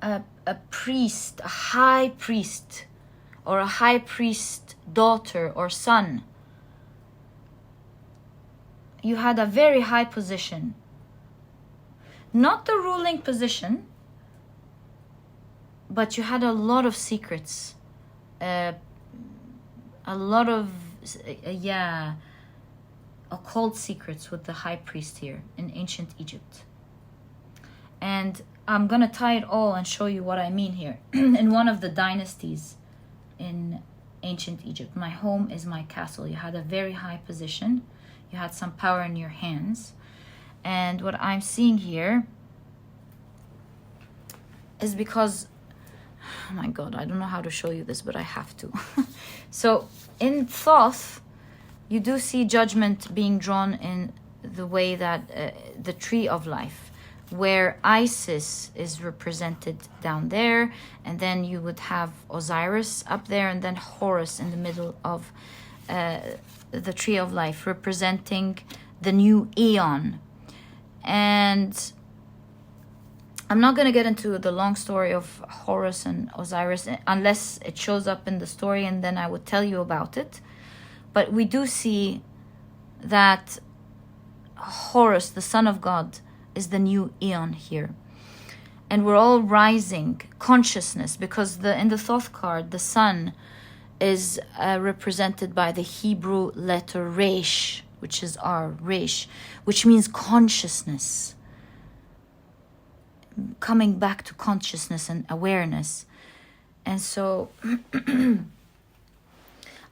a priest, a high priest, or a high priest daughter or son. You had a very high position. Not the ruling position, but you had a lot of secrets. A lot of, occult secrets with the high priest here in ancient Egypt. And I'm going to tie it all and show you what I mean here. In one of the dynasties in ancient Egypt, my home is my castle. You had a very high position. You had some power in your hands. And what I'm seeing here is because, oh my God, I don't know how to show you this, but I have to. So in Thoth, you do see judgment being drawn in the way that the Tree of Life, where Isis is represented down there, and then you would have Osiris up there, and then Horus in the middle of the Tree of Life, representing the new Eon. And I'm not going to get into the long story of Horus and Osiris unless it shows up in the story, and then I would tell you about it. But we do see that Horus, the son of God, is the new eon here. And we're all rising consciousness, because in the Thoth card, the sun is represented by the Hebrew letter Resh, which is our Resh, which means consciousness. Coming back to consciousness and awareness. And so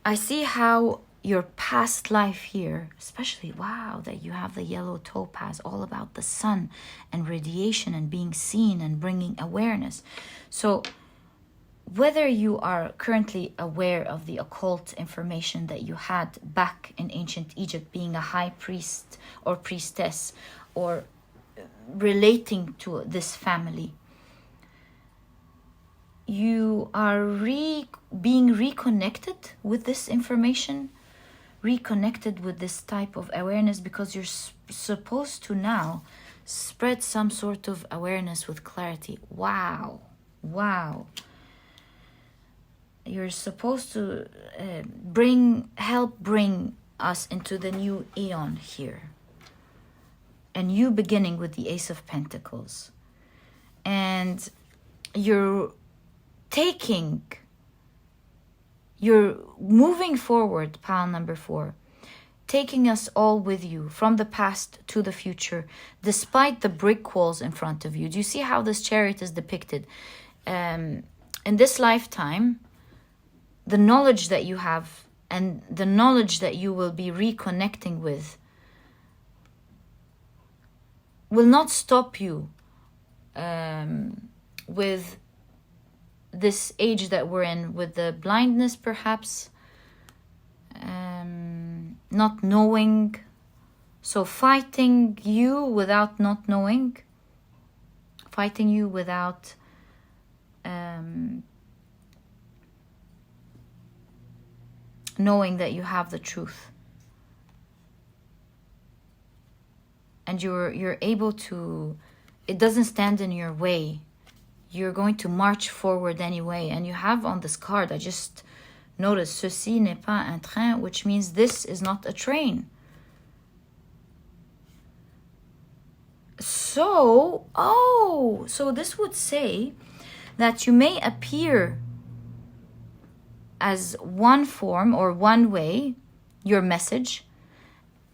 I see how your past life here, especially, wow, that you have the yellow topaz, all about the sun and radiation and being seen and bringing awareness. So whether you are currently aware of the occult information that you had back in ancient Egypt, being a high priest or priestess, or relating to this family, you are being reconnected with this information, reconnected with this type of awareness, because you're supposed to now spread some sort of awareness with clarity. Wow. You're supposed to help bring us into the new eon here. A new beginning with the Ace of Pentacles. And you're moving forward, pile number 4, taking us all with you from the past to the future, despite the brick walls in front of you. Do you see how this chariot is depicted? In this lifetime, the knowledge that you have and the knowledge that you will be reconnecting with will not stop you with this age that we're in, with the blindness perhaps, not knowing. So fighting you without not knowing, fighting you without knowing that you have the truth. And you're able to, it doesn't stand in your way. You're going to march forward anyway. And you have on this card, I just noticed, ceci n'est pas un train, which means this is not a train. So this would say that you may appear as one form or one way, your message,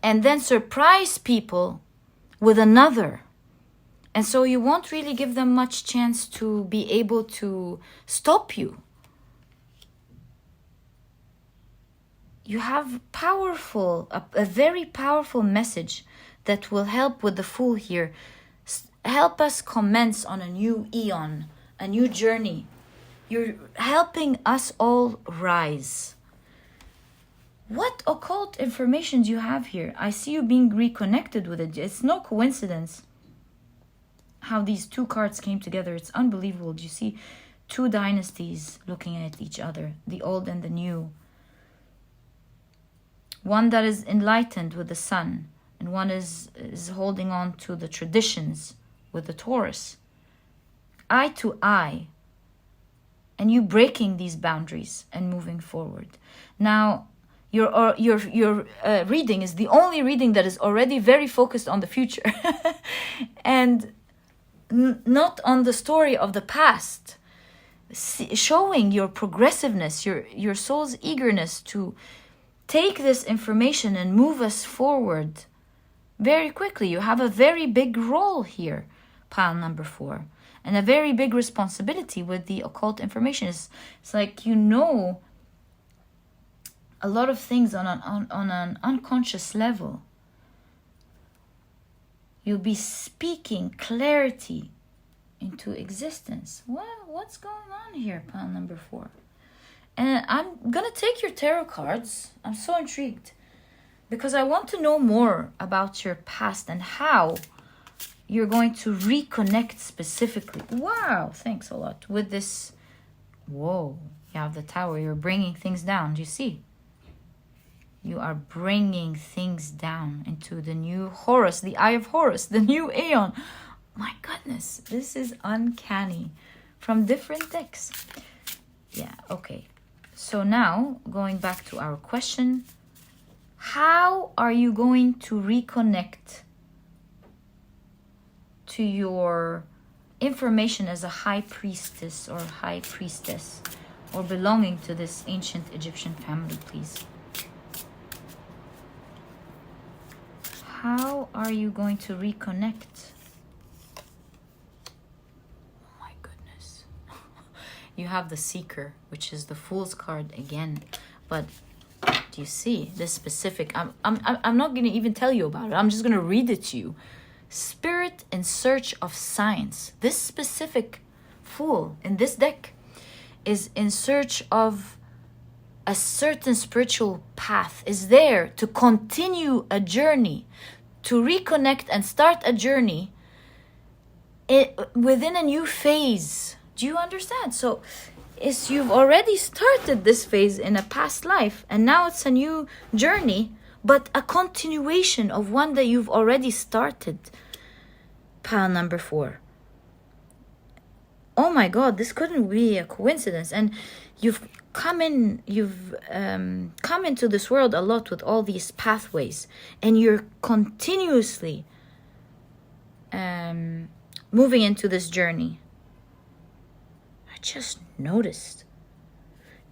and then surprise people with another. And so you won't really give them much chance to be able to stop you. You have a very powerful message that will help with the Fool here. Help us commence on a new eon, a new journey. You're helping us all rise. What occult information do you have here? I see you being reconnected with it. It's no coincidence how these two cards came together. It's unbelievable. Do you see two dynasties looking at each other, the old and the new? One that is enlightened with the sun, and one is holding on to the traditions with the Taurus. Eye to eye. And you breaking these boundaries and moving forward. Now, your reading is the only reading that is already very focused on the future. And not on the story of the past. Showing your progressiveness, your soul's eagerness to take this information and move us forward very quickly. You have a very big role here, pile number 4. And a very big responsibility with the occult information. It's like you know a lot of things on an unconscious level. You'll be speaking clarity into existence. Well, what's going on here, pile number 4? And I'm going to take your tarot cards. I'm so intrigued. Because I want to know more about your past and how you're going to reconnect specifically. Wow, thanks a lot. With this, whoa, you have the Tower. You're bringing things down. Do you see? You are bringing things down into the new Horus, the Eye of Horus, the new Aeon. My goodness, this is uncanny. From different decks. Yeah, okay. So now, going back to our question, how are you going to reconnect to your information as a high priestess or high priestess or belonging to this ancient Egyptian family, please. How are you going to reconnect? Oh my goodness. You have the Seeker, which is the Fool's card again. But do you see this specific? I'm not going to even tell you about it. I'm just going to read it to you. Spirit in search of science. This specific Fool in this deck is in search of a certain spiritual path, is there to continue a journey, to reconnect and start a journey within a new phase. Do you understand? So you've already started this phase in a past life, and now it's a new journey, but a continuation of one that you've already started. Pile number 4. Oh my God, this couldn't be a coincidence. And you've come into this world a lot with all these pathways, and you're continuously moving into this journey. I just noticed.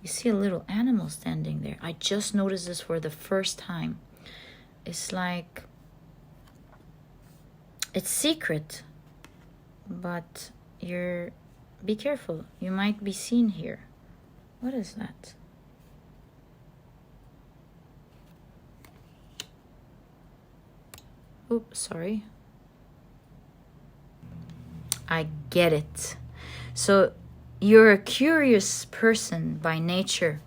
You see a little animal standing there. I just noticed this for the first time. It's like it's secret, but be careful. You might be seen here. What is that? Oops, sorry. I get it. So you're a curious person by nature,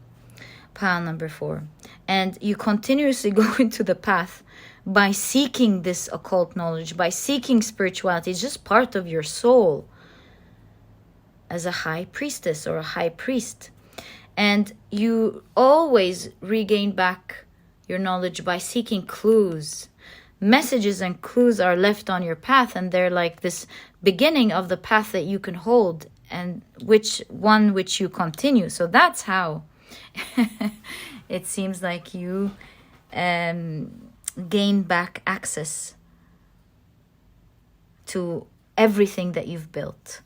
pile number 4. And you continuously go into the path by seeking this occult knowledge, by seeking spirituality. It's just part of your soul as a high priestess or a high priest. And you always regain back your knowledge by seeking clues. Messages and clues are left on your path, and they're like this beginning of the path that you can hold, and which you continue. So that's how it seems like you gain back access to everything that you've built.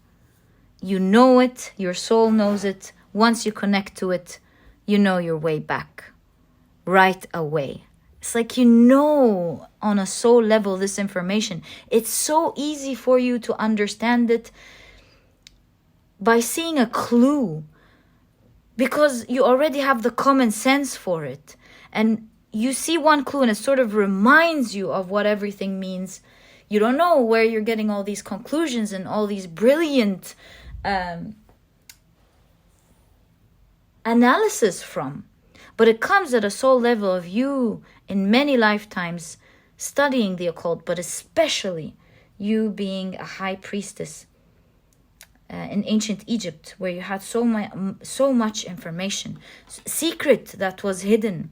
You know it, your soul knows it. Once you connect to it, you know your way back right away. It's like you know on a soul level this information. It's so easy for you to understand it by seeing a clue, because you already have the common sense for it. And you see one clue and it sort of reminds you of what everything means. You don't know where you're getting all these conclusions and all these brilliant analysis from. But it comes at a soul level of you in many lifetimes studying the occult, but especially you being a high priestess in ancient Egypt, where you had so much information, secret that was hidden.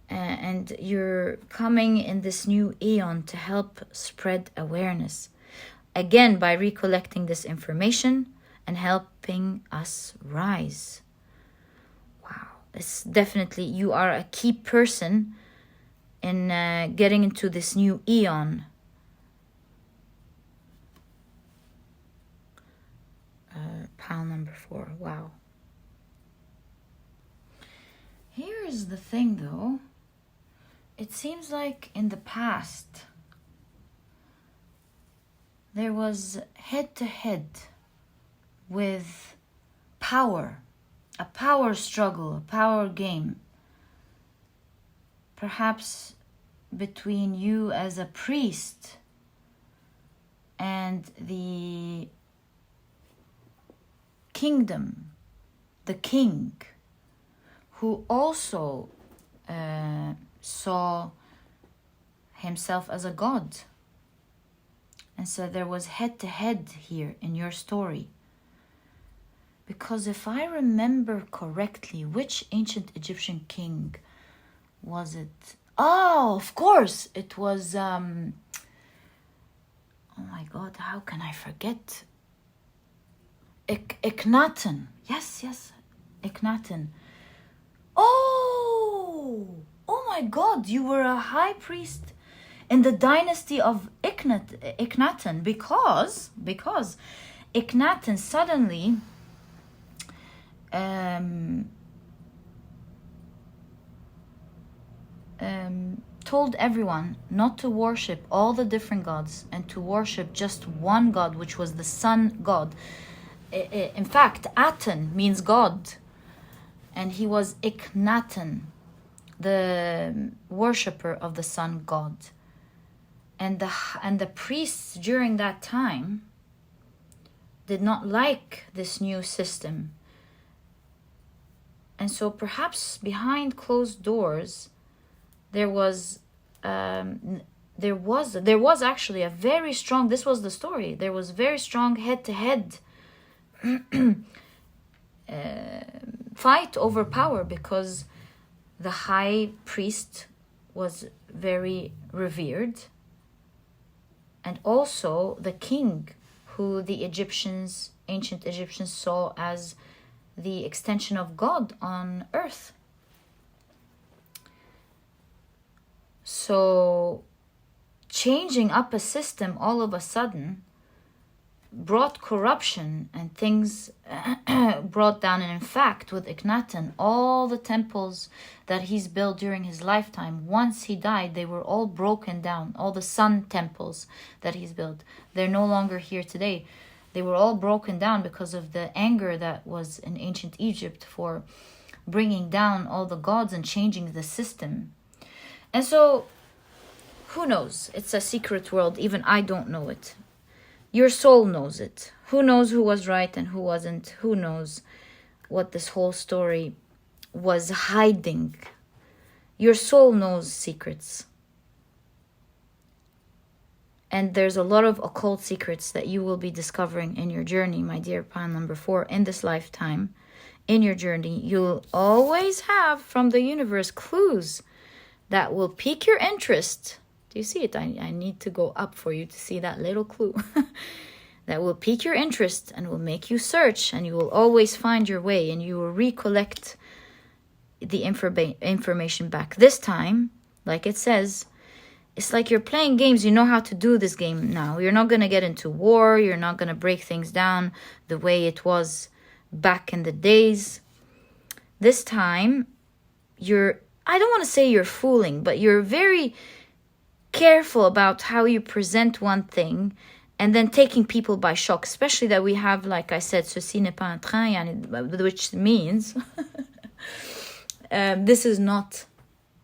And you're coming in this new eon to help spread awareness. Again, by recollecting this information and helping us rise. Wow, it's definitely, you are a key person in getting into this new eon. Pile number 4, wow. Here is the thing though. It seems like in the past, there was head-to-head with power, a power struggle, a power game. Perhaps between you as a priest and the kingdom, the king, who also saw himself as a god. And so there was head-to-head here in your story. Because if I remember correctly, which ancient Egyptian king was it? Oh, of course, it was, oh my God, how can I forget? Akhenaten. Yes, Akhenaten. Oh my God, you were a high priest in the dynasty of Akhenaten, because Akhenaten suddenly told everyone not to worship all the different gods and to worship just one god, which was the sun god. In fact, Aten means god, and he was Akhenaten, the worshipper of the sun god. And the priests during that time did not like this new system. And so perhaps behind closed doors there was actually a very strong, this was the story, there was very strong head-to-head fight over power, because the high priest was very revered, and also the king, who the ancient Egyptians saw as the extension of God on earth. So changing up a system all of a sudden brought corruption, and things brought down. And in fact, with Akhenaten, all the temples that he's built during his lifetime, once he died, they were all broken down. All the sun temples that he's built, they're no longer here today. They were all broken down because of the anger that was in ancient Egypt for bringing down all the gods and changing the system. And so, who knows? It's a secret world. Even I don't know it. Your soul knows it. Who knows who was right and who wasn't? Who knows what this whole story was hiding? Your soul knows secrets. And there's a lot of occult secrets that you will be discovering in your journey, my dear Pan number 4, in this lifetime. In your journey, you'll always have from the universe clues that will pique your interest. Do you see it? I need to go up for you to see that little clue. That will pique your interest and will make you search, and you will always find your way, and you will recollect the information back. This time, like it says, it's like you're playing games. You know how to do this game now. You're not going to get into war. You're not going to break things down the way it was back in the days. This time, I don't want to say you're fooling, but you're very careful about how you present one thing and then taking people by shock, especially that we have, like I said, ceci n'est pas un train, which means this is not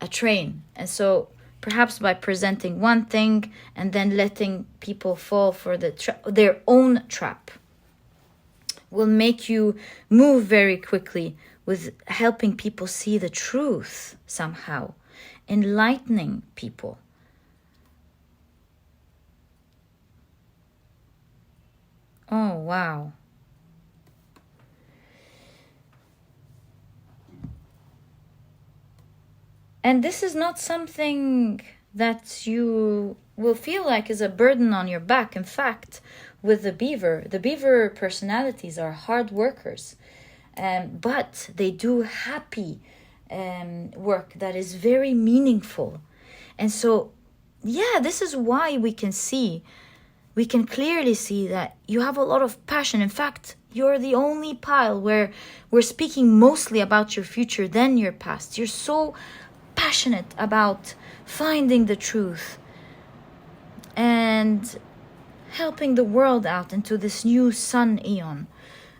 a train. And so perhaps by presenting one thing and then letting people fall for their own trap will make you move very quickly with helping people see the truth somehow, enlightening people. Oh, wow. And this is not something that you will feel like is a burden on your back. In fact, with the beaver personalities are hard workers, but they do happy work that is very meaningful. And so, yeah, this is why we can clearly see that you have a lot of passion. In fact, you're the only pile where we're speaking mostly about your future than your past. You're so passionate about finding the truth and helping the world out into this new sun eon.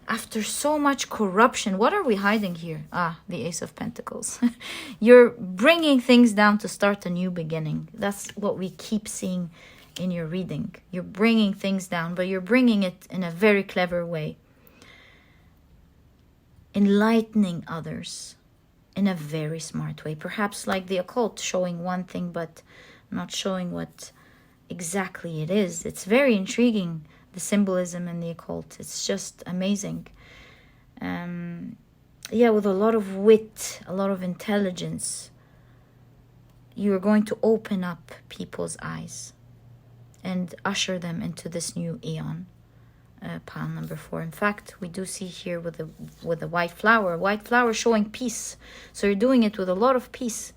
After so much corruption, what are we hiding here? The Ace of Pentacles. You're bringing things down to start a new beginning. That's what we keep seeing in your reading. You're bringing things down, but you're bringing it in a very clever way. Enlightening others in a very smart way. Perhaps like the occult, showing one thing but not showing what exactly it is. It's very intriguing, the symbolism in the occult. It's just amazing. With a lot of wit, a lot of intelligence, you are going to open up people's eyes and usher them into this new eon. Pile number 4. In fact, we do see here with the white flower showing peace. So you're doing it with a lot of peace.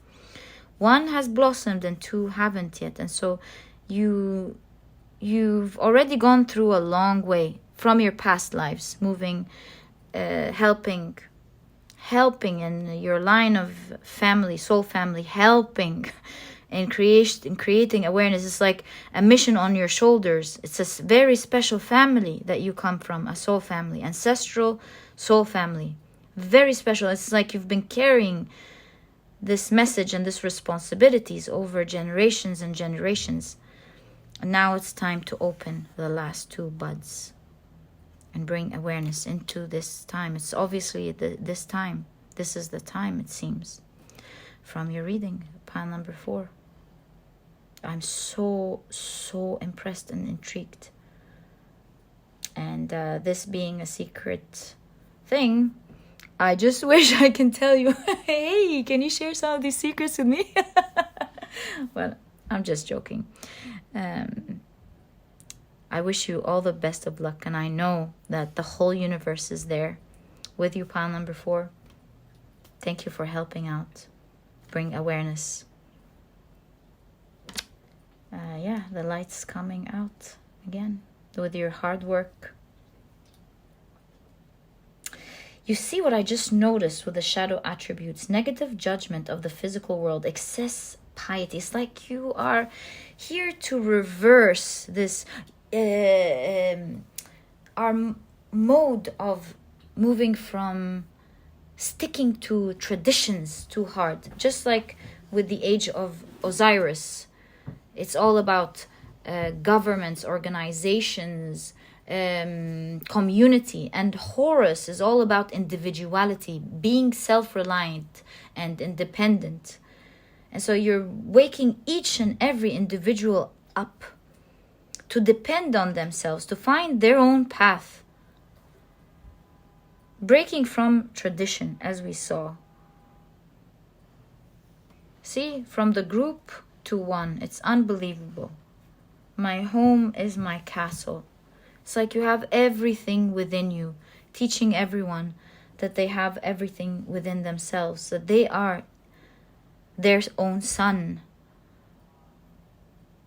One has blossomed and two haven't yet. And so you've already gone through a long way from your past lives, moving, helping in your line of family, soul family, helping in creating awareness. It's like a mission on your shoulders. It's a very special family that you come from, a soul family, ancestral soul family. Very special. It's like you've been carrying this message and this responsibilities over generations and generations. And now it's time to open the last two buds and bring awareness into this time. It's obviously this time. This is the time, it seems, from your reading, pile number 4. I'm so impressed and intrigued. And this being a secret thing, I just wish I can tell you, hey, can you share some of these secrets with me? Well, I'm just joking. I wish you all the best of luck, and I know that the whole universe is there with you, pile number 4. Thank you for helping out, bring awareness. Yeah, the light's coming out again with your hard work. You see what I just noticed with the shadow attributes: negative judgment of the physical world, excess piety. It's like you are here to reverse this our mode of moving from sticking to traditions too hard. Just like with the age of Osiris, it's all about governments, organizations, community. And Horus is all about individuality, being self-reliant and independent. And so you're waking each and every individual up to depend on themselves, to find their own path, breaking from tradition, as we saw. See, from the group to one. It's unbelievable. My home is my castle. It's like you have everything within you, teaching everyone that they have everything within themselves, that they are their own sun.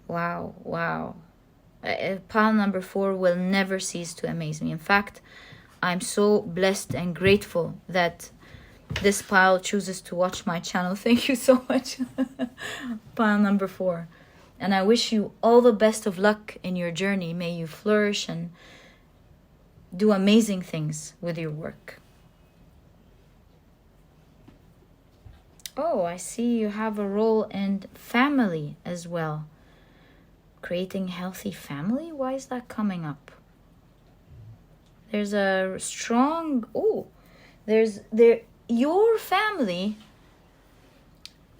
Wow. Pile number 4 will never cease to amaze me. In fact, I'm so blessed and grateful that this pile chooses to watch my channel. Thank you so much, pile number 4. And I wish you all the best of luck in your journey. May you flourish and do amazing things with your work. Oh, I see you have a role in family as well. Creating healthy family? Why is that coming up? There's a strong... your family,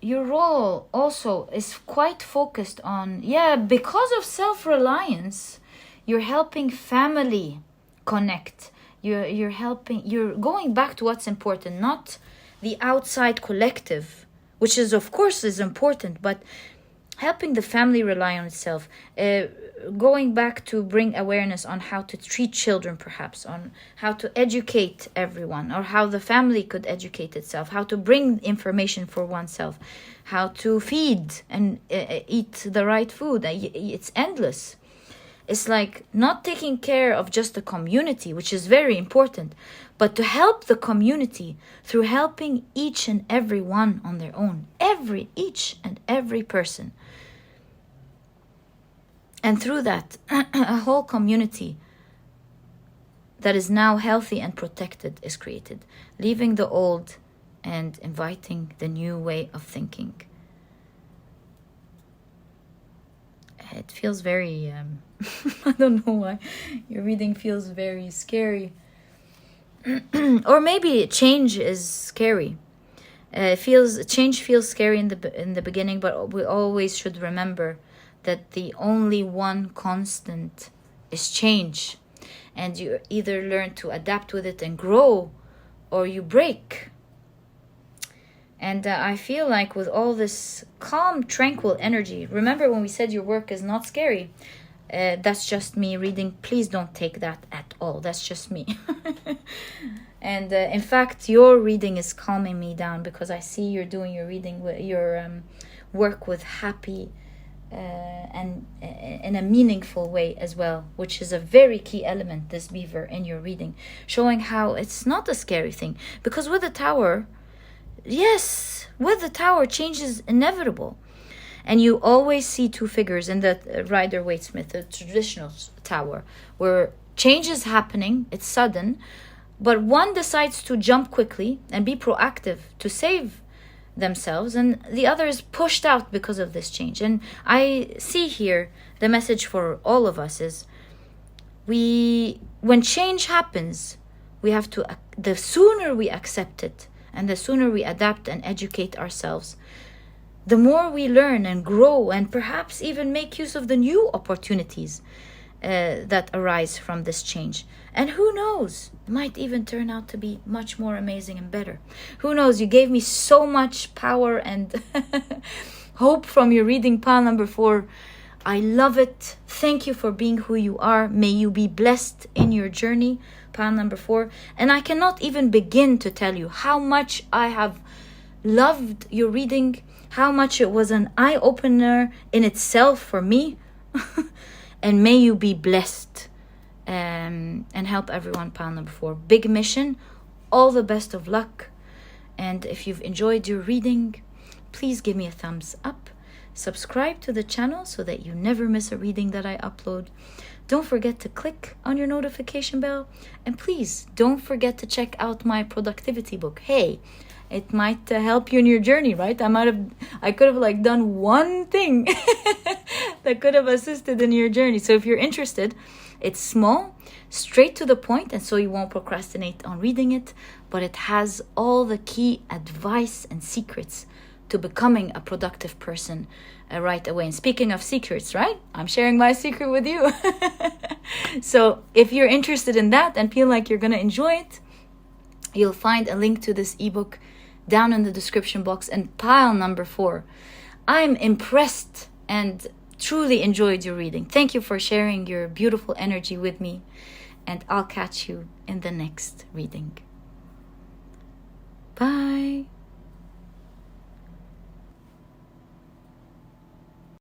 your role also is quite focused on, because of self-reliance, you're helping family connect. You're going back to what's important, not the outside collective, which is of course is important, but helping the family rely on itself. Going back to bring awareness on how to treat children, perhaps, on how to educate everyone, or how the family could educate itself, how to bring information for oneself, how to feed and eat the right food. It's endless. It's like not taking care of just the community, which is very important, but to help the community through helping each and every one on their own. Each and every person. And through that, a whole community that is now healthy and protected is created, leaving the old and inviting the new way of thinking. It feels very, I don't know why, your reading feels very scary. Or maybe change is scary. Change feels scary in the beginning, but we always should remember that the only one constant is change. And you either learn to adapt with it and grow, or you break. And I feel like with all this calm, tranquil energy, remember when we said your work is not scary? That's just me reading. Please don't take that at all. That's just me. And in fact, your reading is calming me down, because I see you're doing your reading, your work with happy and in a meaningful way as well, which is a very key element, this beaver, in your reading, showing how it's not a scary thing. Because with the tower, yes, with the tower, change is inevitable. And you always see two figures in the Rider-Waite-Smith, the traditional tower, where change is happening, it's sudden, but one decides to jump quickly and be proactive to save themselves, and the other is pushed out because of this change. And I see here the message for all of us is when change happens, we have to, the sooner we accept it and the sooner we adapt and educate ourselves, the more we learn and grow and perhaps even make use of the new opportunities that arise from this change. And who knows, it might even turn out to be much more amazing and better. Who knows? You gave me so much power and hope from your reading, pile number 4. I love it. Thank you for being who you are. May you be blessed in your journey, pile number 4. And I cannot even begin to tell you how much I have loved your reading, how much it was an eye-opener in itself for me. And may you be blessed and help everyone, pile number 4. Big mission. All the best of luck. And if you've enjoyed your reading, please give me a thumbs up. Subscribe to the channel so that you never miss a reading that I upload. Don't forget to click on your notification bell. And please don't forget to check out my productivity book. Hey, it might help you in your journey, right? I could have done one thing that could have assisted in your journey. So if you're interested, it's small, straight to the point, and so you won't procrastinate on reading it, but it has all the key advice and secrets to becoming a productive person right away. And speaking of secrets, right? I'm sharing my secret with you. So if you're interested in that and feel like you're going to enjoy it, you'll find a link to this ebook down in the description box. And pile number 4, I'm impressed and truly enjoyed your reading. Thank you for sharing your beautiful energy with me, and I'll catch you in the next reading. Bye.